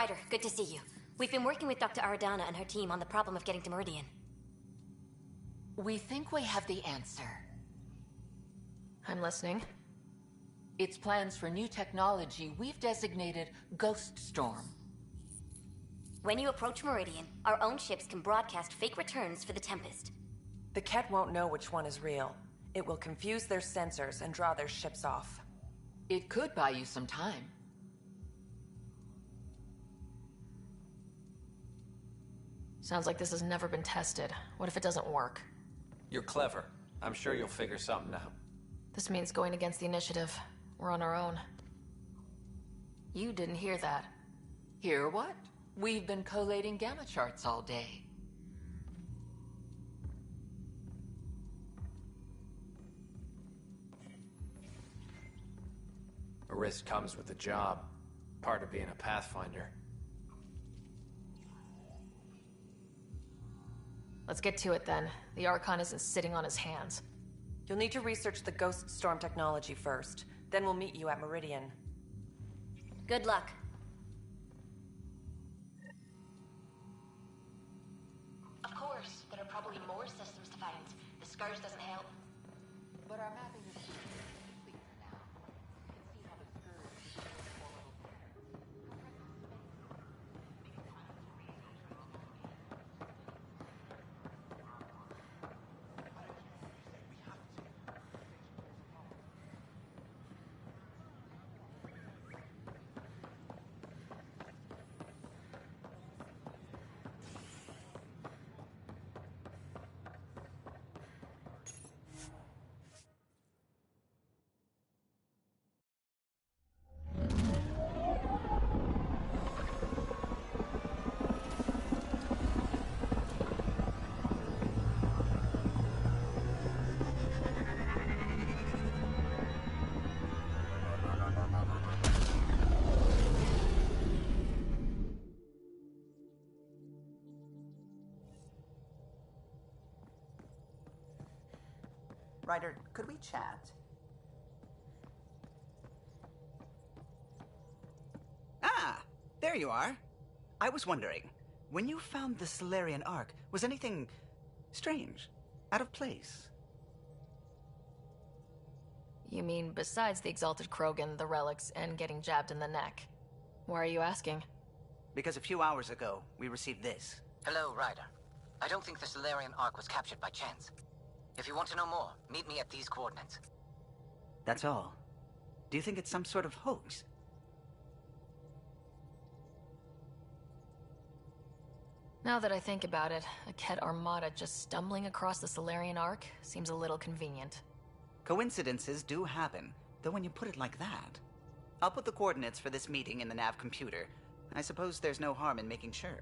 Speaker 22: Ryder, good to see you. We've been working with Dr. Aradana and her team on the problem of getting to Meridian.
Speaker 15: We think we have the answer.
Speaker 10: I'm listening.
Speaker 15: It's plans for new technology we've designated Ghost Storm.
Speaker 22: When you approach Meridian, our own ships can broadcast fake returns for the Tempest.
Speaker 16: The Ket won't know which one is real. It will confuse their sensors and draw their ships off.
Speaker 15: It could buy you some time.
Speaker 10: Sounds like this has never been tested. What if it doesn't work?
Speaker 26: You're clever. I'm sure you'll figure something out.
Speaker 10: This means going against the initiative. We're on our own. You didn't hear that.
Speaker 15: Hear what? We've been collating gamma charts all day.
Speaker 26: A risk comes with the job. Part of being a Pathfinder.
Speaker 10: Let's get to it then. The Archon isn't sitting on his hands.
Speaker 16: You'll need to research the Ghost Storm technology first. Then we'll meet you at Meridian.
Speaker 22: Good luck.
Speaker 7: Of course, there are probably more systems to find. The Scourge doesn't help.
Speaker 15: But our mapping is complete for now. You can see how the Scourge is a four-level pattern.
Speaker 8: Ryder, could we chat? Ah, there you are. I was wondering, when you found the Solarian Ark, was anything strange? Out of place?
Speaker 10: You mean besides the Exalted Krogan, the relics, and getting jabbed in the neck? Why are you asking?
Speaker 8: Because a few hours ago, we received this.
Speaker 17: Hello, Ryder. I don't think the Solarian Ark was captured by chance. If you want to know more, meet me at these coordinates.
Speaker 8: That's all. Do you think it's some sort of hoax?
Speaker 10: Now that I think about it, a Ket armada just stumbling across the Solarian Ark seems a little convenient.
Speaker 8: Coincidences do happen, though when you put it like that. I'll put the coordinates for this meeting in the nav computer. I suppose there's no harm in making sure.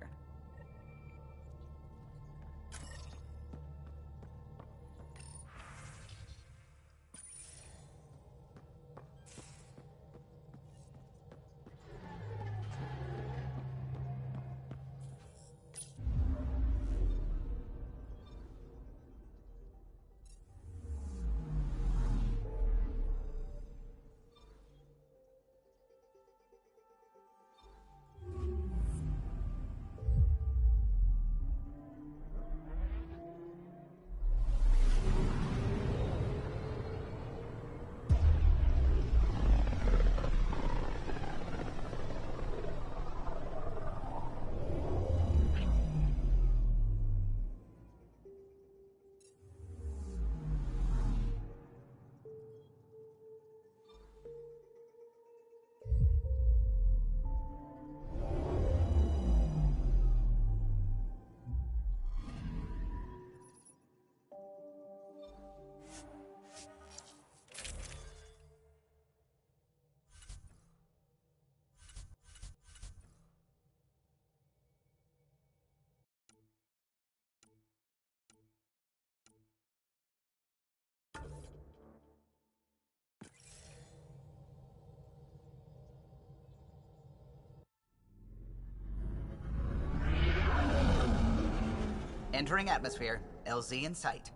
Speaker 8: Entering atmosphere. LZ in sight.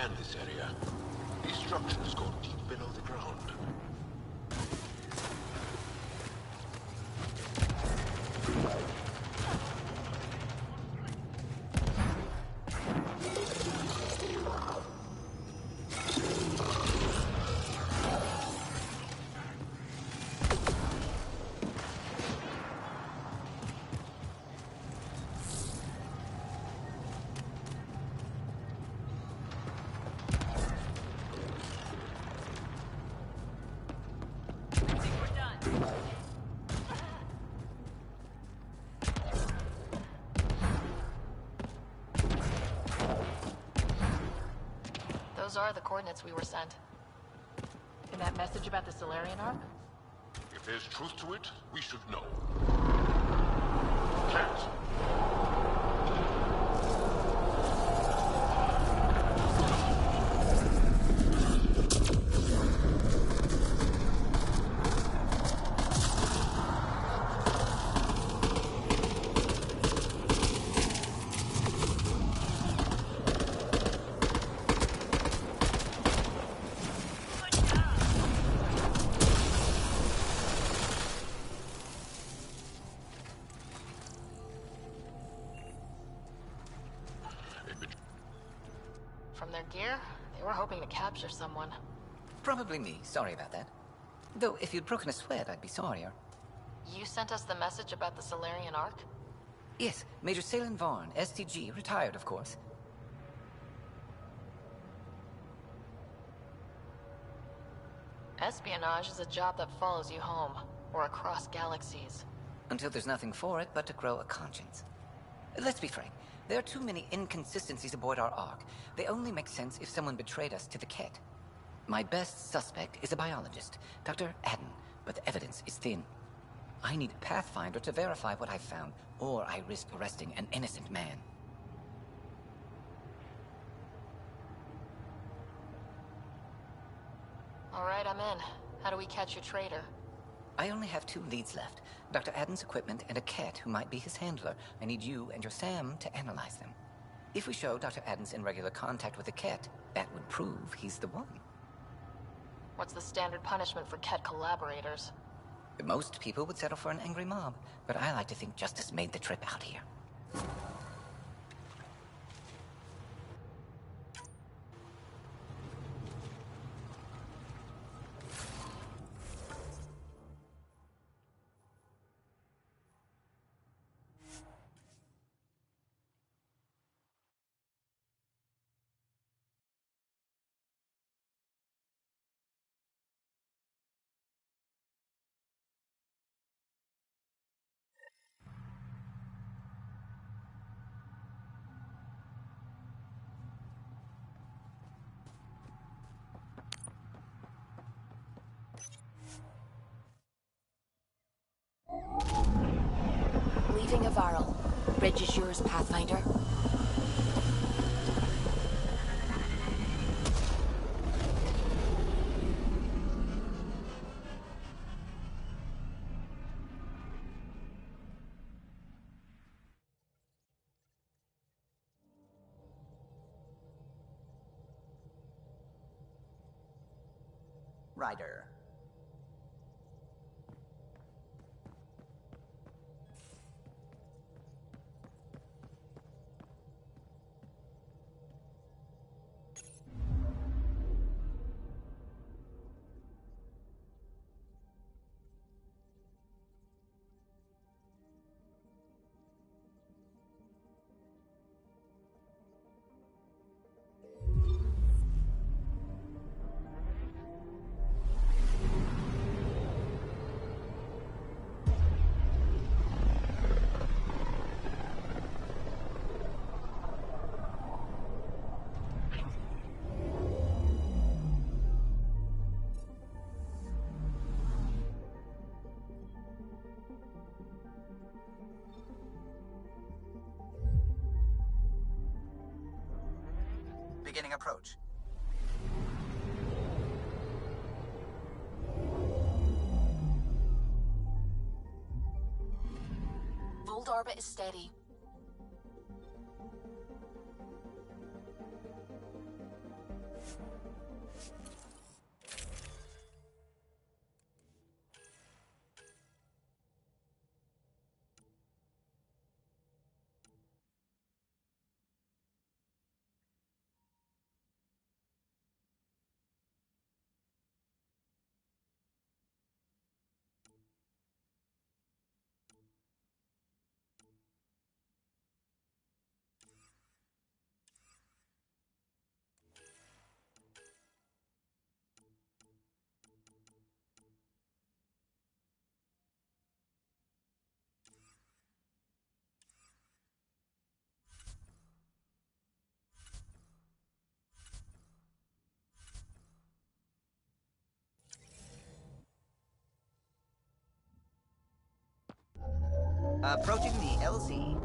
Speaker 9: scan this area. These structures go deep below the ground.
Speaker 10: Those are the coordinates we were sent. And that message about the Solarian Ark?
Speaker 9: If there's truth to it, we should know. Cat.
Speaker 10: From their gear, they were hoping to capture someone.
Speaker 17: Probably me. Sorry about that. Though, if you'd broken a sweat, I'd be sorrier.
Speaker 10: You sent us the message about the Solarian Ark?
Speaker 17: Yes, Major Salin Vaughn, STG, retired, of course.
Speaker 10: Espionage is a job that follows you home, or across galaxies.
Speaker 17: Until there's nothing for it but to grow a conscience. Let's be frank. There are too many inconsistencies aboard our Ark. They only make sense if someone betrayed us to the Ket. My best suspect is a biologist, Dr. Adden, but the evidence is thin. I need a Pathfinder to verify what I've found, or I risk arresting an innocent man.
Speaker 10: All right, I'm in. How do we catch your traitor?
Speaker 17: I only have 2 leads left. Dr. Adden's equipment and a Ket who might be his handler. I need you and your Sam to analyze them. If we show Dr. Adden's in regular contact with the Ket, that would prove he's the one.
Speaker 10: What's the standard punishment for Ket collaborators?
Speaker 17: Most people would settle for an angry mob, but I like to think justice made the trip out here.
Speaker 7: Leaving Avaril. Bridge is yours, Pathfinder.
Speaker 8: Ryder. Beginning approach.
Speaker 7: Volt orbit is steady.
Speaker 8: Approaching the LZ.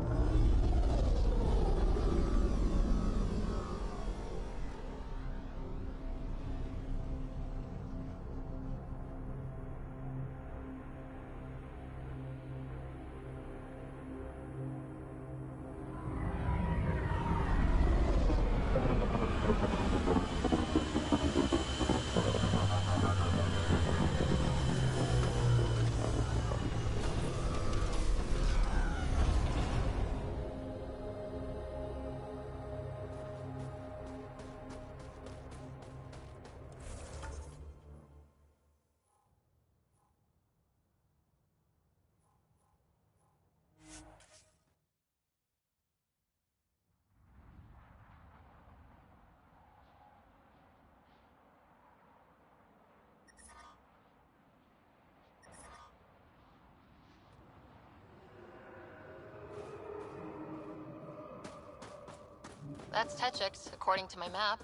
Speaker 7: That's Techix, according to my map.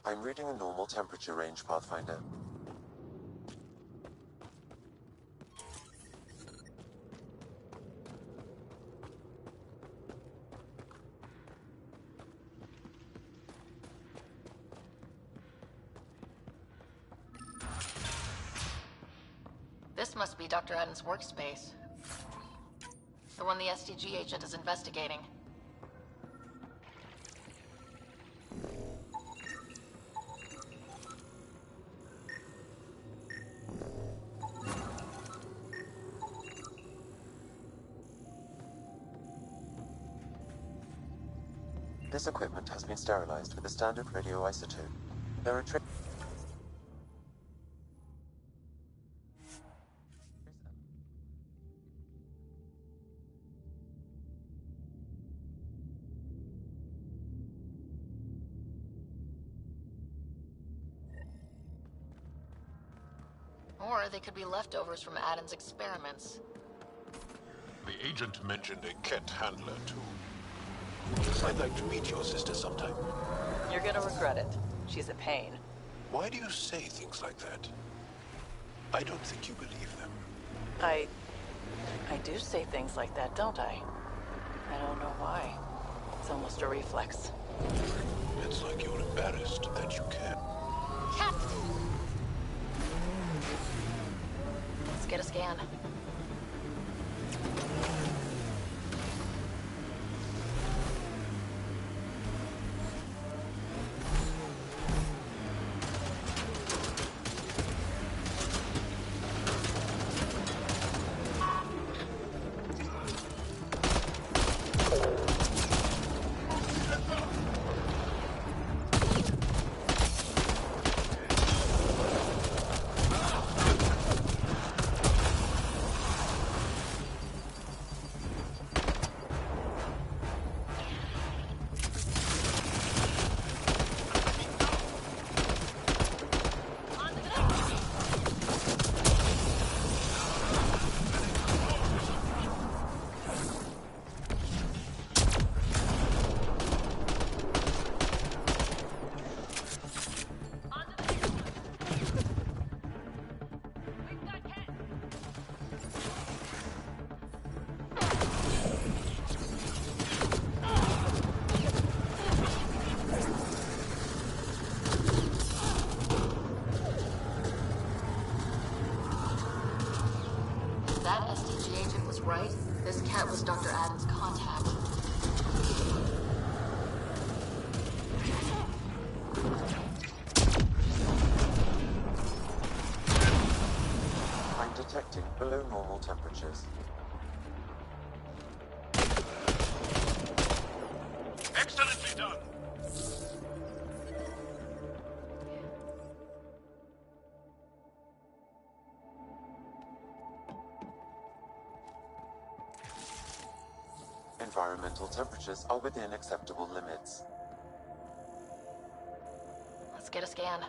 Speaker 12: I'm reading a normal temperature range, Pathfinder.
Speaker 7: This must be Dr. Adams' workspace. The one the SDG agent is investigating.
Speaker 12: This equipment has been sterilized with a standard radioisotope. There are
Speaker 7: Or they could be leftovers from Adam's experiments.
Speaker 4: The agent mentioned a Ket handler, too. I'd like to meet your sister sometime.
Speaker 10: You're gonna regret it. She's a pain.
Speaker 4: Why do you say things like that? I don't think you believe them.
Speaker 10: I do say things like that, don't I? I don't know why. It's almost a reflex.
Speaker 4: It's like you're embarrassed that you can.
Speaker 7: Cat! Let's get a scan. That SDG agent was right. This cat was Dr. Adams' contact.
Speaker 12: I'm detecting below normal temperatures.
Speaker 4: Excellently done!
Speaker 12: Environmental temperatures are within acceptable limits.
Speaker 7: Let's get a scan.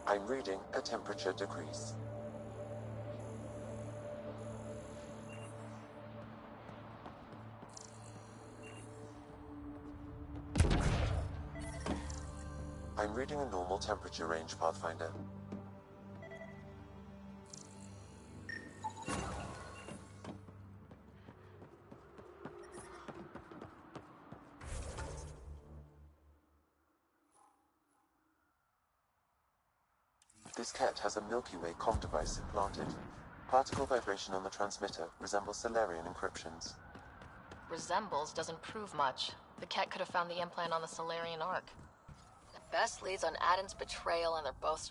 Speaker 12: I'm reading a temperature decrease. I'm reading a normal temperature range, Pathfinder. This Ket has a Milky Way comm device implanted. Particle vibration on the transmitter resembles Solarian encryptions.
Speaker 10: Resembles doesn't prove much. The Ket could have found the implant on the Solarian Ark. At best leads on Aden's betrayal, and they're both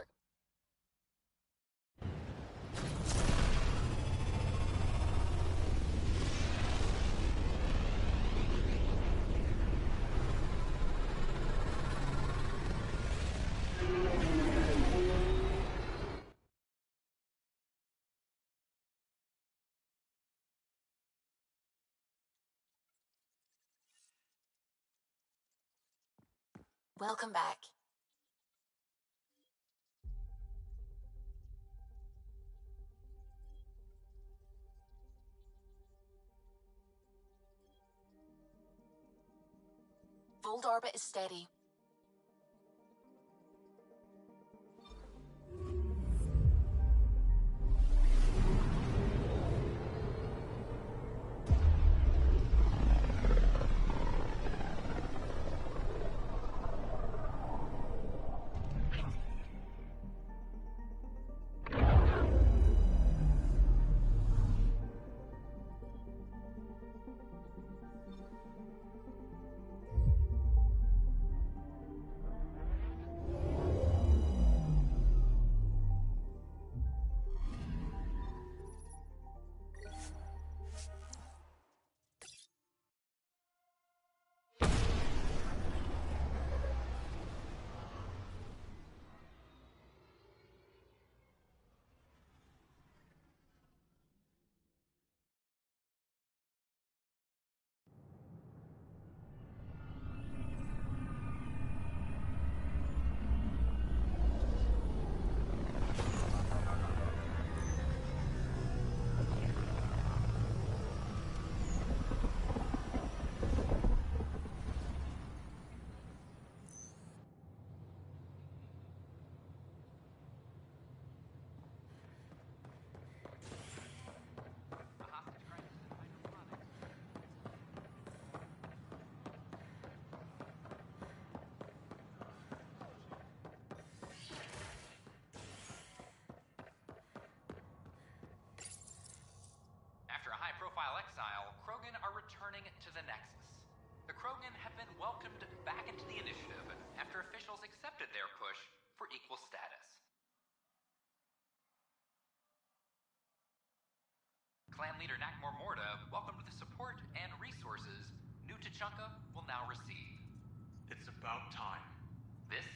Speaker 10: Welcome back. Volt orbit is steady.
Speaker 21: high-profile exile, Krogan are returning to the Nexus. The Krogan have been welcomed back into the initiative after officials accepted their push for equal status. Clan leader Nakmor Morda welcomed the support and resources New Tachanka will now receive.
Speaker 1: It's about time.
Speaker 21: This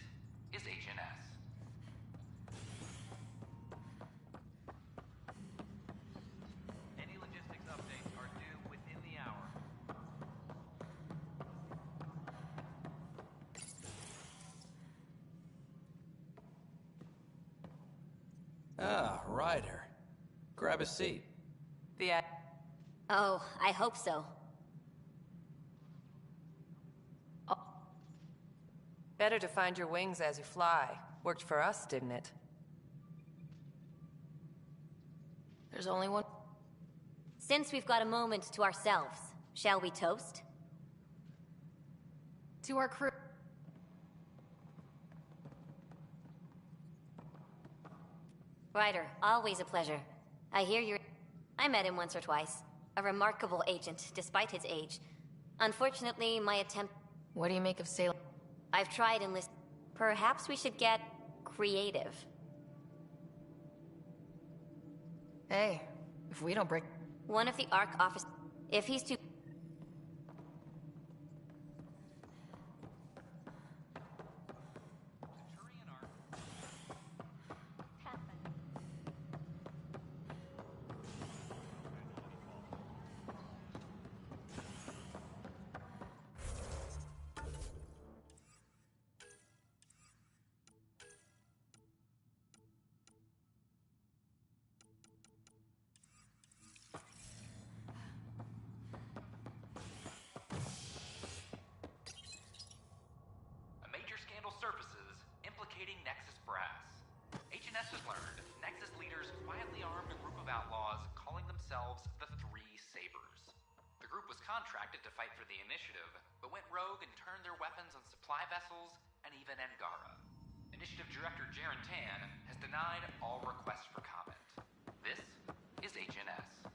Speaker 21: is HNS. Updates are due within the hour.
Speaker 26: Ah, Ryder. Grab a seat.
Speaker 22: Oh, I hope so.
Speaker 16: Better to find your wings as you fly. Worked for us, didn't it?
Speaker 10: There's only one.
Speaker 22: Since we've got a moment to ourselves, shall we toast?
Speaker 10: To our crew.
Speaker 22: Ryder, always a pleasure. I hear you're... I met him once or twice. A remarkable agent, despite his age. Unfortunately, my attempt...
Speaker 10: What do you make of Salem?
Speaker 22: I've tried enlist... Perhaps we should get... creative.
Speaker 10: Hey, if we don't break...
Speaker 22: One of the ARC office... If he's too...
Speaker 21: of outlaws calling themselves the Three Sabers. The group was contracted to fight for the Initiative, but went rogue and turned their weapons on supply vessels and even Angara. Initiative Director Jaren Tan has denied all requests for comment. This is HNS.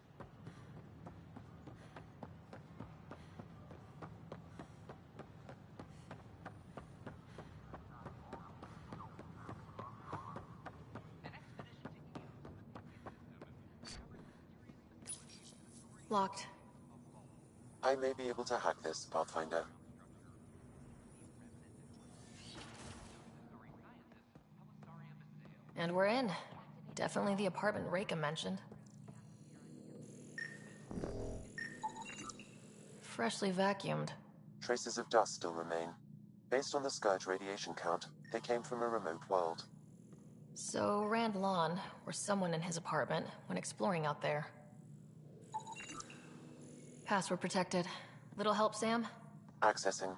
Speaker 10: Locked.
Speaker 12: I may be able to hack this, Pathfinder.
Speaker 10: And we're in. Definitely the apartment Reika mentioned. Freshly vacuumed.
Speaker 12: Traces of dust still remain. Based on the Scourge radiation count, they came from a remote world.
Speaker 10: So Rand Lon, or someone in his apartment, when exploring out there. Password protected. Little help, Sam?
Speaker 12: Accessing.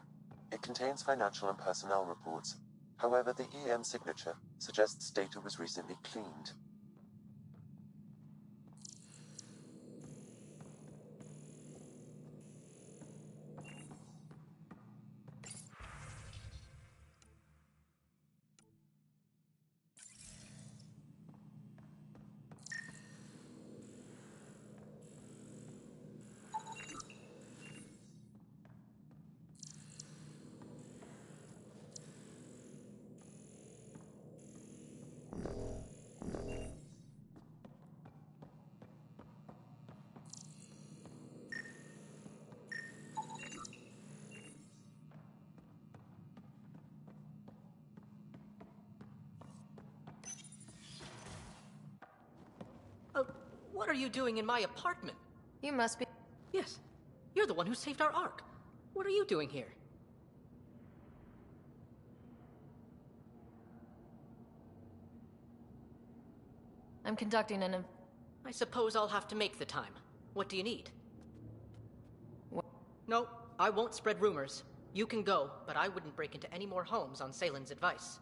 Speaker 12: It contains financial and personnel reports. However, the EM signature suggests data was recently cleaned.
Speaker 6: What are you doing in my apartment?
Speaker 10: You must be...
Speaker 6: Yes. You're the one who saved our Ark. What are you doing here?
Speaker 10: I'm conducting an...
Speaker 6: I suppose I'll have to make the time. What do you need?
Speaker 10: What?
Speaker 6: No, I won't spread rumors. You can go, but I wouldn't break into any more homes on Saylin's advice.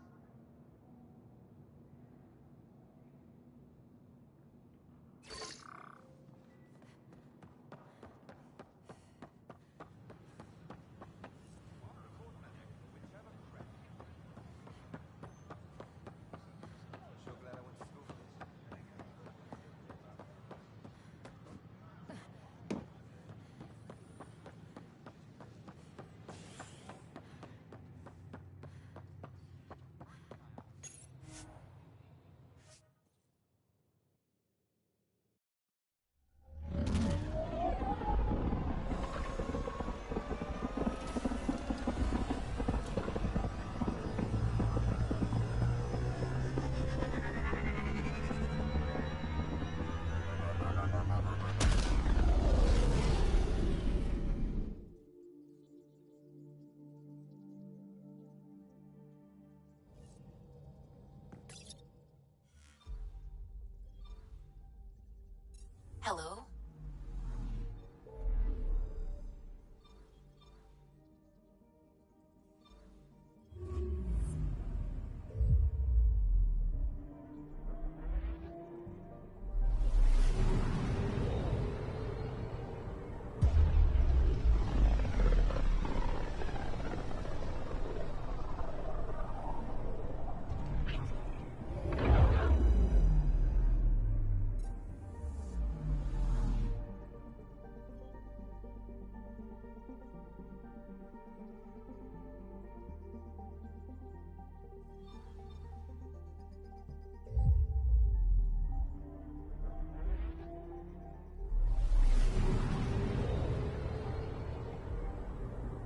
Speaker 7: Hello?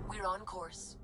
Speaker 7: We're on course.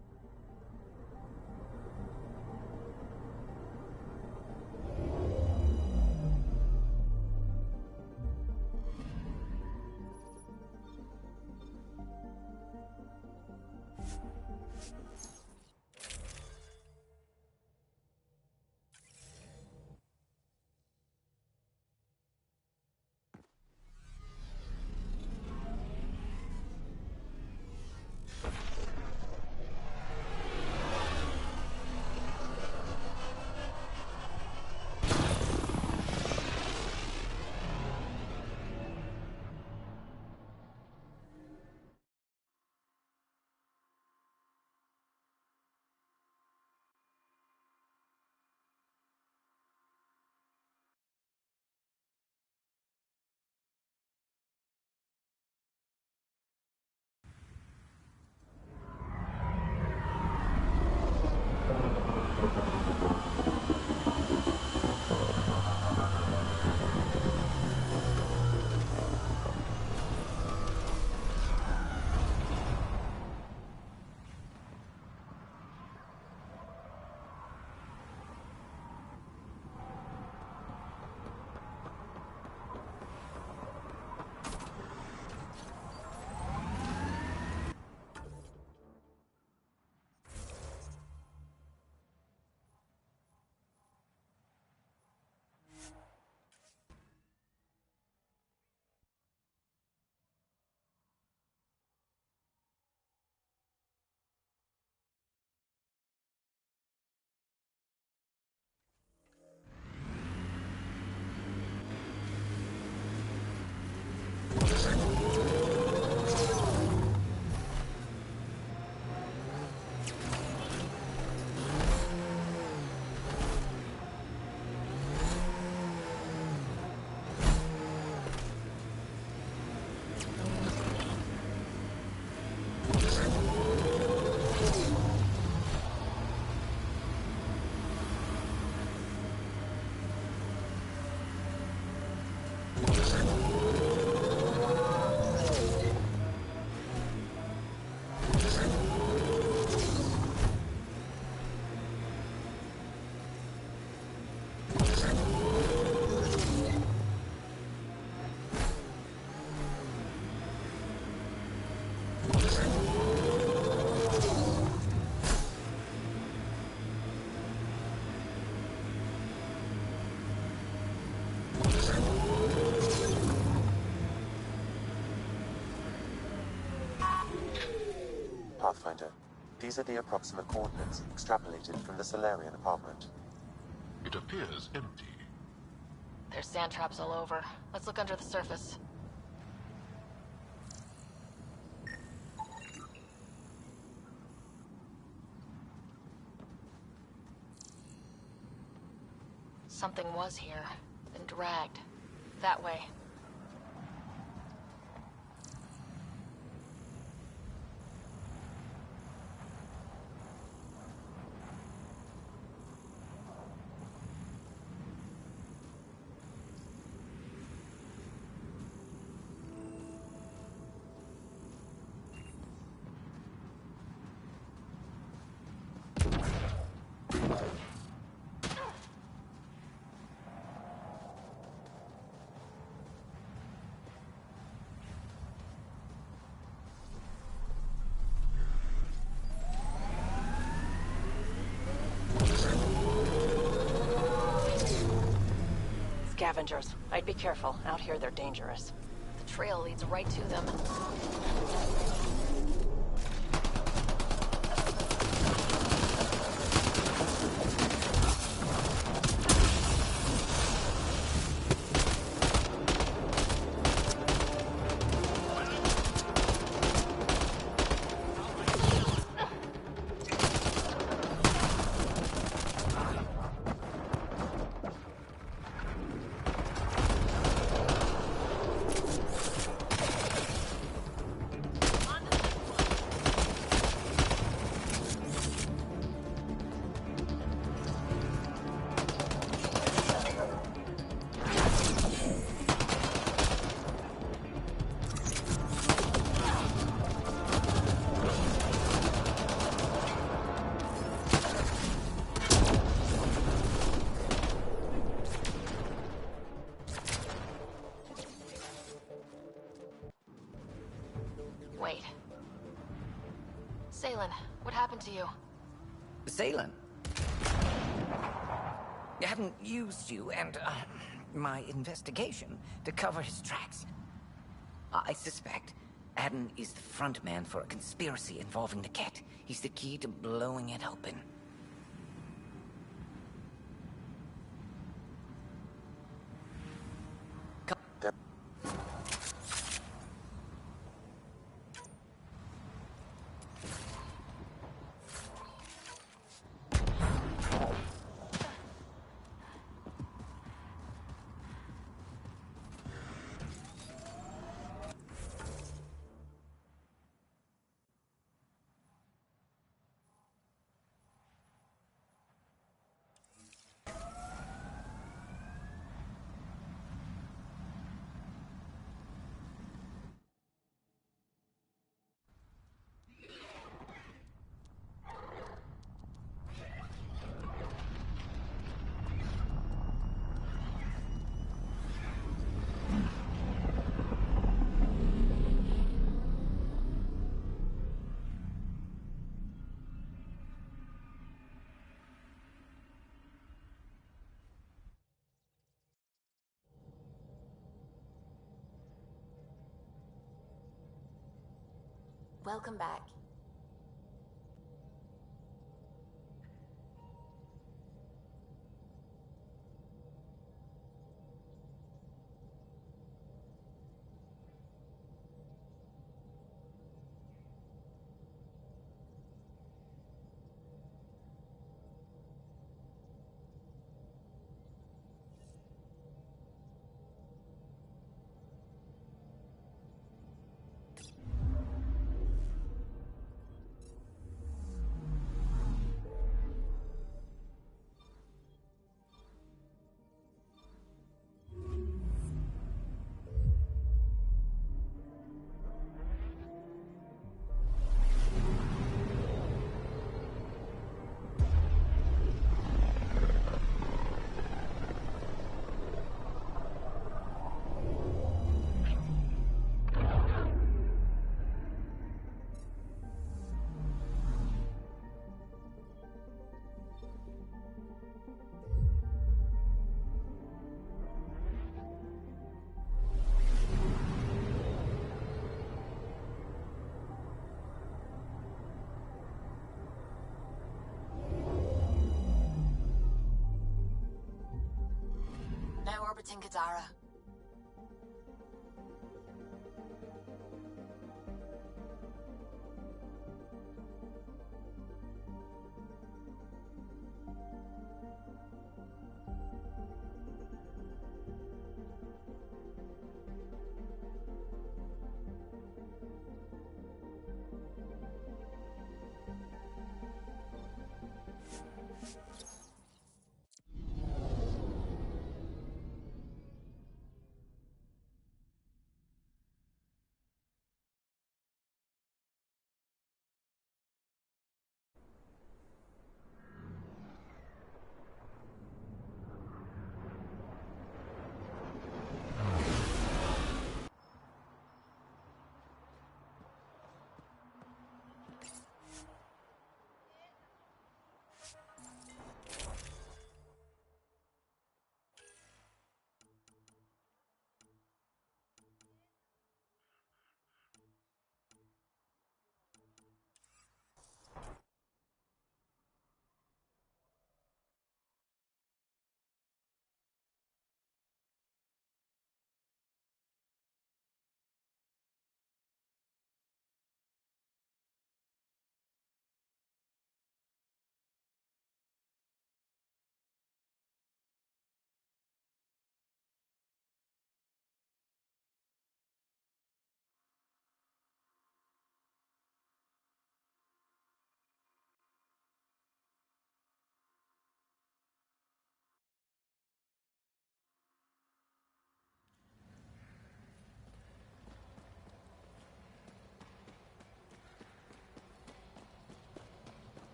Speaker 12: Pathfinder. These are the approximate coordinates extrapolated from the Solarian apartment.
Speaker 4: It appears empty.
Speaker 10: There's sand traps all over. Let's look under the surface. Something was here, then dragged. That way. Scavengers. I'd be careful. Out here, they're dangerous. The trail leads right to them. Wait. Salen, what happened to you?
Speaker 17: Salen? I haven't used you and my investigation to cover his tracks. I suspect Adden is the front man for a conspiracy involving the Ket. He's the key to blowing it open.
Speaker 7: Welcome back. orbiting Kadara.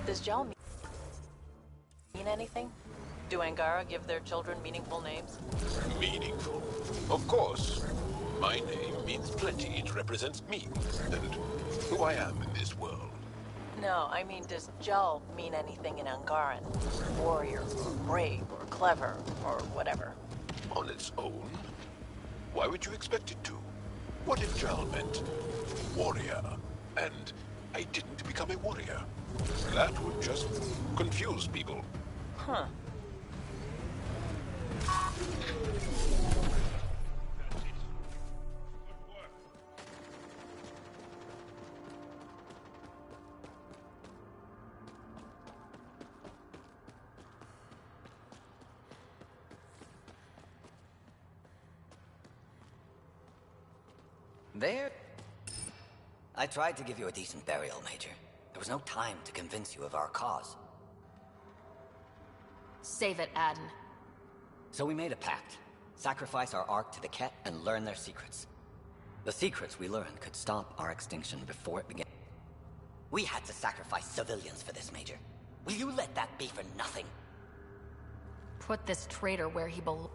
Speaker 10: Does gel mean anything? Do Angara give their children meaningful names?
Speaker 4: Meaningful? Of course. My name means plenty. It represents me and who I am in this world.
Speaker 10: No, I mean, does gel mean anything in Angaran? Warrior, or brave, or clever, or whatever.
Speaker 4: On its own? Why would you expect it to? What if Jal meant warrior, and I didn't become a warrior? That would just confuse people.
Speaker 10: Huh.
Speaker 17: There. I tried to give you a decent burial, Major. There was no time to convince you of our cause.
Speaker 22: Save it, Aden.
Speaker 17: So we made a pact. Sacrifice our Ark to the Ket and learn their secrets. The secrets we learned could stop our extinction before it began. We had to sacrifice civilians for this, Major. Will you let that be for nothing?
Speaker 22: Put this traitor where he belongs.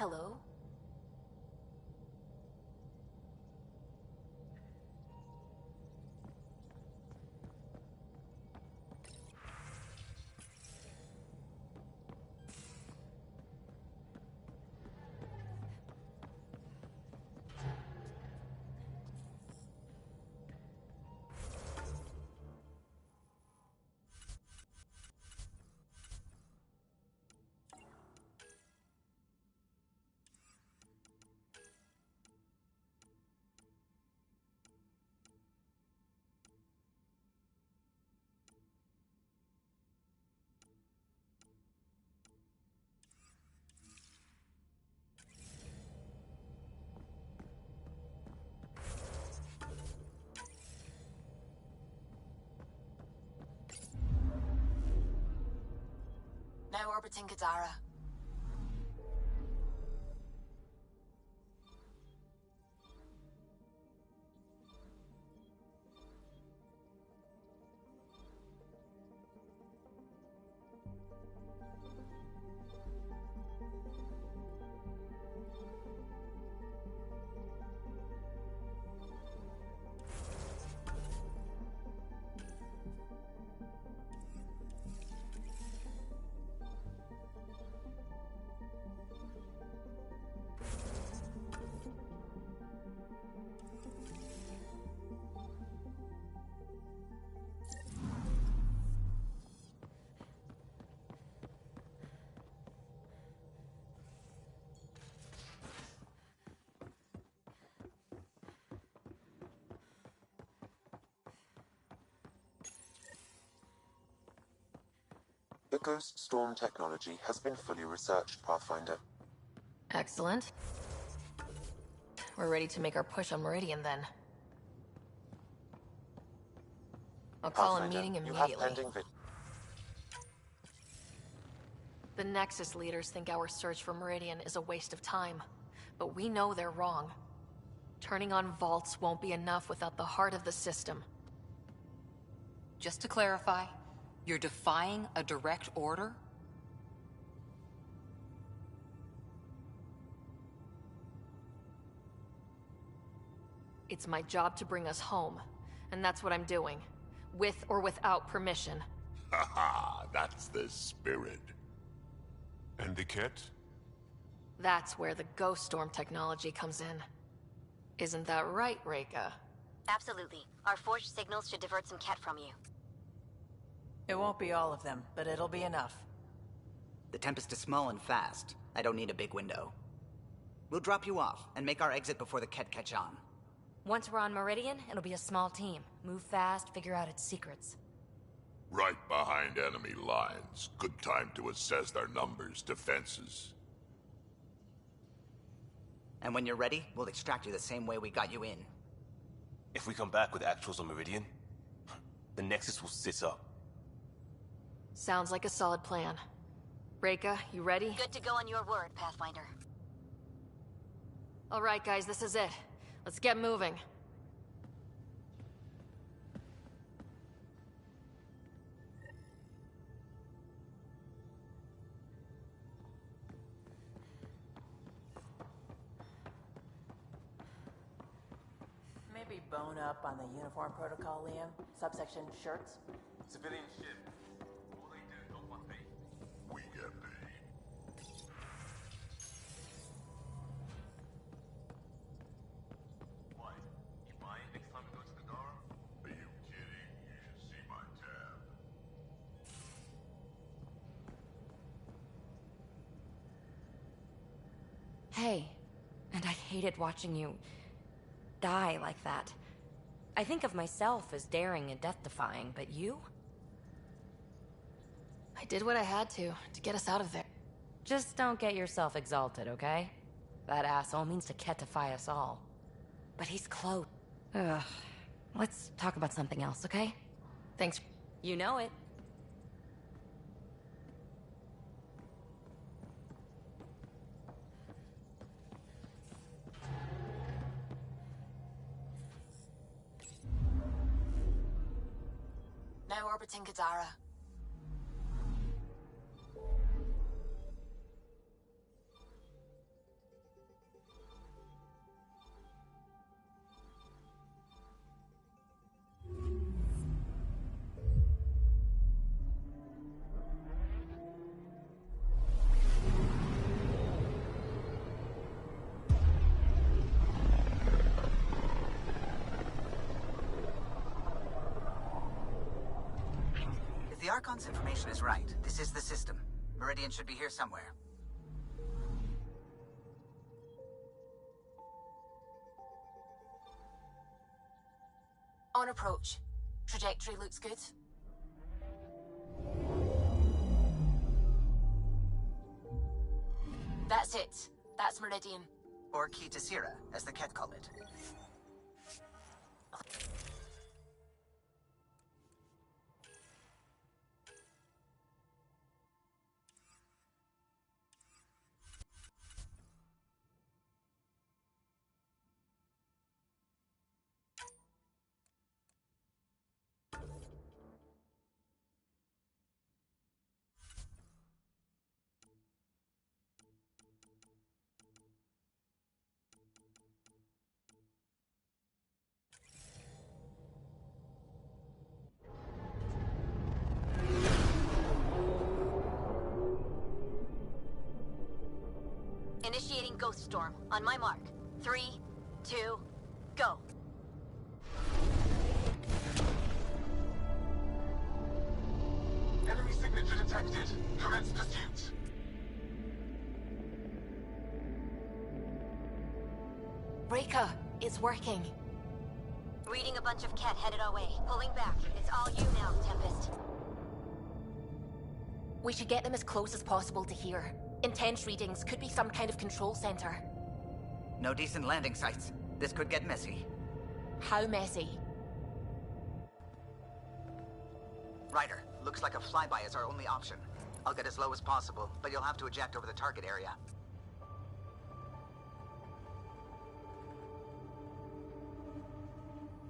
Speaker 7: Hello? Now orbiting Kadara.
Speaker 12: The Ghost Storm technology has been fully researched, Pathfinder.
Speaker 7: Excellent. We're ready to make our push on Meridian then. I'll call a meeting immediately. The Nexus leaders think our search for Meridian is a waste of time, but we know they're wrong. Turning on vaults won't be enough without the heart of the system.
Speaker 18: Just to clarify, you're defying a direct order?
Speaker 7: It's my job to bring us home, and that's what I'm doing. With or without permission.
Speaker 4: Haha, that's the spirit.
Speaker 9: And the kit?
Speaker 7: That's where the Ghost Storm technology comes in. Isn't that right, Reika?
Speaker 22: Absolutely. Our forged signals should divert some Ket from you.
Speaker 10: It won't be all of them, but it'll be enough.
Speaker 8: The Tempest is small and fast. I don't need a big window. We'll drop you off and make our exit before the Ket catch on.
Speaker 3: Once we're on Meridian, it'll be a small team. Move fast, figure out its secrets.
Speaker 4: Right behind enemy lines. Good time to assess their numbers, defenses.
Speaker 8: And when you're ready, we'll extract you the same way we got you in.
Speaker 19: If we come back with actuals on Meridian, the Nexus will sit up.
Speaker 7: Sounds like a solid plan. Reika, you ready?
Speaker 22: Good to go on your word, Pathfinder.
Speaker 7: All right, guys, this is it. Let's get moving.
Speaker 10: Maybe bone up on the uniform protocol, Liam. Subsection shirts.
Speaker 11: Civilian ship. All they do don't want pay.
Speaker 4: We get paid.
Speaker 11: Why? You buying next time we go to the Gara?
Speaker 4: Are you kidding? You should see my tab.
Speaker 3: Hey, and I hated watching you die like that. I think of myself as daring and death-defying, but you?
Speaker 7: I did what I had to get us out of there.
Speaker 3: Just don't get yourself exalted, okay? That asshole means to ketify us all. But he's close. Ugh. Let's talk about something else, okay?
Speaker 7: Thanks.
Speaker 3: You know it.
Speaker 7: Now orbiting Kadara.
Speaker 8: the Archon's information is right, this is the system. Meridian should be here somewhere.
Speaker 7: On approach. Trajectory looks good. That's it. That's Meridian.
Speaker 8: Or Key to Sierra, as the Ket call it.
Speaker 22: Initiating Ghost Storm. On my mark. 3, 2, go.
Speaker 9: Enemy signature detected. Commence pursuit.
Speaker 7: Breaker, it's working.
Speaker 22: Reading a bunch of Ket headed our way. Pulling back. It's all you now, Tempest.
Speaker 7: We should get them as close as possible to here. Intense readings could be some kind of control center.
Speaker 8: No decent landing sites. This could get messy.
Speaker 7: How messy?
Speaker 8: Ryder, looks like a flyby is our only option. I'll get as low as possible, but you'll have to eject over the target area.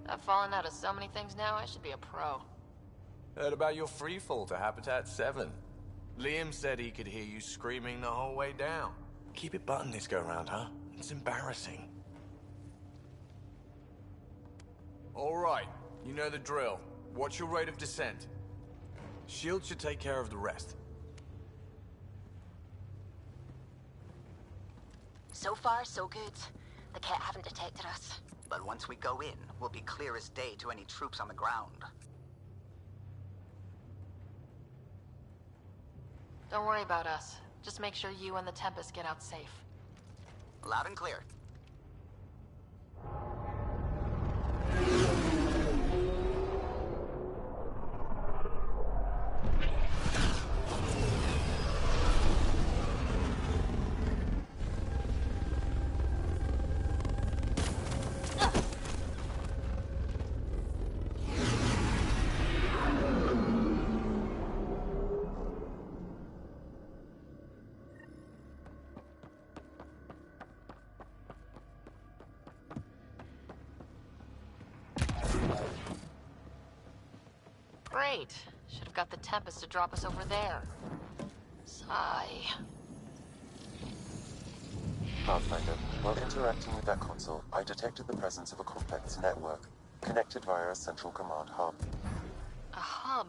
Speaker 10: I've fallen out of so many things now, I should be a pro.
Speaker 2: Heard about your freefall to Habitat 7. Liam said he could hear you screaming the whole way down. Keep it buttoned this go-round, huh? It's embarrassing. All right, you know the drill. What's your rate of descent? Shield should take care of the rest.
Speaker 7: So far, so good. The Ket haven't detected us.
Speaker 8: But once we go in, we'll be clear as day to any troops on the ground.
Speaker 10: Don't worry about us. Just make sure you and the Tempest get out safe.
Speaker 8: Loud and clear.
Speaker 10: Great. Should have got the Tempest to drop us over there. Sigh.
Speaker 12: Pathfinder, while interacting with that console, I detected the presence of a complex network, connected via a central command hub.
Speaker 10: A hub?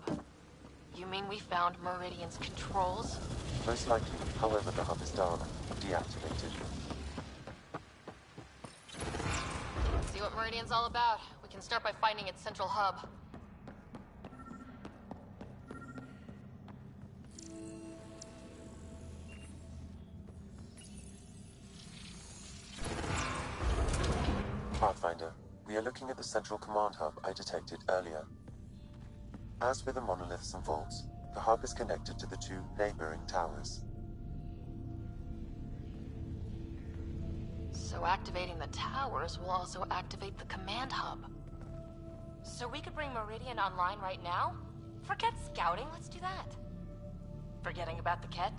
Speaker 10: You mean we found Meridian's controls?
Speaker 12: Most likely, however, the hub is down, deactivated.
Speaker 10: See what Meridian's all about. We can start by finding its central hub.
Speaker 12: Pathfinder, we are looking at the central command hub I detected earlier. As with the monoliths and vaults, the hub is connected to the two neighboring towers.
Speaker 10: So activating the towers will also activate the command hub. So we could bring Meridian online right now? Forget scouting, let's do that. Forgetting about the Ket?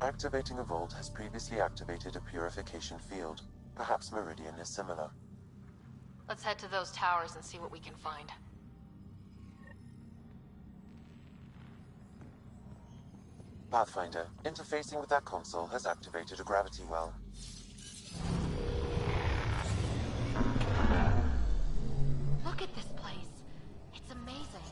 Speaker 12: Activating a vault has previously activated a purification field. Perhaps Meridian is similar.
Speaker 10: Let's head to those towers and see what we can find.
Speaker 12: Pathfinder, interfacing with that console has activated a gravity well.
Speaker 10: Look at this place. It's amazing.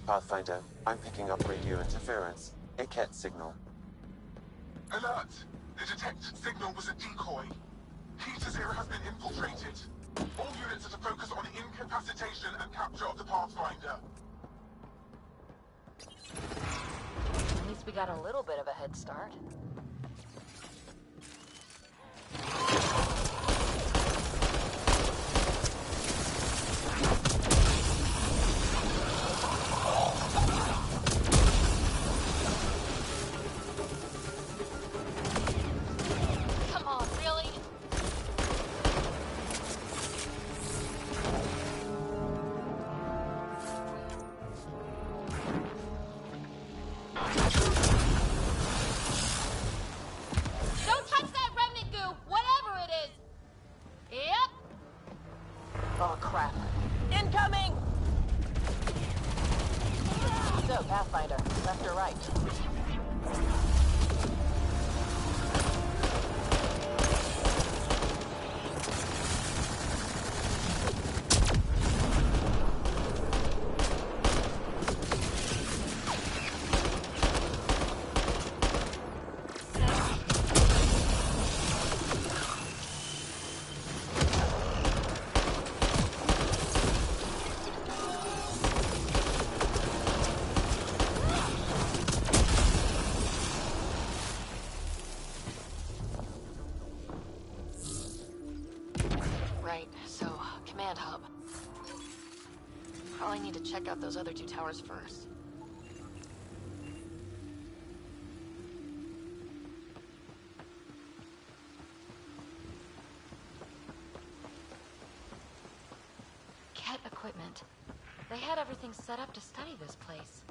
Speaker 12: Pathfinder, I'm picking up radio interference. A Ket signal.
Speaker 9: Alert! The detect signal was a decoy. Heater Zero has been infiltrated. All units are to focus on incapacitation and capture of the Pathfinder.
Speaker 3: At least we got a little bit of a head start.
Speaker 22: Come on, really? Don't touch that remnant goo, whatever it is! Yep!
Speaker 10: Oh, crap. Incoming! So, Pathfinder, left or right? Right, so, command hub. Probably need to check out those other two towers first.
Speaker 3: Ket equipment. They had everything set up to study this place.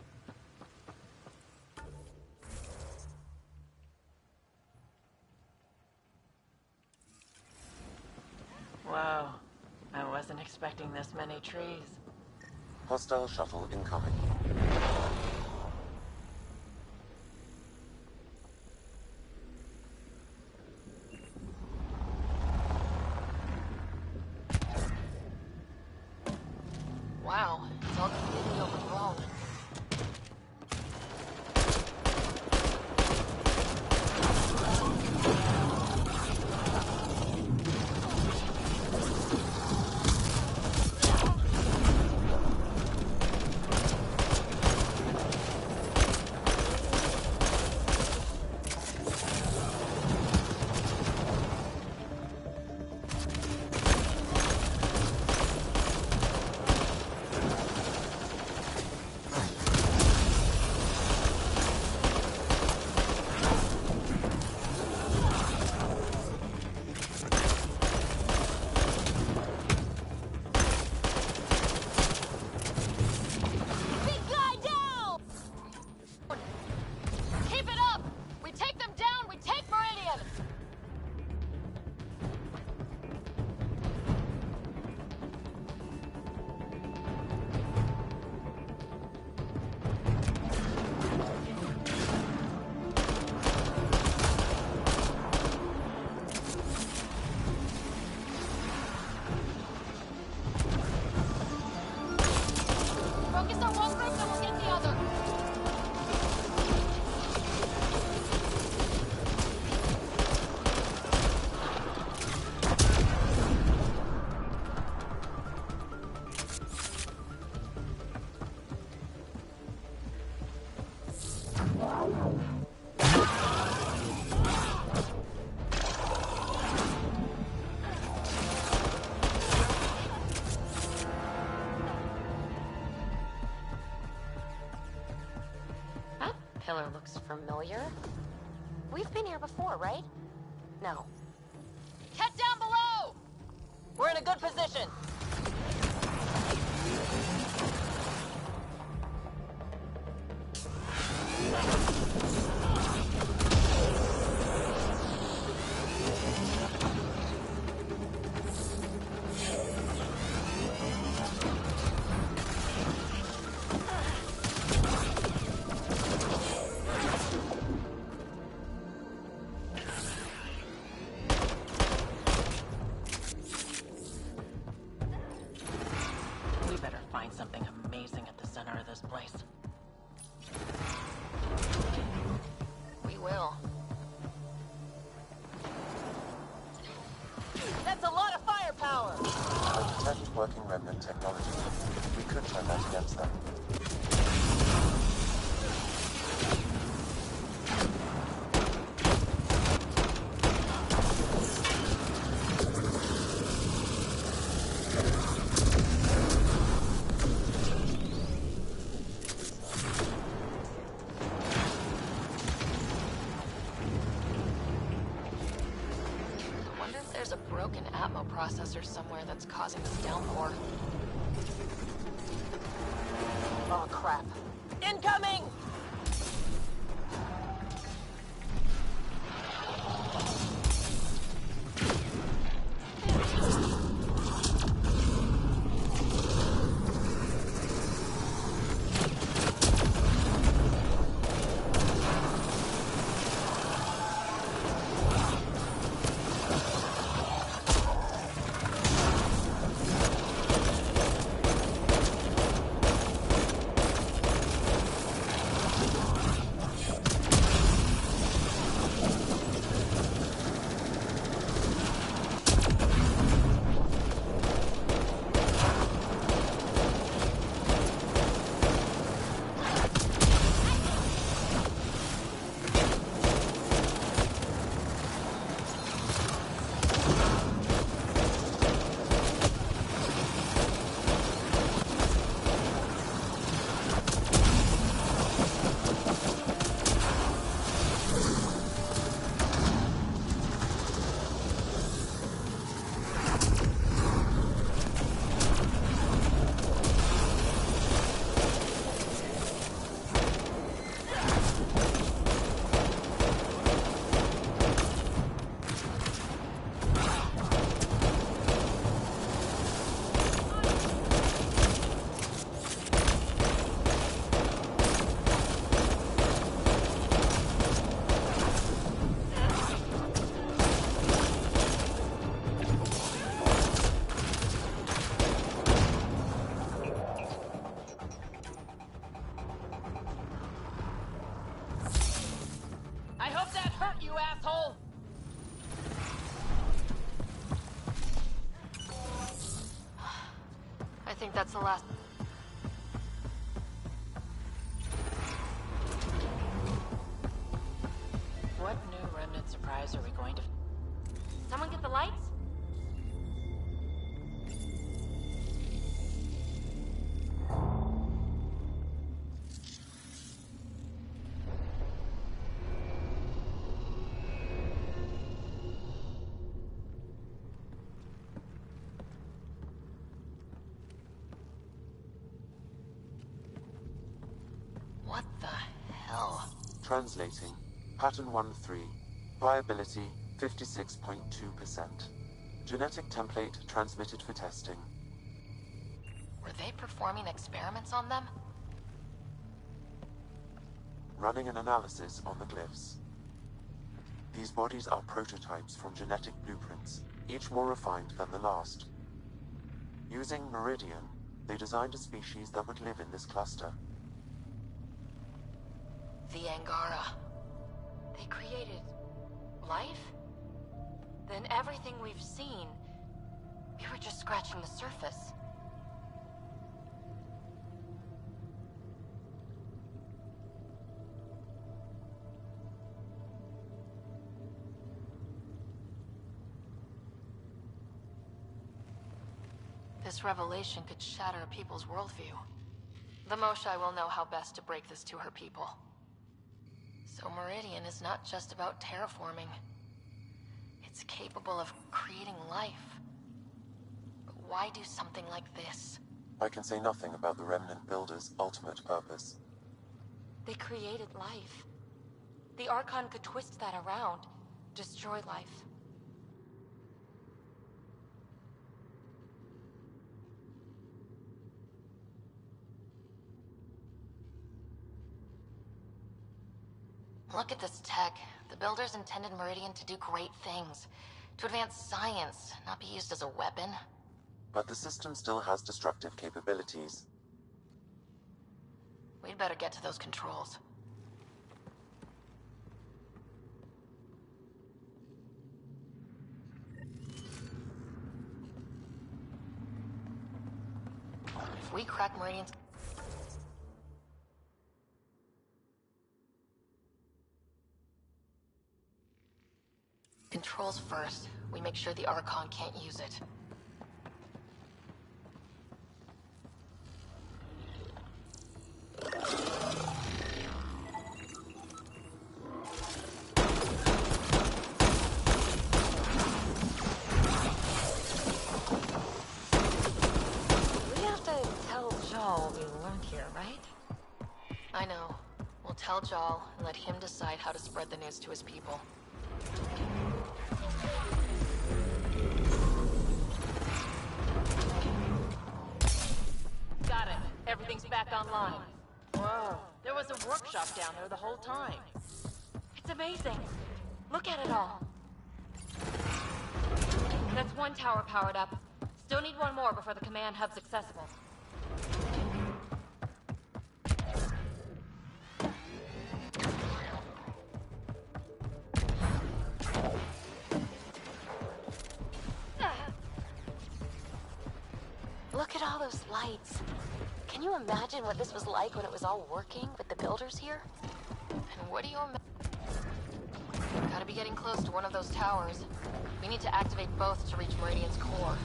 Speaker 10: Whoa. I wasn't expecting this many trees.
Speaker 12: Hostile shuttle incoming.
Speaker 10: Wow, it's all completely overgrown.
Speaker 22: Big guy down! Keep it up! We take them down, we take Meridian! Focus on one group, then we'll get the other.
Speaker 3: That pillar looks familiar. We've been here before, right? No.
Speaker 22: Ket down below!
Speaker 10: We're in a good position. That's a lot of firepower!
Speaker 12: I detected working remnant technology. We could turn that against them.
Speaker 7: There's a broken Atmo processor somewhere that's causing this downpour.
Speaker 10: Oh, crap. Incoming! I hope that hurt, you asshole!
Speaker 7: I think that's the last...
Speaker 10: What new remnant surprise are we going to...
Speaker 7: Someone get the lights? What the hell?
Speaker 12: Translating. Pattern 1-3. Viability 56.2%. Genetic template transmitted for testing.
Speaker 7: Were they performing experiments on them?
Speaker 12: Running an analysis on the glyphs. These bodies are prototypes from genetic blueprints, each more refined than the last. Using Meridian, they designed a species that would live in this cluster.
Speaker 7: The Angara. They created... life? Then everything we've seen... we were just scratching the surface. This revelation could shatter a people's worldview. The Moshae will know how best to break this to her people. So Meridian is not just about terraforming. It's capable of creating life. But why do something like this?
Speaker 12: I can say nothing about the Remnant Builder's ultimate purpose.
Speaker 7: They created life. The Archon could twist that around, destroy life. Look at this tech. The Builders intended Meridian to do great things. To advance science, not be used as a weapon.
Speaker 12: But the system still has destructive capabilities.
Speaker 7: We'd better get to those controls. we crack Meridian's controls first, we make sure the Archon can't use it. I know. We'll tell Jal and let him decide how to spread the news to his people.
Speaker 10: Got it. Everything's back online. Whoa. There was a workshop down there the whole time.
Speaker 3: It's amazing. Look at it all. That's one tower powered up. Still need one more before the command hub's accessible.
Speaker 7: Look at all those lights. Can you imagine what this was like when it was all working with the builders here? And what do you imagine? Gotta be getting close to one of those towers. We need to activate both to reach Meridian's core.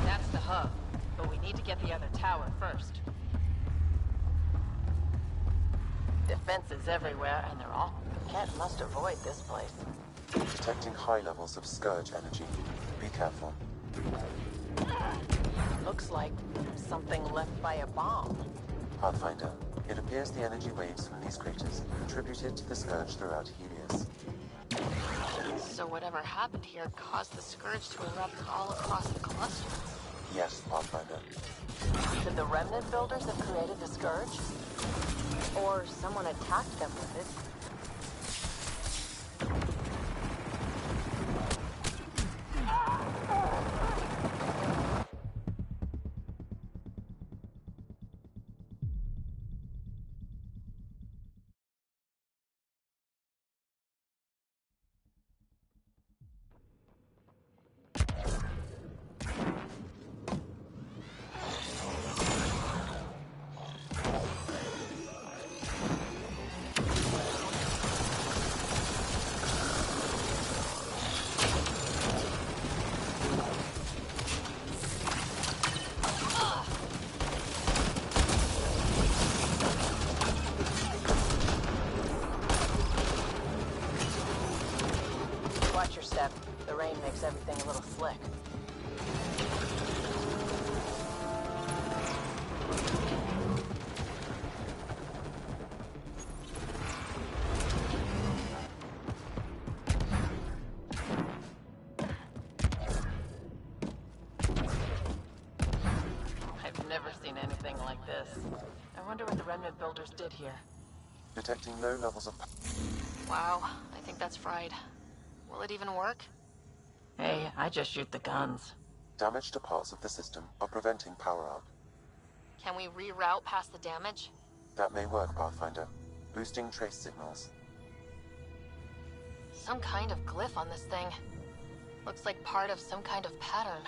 Speaker 10: That's the hub, but we need to get the other tower first. Defenses everywhere, and they're all... Cat must avoid this place.
Speaker 12: Detecting high levels of Scourge energy. Be careful.
Speaker 10: Looks like something left by a bomb.
Speaker 12: Pathfinder, it appears the energy waves from these craters contributed to the Scourge throughout Helios.
Speaker 7: So whatever happened here caused the Scourge to erupt all across the cluster.
Speaker 12: Yes, Pathfinder.
Speaker 10: Did the Remnant builders have created the Scourge? Or someone attacked them with it? Watch your step. The rain makes everything a little slick. I've never seen anything like this. I wonder what the Remnant builders did here.
Speaker 12: Detecting low levels of...
Speaker 7: Wow, I think that's fried. Will it even work?
Speaker 10: Hey, I just shoot the guns.
Speaker 12: Damage to parts of the system are preventing power up.
Speaker 7: Can we reroute past the damage?
Speaker 12: That may work, Pathfinder. Boosting trace signals.
Speaker 7: Some kind of glyph on this thing. Looks like part of some kind of pattern.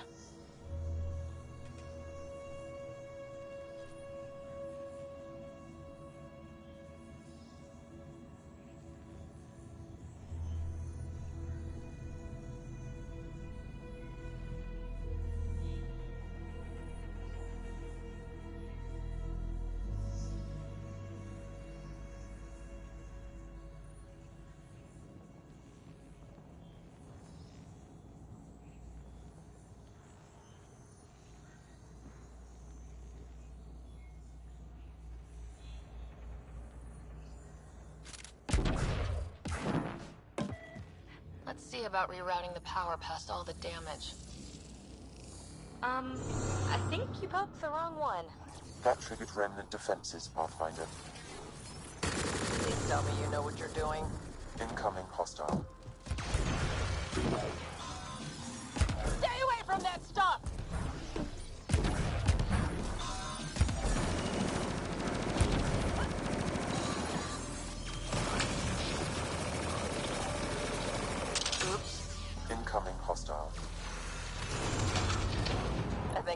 Speaker 7: Let's see about rerouting the power past all the damage. I think you poked the wrong one.
Speaker 12: That triggered Remnant defenses, Pathfinder.
Speaker 10: Please tell me you know what you're doing.
Speaker 12: Incoming hostile.
Speaker 10: Stay away from that stuff!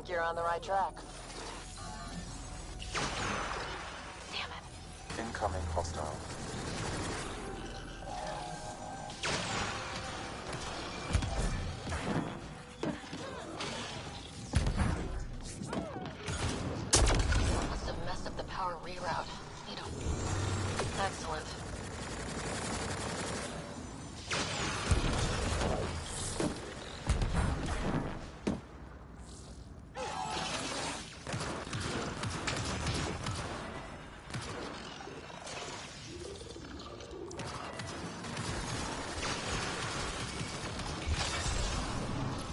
Speaker 10: like you're on the right track.
Speaker 7: Damn it.
Speaker 12: Incoming hostile.
Speaker 7: Must have messed up the power reroute. Need a... Excellent.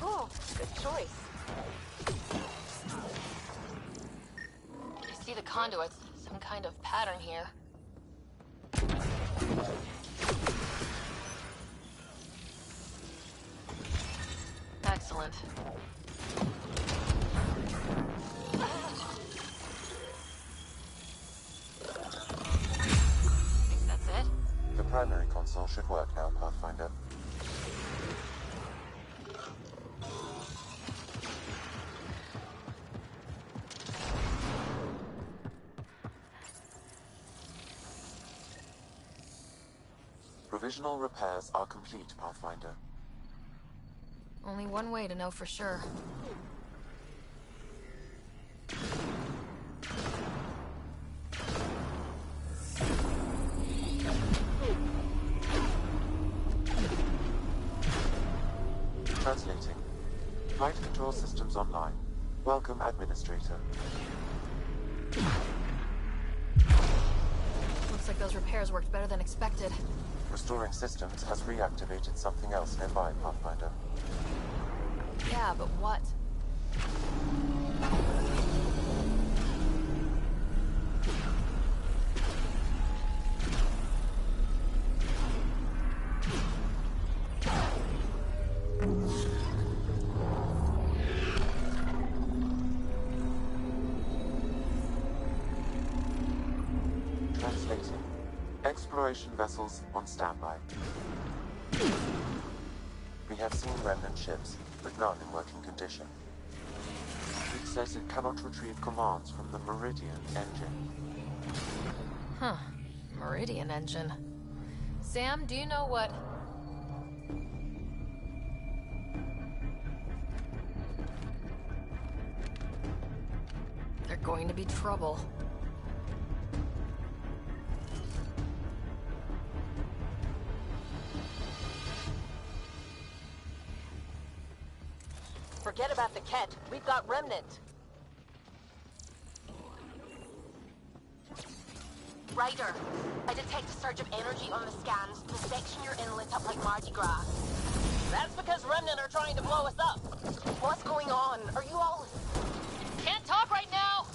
Speaker 10: Oh, good choice.
Speaker 7: I see the conduits. Some kind of pattern here. Excellent. Think that's it?
Speaker 12: The primary console should work now, Pathfinder. Provisional repairs are complete, Pathfinder.
Speaker 7: Only one way to know for sure.
Speaker 12: Translating. Flight control systems online. Welcome, Administrator.
Speaker 7: Looks like those repairs worked better than expected.
Speaker 12: Restoring systems has reactivated something else nearby, Pathfinder.
Speaker 7: Yeah, but what?
Speaker 12: Translating. Exploration vessels on standby. We have seen remnant ships, but none in working condition. It says it cannot retrieve commands from the Meridian engine.
Speaker 7: Huh. Meridian engine. Sam, do you know what... They're going to be trouble.
Speaker 10: Forget about the Kett. We've got Remnant.
Speaker 7: Ryder, I detect a surge of energy on the scans. The section you're in lit up like Mardi Gras.
Speaker 10: That's because Remnant are trying to blow us up.
Speaker 7: What's going on? Are you all...
Speaker 10: Can't talk right now.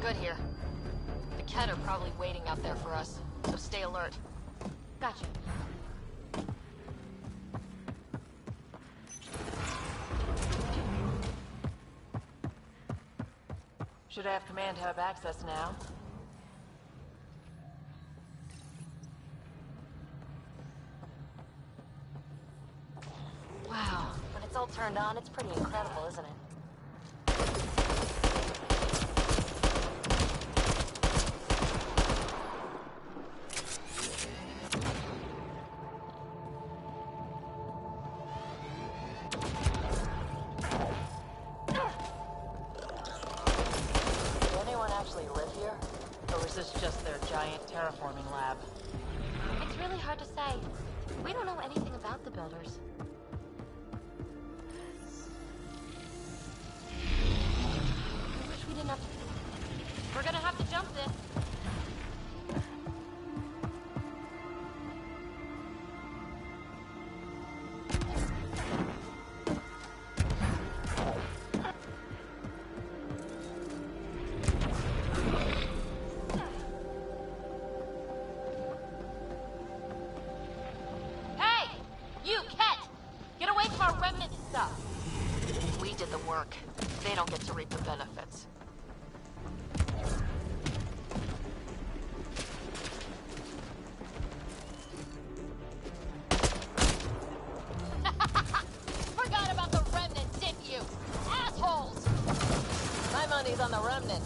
Speaker 10: good here. The Ket are probably waiting out there for us, so stay alert.
Speaker 22: Gotcha.
Speaker 10: Should have command hub access now.
Speaker 22: Wow, when it's all turned on, it's pretty incredible, isn't it?
Speaker 10: Did anyone actually live here? Or is this just their giant terraforming lab?
Speaker 22: It's really hard to say. We don't know anything about the builders. I wish we didn't have to... We're gonna have to jump this.
Speaker 10: Hey! You, Ket! Get away from our remnant stuff! We did the work. They don't get to reap the benefits. Forgot about the remnant, didn't you? Assholes! My money's on the remnant.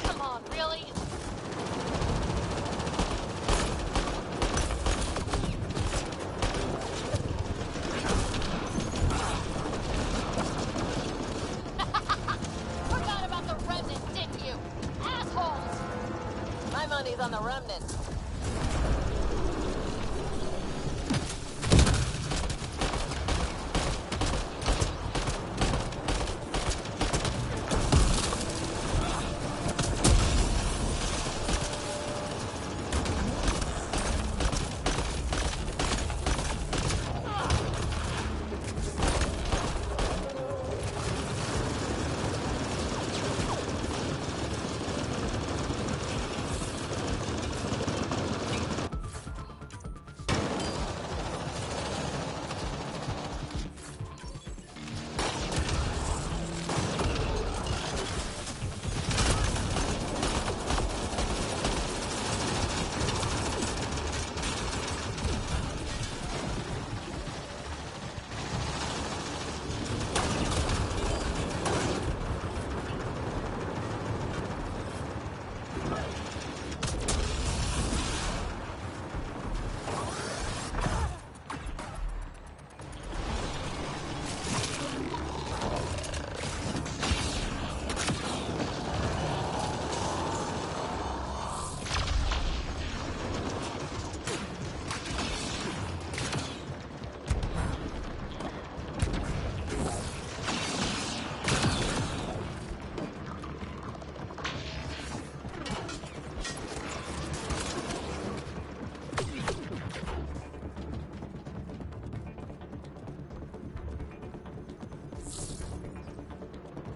Speaker 10: Come on, really? Forgot about the remnant, didn't you? Assholes! My money's on the remnant.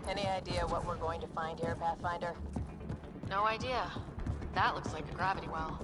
Speaker 10: Any idea what we're going to find here, Pathfinder? No idea. That looks like a gravity well.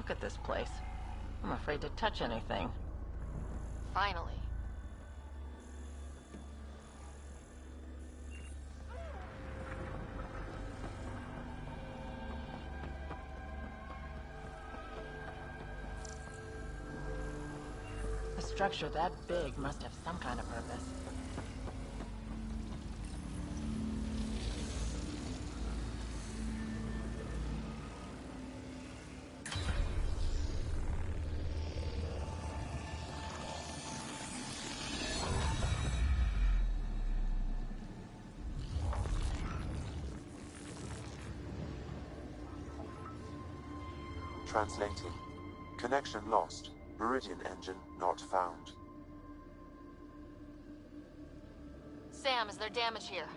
Speaker 10: look at this place. I'm afraid to touch anything.
Speaker 3: Finally.
Speaker 10: A structure that big must have some kind of purpose.
Speaker 12: Translating. Connection lost. Meridian engine not found.
Speaker 7: Sam, is there damage here?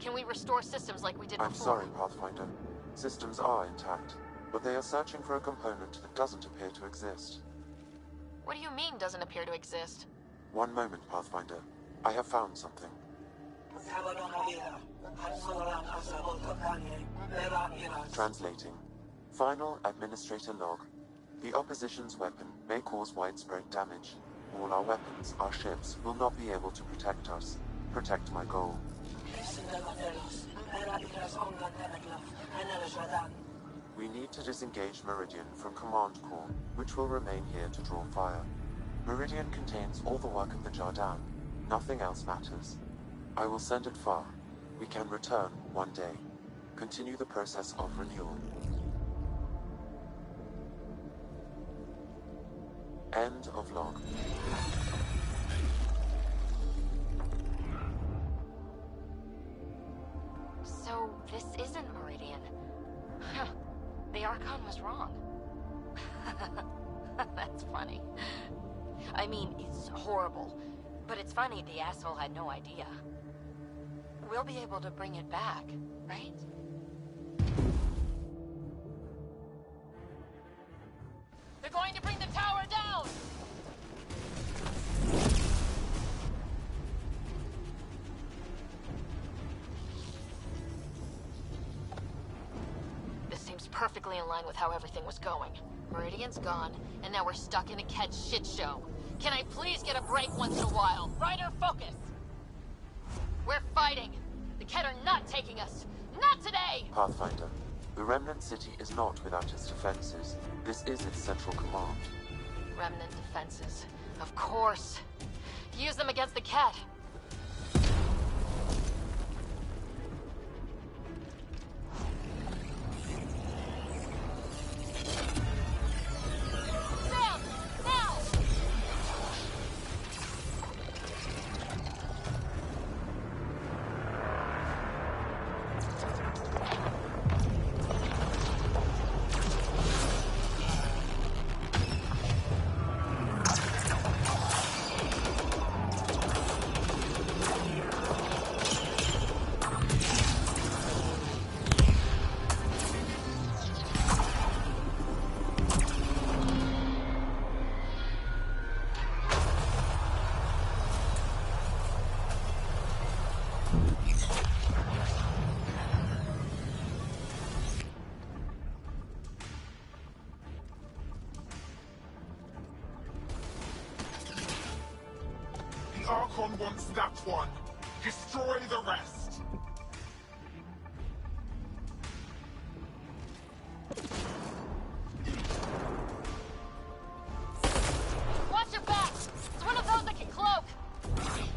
Speaker 7: Can we restore systems like we did before?
Speaker 12: I'm sorry, Pathfinder. Systems are intact, but they are searching for a component that doesn't appear to exist.
Speaker 7: What do you mean, doesn't appear to exist?
Speaker 12: One moment, Pathfinder. I have found something. Translating. Final Administrator log. The opposition's weapon may cause widespread damage. All our weapons, our ships, will not be able to protect us. Protect my goal. We need to disengage Meridian from Command Core, which will remain here to draw fire. Meridian contains all the work of the Jardin. Nothing else matters. I will send it far. We can return one day. Continue the process of renewal. End of log.
Speaker 7: So, this isn't Meridian. Huh. The Archon was wrong. That's funny. I mean, it's horrible. But it's funny the asshole had no idea. We'll be able to bring it back, right? They're going to bring the tower down! This seems perfectly in line with how everything was going. Meridian's gone, and now we're stuck in a Kett shit show. Can I please get a break once in a while? Ryder, focus! We're fighting! The Kett are not taking us! Not today!
Speaker 12: Pathfinder, the Remnant City is not without its defenses. This is its central command.
Speaker 7: Remnant defenses. Of course. Use them against the Kett. Sam! Now!
Speaker 5: The Archon wants that one. Destroy the rest.
Speaker 7: Watch your back! It's one of those that can cloak!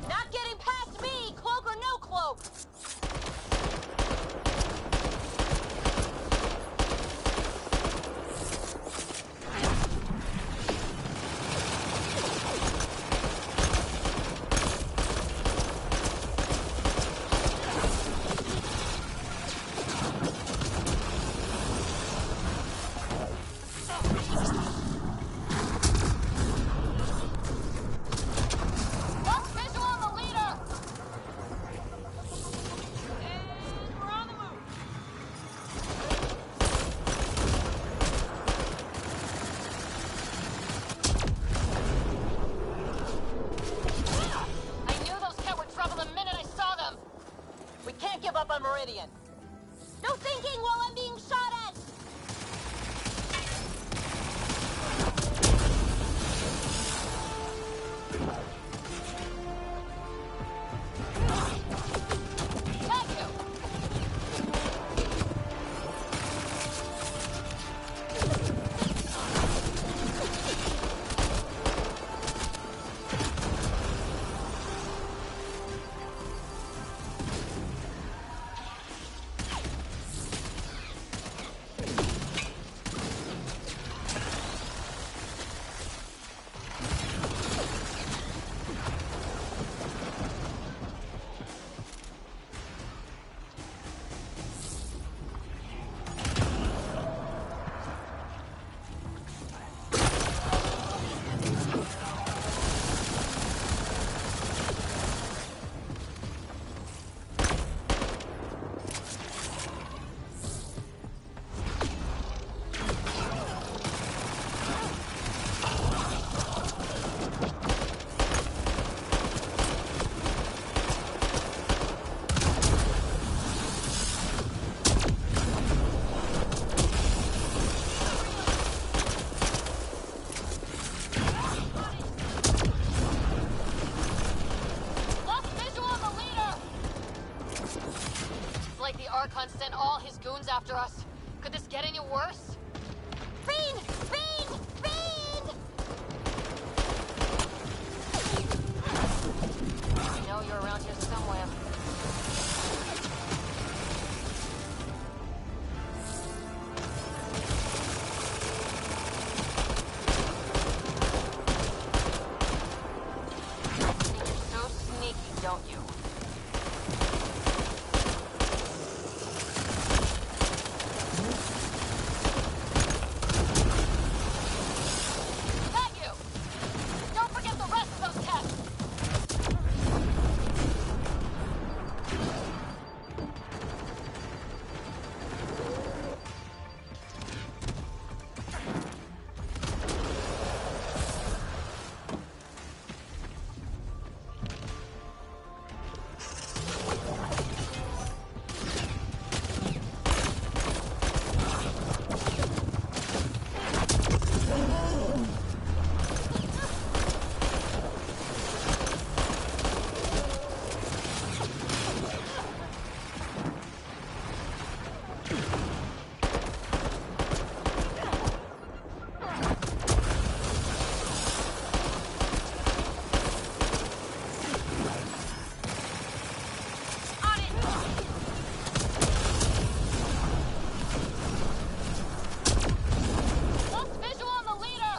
Speaker 7: Not getting past me, cloak or no cloak! Lost visual on the leader! And we're on the move! I knew those Kett were trouble the minute I saw them! We can't give up on Meridian! No thinking while I'm being shot at!
Speaker 3: Archon sent all his goons after us. Could this get any worse? Fiend! Fiend! Fiend! I know you're around here somewhere. You're so sneaky, don't you? Got you! Don't forget the rest of those tests! Lost visual on the leader!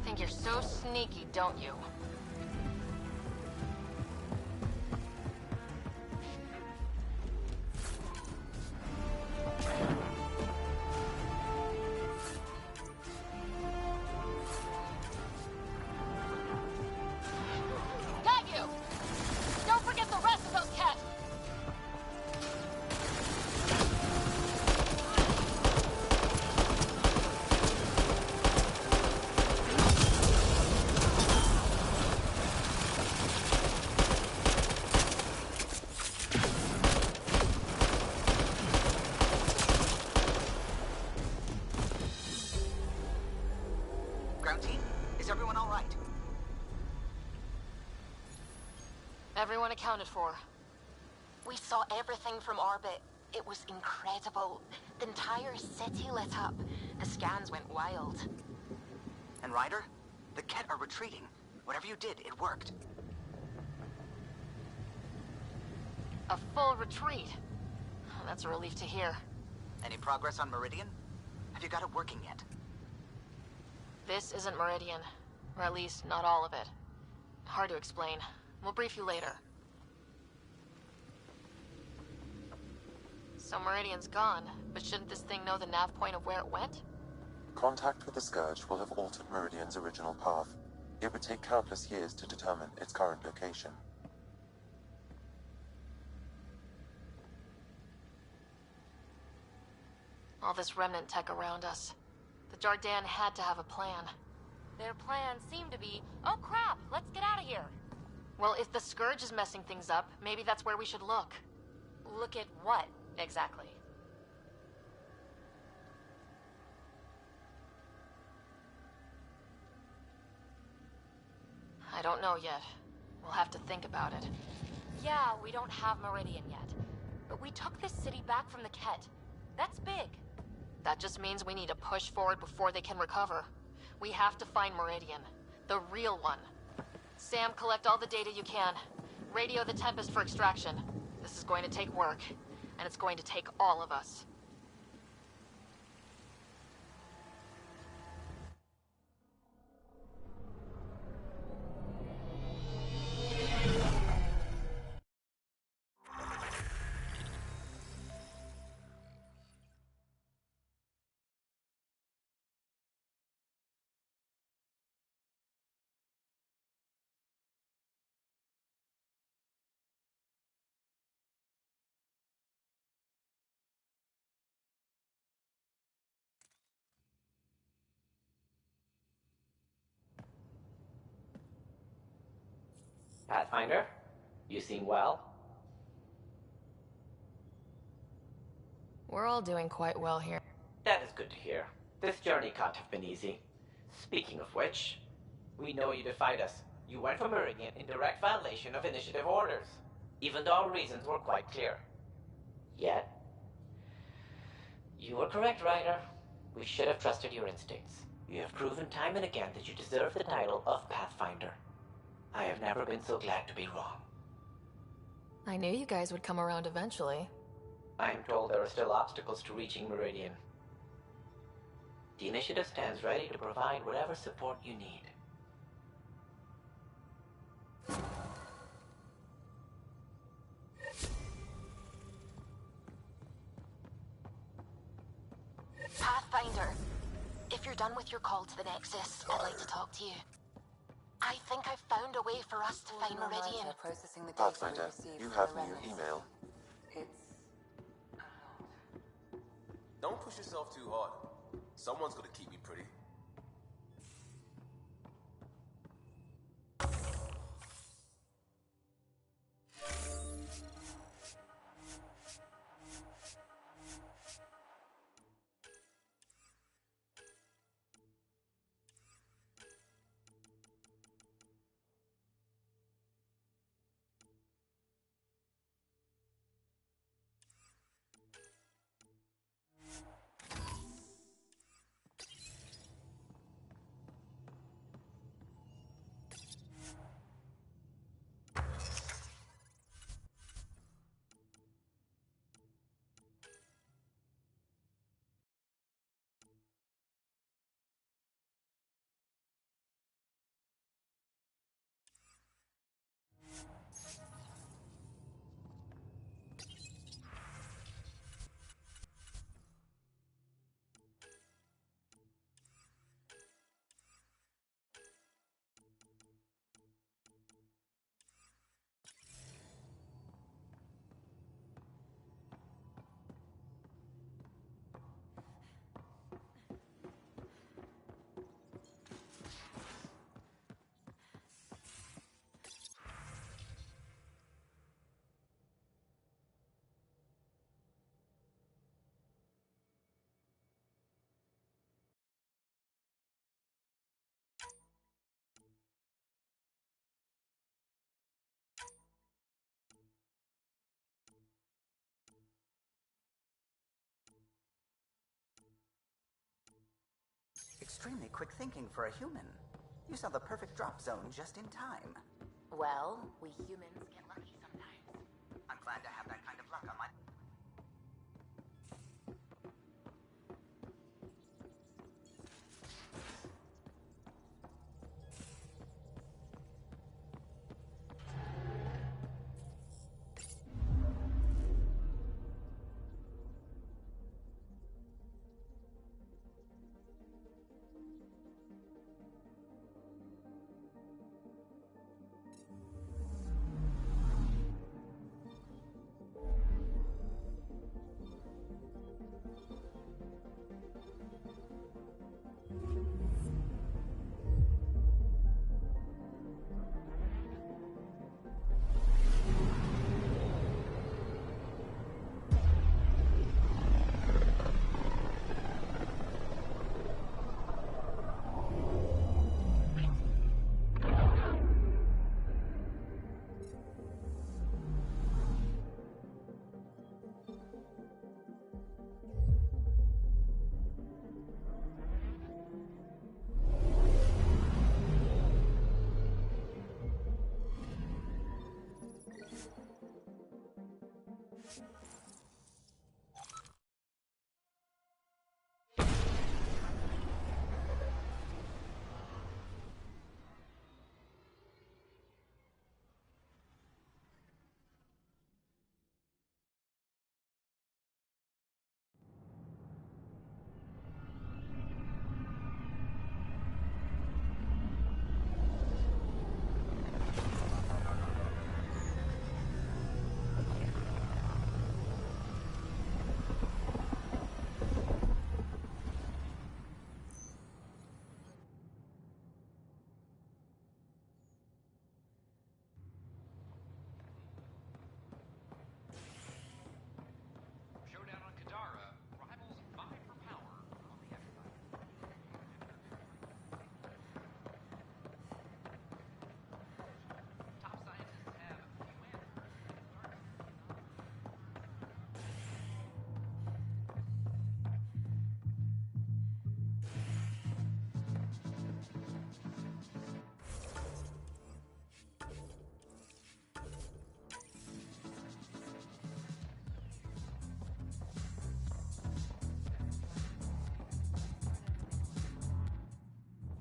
Speaker 3: Think you're so sneaky, don't you? Got you! Don't forget the rest of those cats!
Speaker 8: Ground team, is everyone all right?
Speaker 3: Everyone accounted for.
Speaker 7: We saw everything from orbit. It was incredible. The entire city lit up. The scans went wild.
Speaker 8: And Ryder, the Ket are retreating. Whatever you did, it worked.
Speaker 3: A full retreat. Oh, that's a relief to hear.
Speaker 8: Any progress on Meridian? Have you got it working yet?
Speaker 3: This isn't Meridian. Or at least, not all of it. Hard to explain. We'll brief you later. So Meridian's gone, but shouldn't this thing know the nav point of where it went?
Speaker 12: Contact with the Scourge will have altered Meridian's original path. It would take countless years to determine its current location.
Speaker 3: All this remnant tech around us. The Jardin had to have a plan. Their plan seemed to be, oh crap, let's get out of here. Well, if the Scourge is messing things up, maybe that's where we should look. Look at what, exactly? I don't know yet. We'll have to think about it. Yeah, we don't have Meridian yet. But we took this city back from the Ket. That's big. That just means we need to push forward before they can recover. We have to find Meridian. The real one. Sam, collect all the data you can. Radio the Tempest for extraction. This is going to take work. And it's going to take all of us.
Speaker 13: Pathfinder, you seem well.
Speaker 3: We're all doing quite well here.
Speaker 13: That is good to hear. This journey can't have been easy. Speaking of which, we know you defied us. You went for Meridian in direct violation of initiative orders, even though our reasons were quite clear. Yet, you were correct, Ryder. We should have trusted your instincts. You have proven time and again that you deserve the title of Pathfinder. I have never been so glad to be wrong.
Speaker 14: I knew you guys would come around eventually.
Speaker 13: I'm told there are still obstacles to reaching Meridian. The initiative stands ready to provide whatever support you need.
Speaker 7: Pathfinder, if you're done with your call to the Nexus, I'd like to talk to you. I think I've found a way for us to find Meridian.
Speaker 12: Pathfinder, you have new email.
Speaker 19: Don't push yourself too hard. Someone's gonna keep you pretty.
Speaker 8: Extremely quick thinking for a human. You saw the perfect drop zone just in time.
Speaker 7: Well, we humans get lucky sometimes.
Speaker 8: I'm glad to have that kind of luck on my...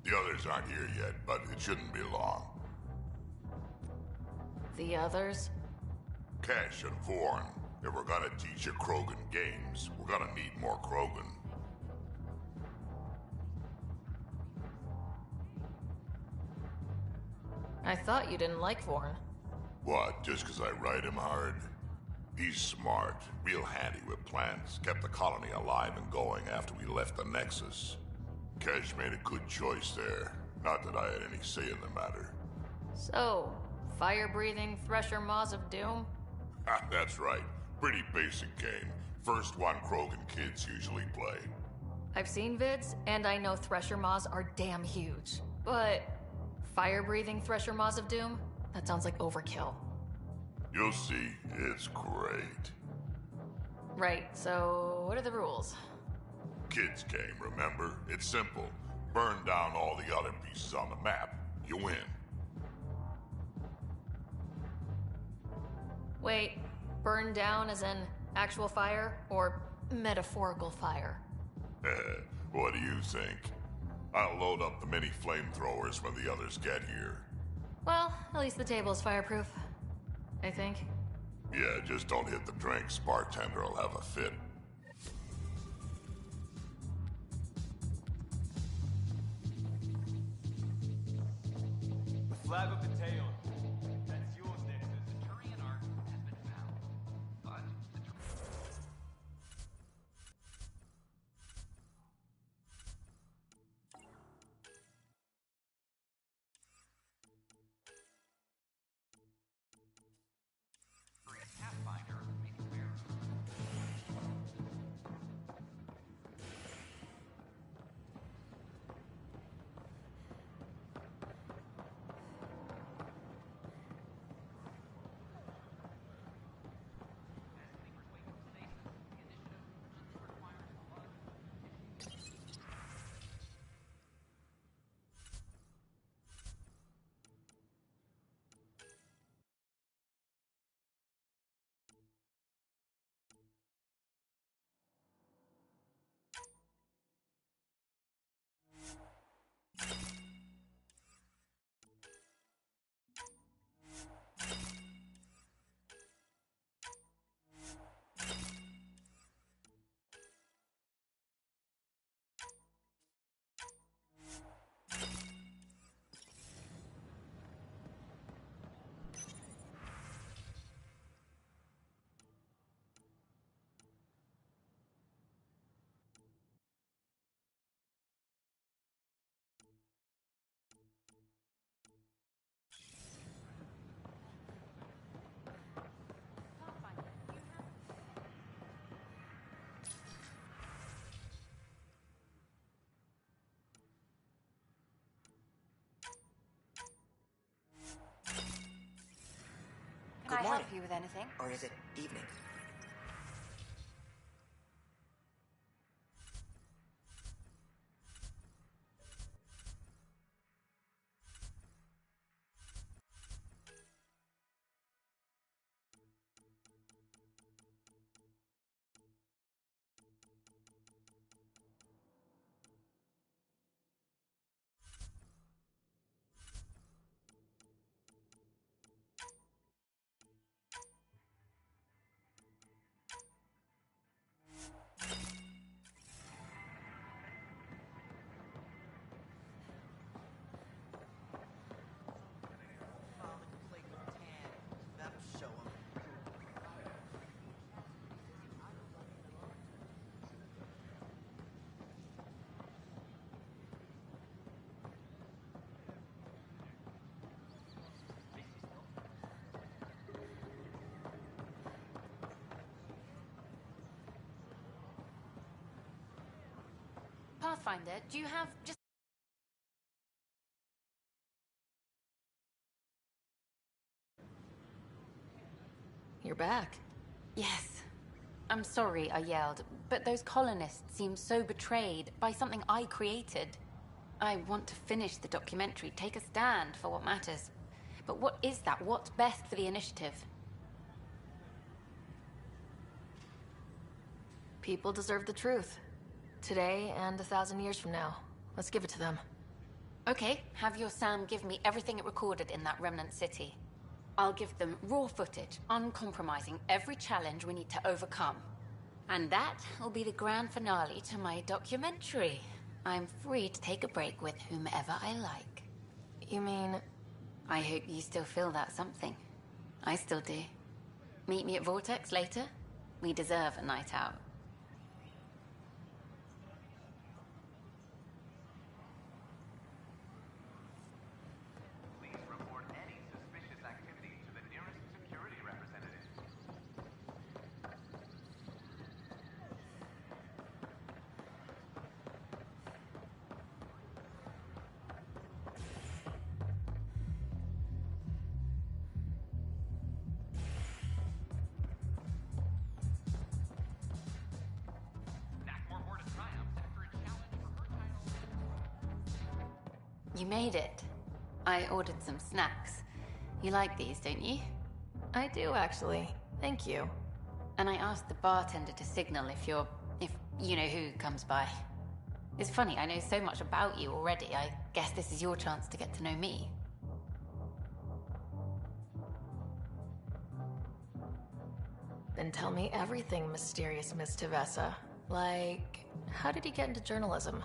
Speaker 1: The others aren't here yet, but it shouldn't be long.
Speaker 14: The others?
Speaker 1: Kesh and Vorn. If we're gonna teach you Krogan games, we're gonna need more Krogan.
Speaker 14: I thought you didn't like Vorn.
Speaker 1: What, just 'cause I ride him hard? He's smart, real handy with plans, kept the colony alive and going after we left the Nexus. Kesh made a good choice there. Not that I had any say in the matter.
Speaker 14: So, fire-breathing Thresher Maws of Doom?
Speaker 1: That's right. Pretty basic game. First one Krogan kids usually play.
Speaker 14: I've seen vids, and I know Thresher Maws are damn huge. But fire-breathing Thresher Maws of Doom? That sounds like overkill.
Speaker 1: You'll see. It's great.
Speaker 14: Right, so what are the rules?
Speaker 1: Kids game, remember? It's simple. Burn down all the other pieces on the map. You win.
Speaker 14: Wait, burn down as in actual fire, or metaphorical fire?
Speaker 1: What do you think? I'll load up the mini flamethrowers when the others get here.
Speaker 14: Well, at least the table's fireproof. I think.
Speaker 1: Yeah, just don't hit the drinks. Bartender will have a fit.
Speaker 19: The flag of the tail. That's yours, Nexus. The Turian Ark has been found. But Pathfinder made it clear.
Speaker 15: Can I help you with anything?
Speaker 8: Or is it evening?
Speaker 15: Pathfinder, do you have just...
Speaker 14: You're back.
Speaker 15: Yes. I'm sorry I yelled, but those colonists seem so betrayed by something I created. I want to finish the documentary, take a stand for what matters. But what is that? What's best for the initiative?
Speaker 14: People deserve the truth. Today and 1,000 years from now. Let's give it to them.
Speaker 15: Okay, have your Sam give me everything it recorded in that remnant city. I'll give them raw footage, uncompromising every challenge we need to overcome. And that will be the grand finale to my documentary. I'm free to take a break with whomever I like.
Speaker 7: You mean...
Speaker 15: I hope you still feel that something. I still do. Meet me at Vortex later. We deserve a night out.
Speaker 21: Please report any suspicious activity to the nearest security representative.
Speaker 15: You made it. I ordered some snacks. You like these, don't you?
Speaker 10: I do, actually. Thank you.
Speaker 15: And I asked the bartender to signal if you know who comes by. It's funny, I know so much about you already. I guess this is your chance to get to know me.
Speaker 10: Then tell me everything, mysterious Miss Tevessa. Like, how did you get into journalism?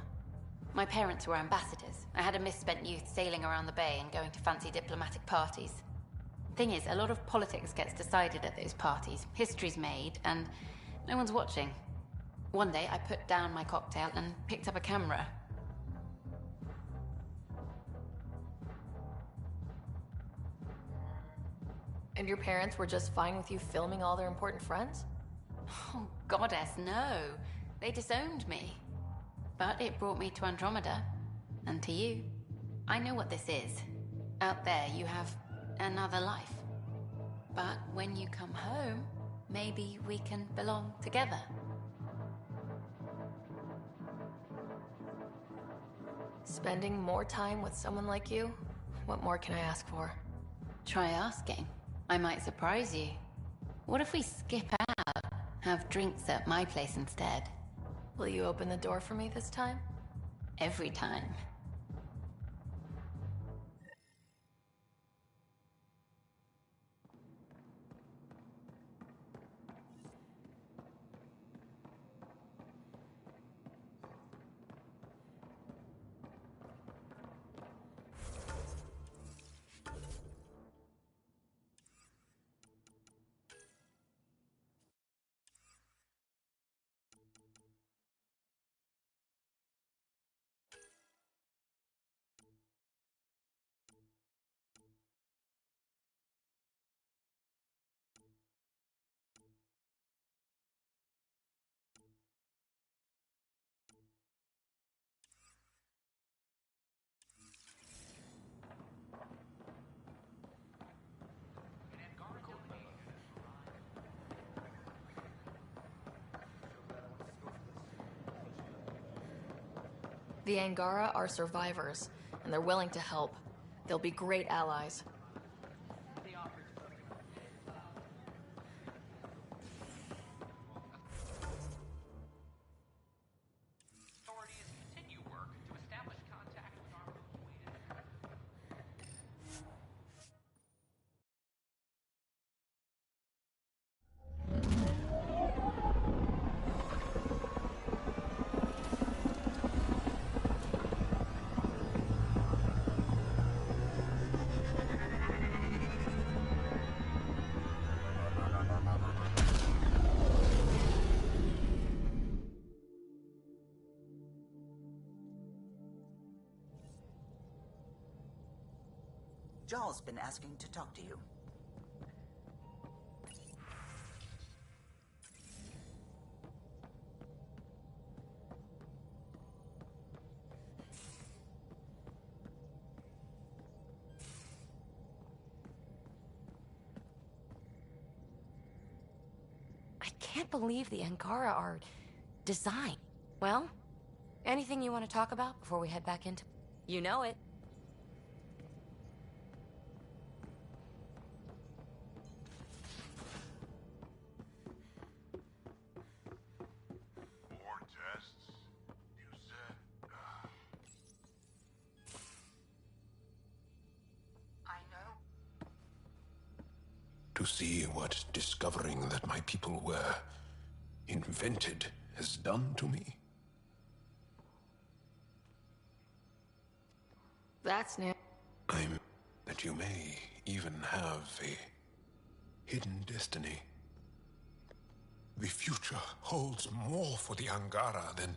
Speaker 15: My parents were ambassadors. I had a misspent youth sailing around the bay and going to fancy diplomatic parties. Thing is, a lot of politics gets decided at those parties. History's made, and no one's watching. One day, I put down my cocktail and picked up a camera.
Speaker 10: And your parents were just fine with you filming all their important friends?
Speaker 15: Oh, goddess, no. They disowned me. But it brought me to Andromeda. And to you. I know what this is. Out there, you have another life. But when you come home, maybe we can belong together.
Speaker 10: Spending more time with someone like you? What more can I ask for?
Speaker 15: Try asking. I might surprise you. What if we skip out? Have drinks at my place instead?
Speaker 10: Will you open the door for me this time?
Speaker 15: Every time.
Speaker 10: The Angara are survivors, and they're willing to help. They'll be great allies.
Speaker 21: Authorities continue work to establish contact with our
Speaker 8: Jarl's been asking to talk to you.
Speaker 3: I can't believe the Angara are designed. Well, anything you want to talk about before we head back into... You know it.
Speaker 1: More tests? You said...
Speaker 9: to see what discovering that my people were invented has done to me?
Speaker 14: That's new.
Speaker 9: I'm that you may even have a hidden destiny. The future holds more for the Angara than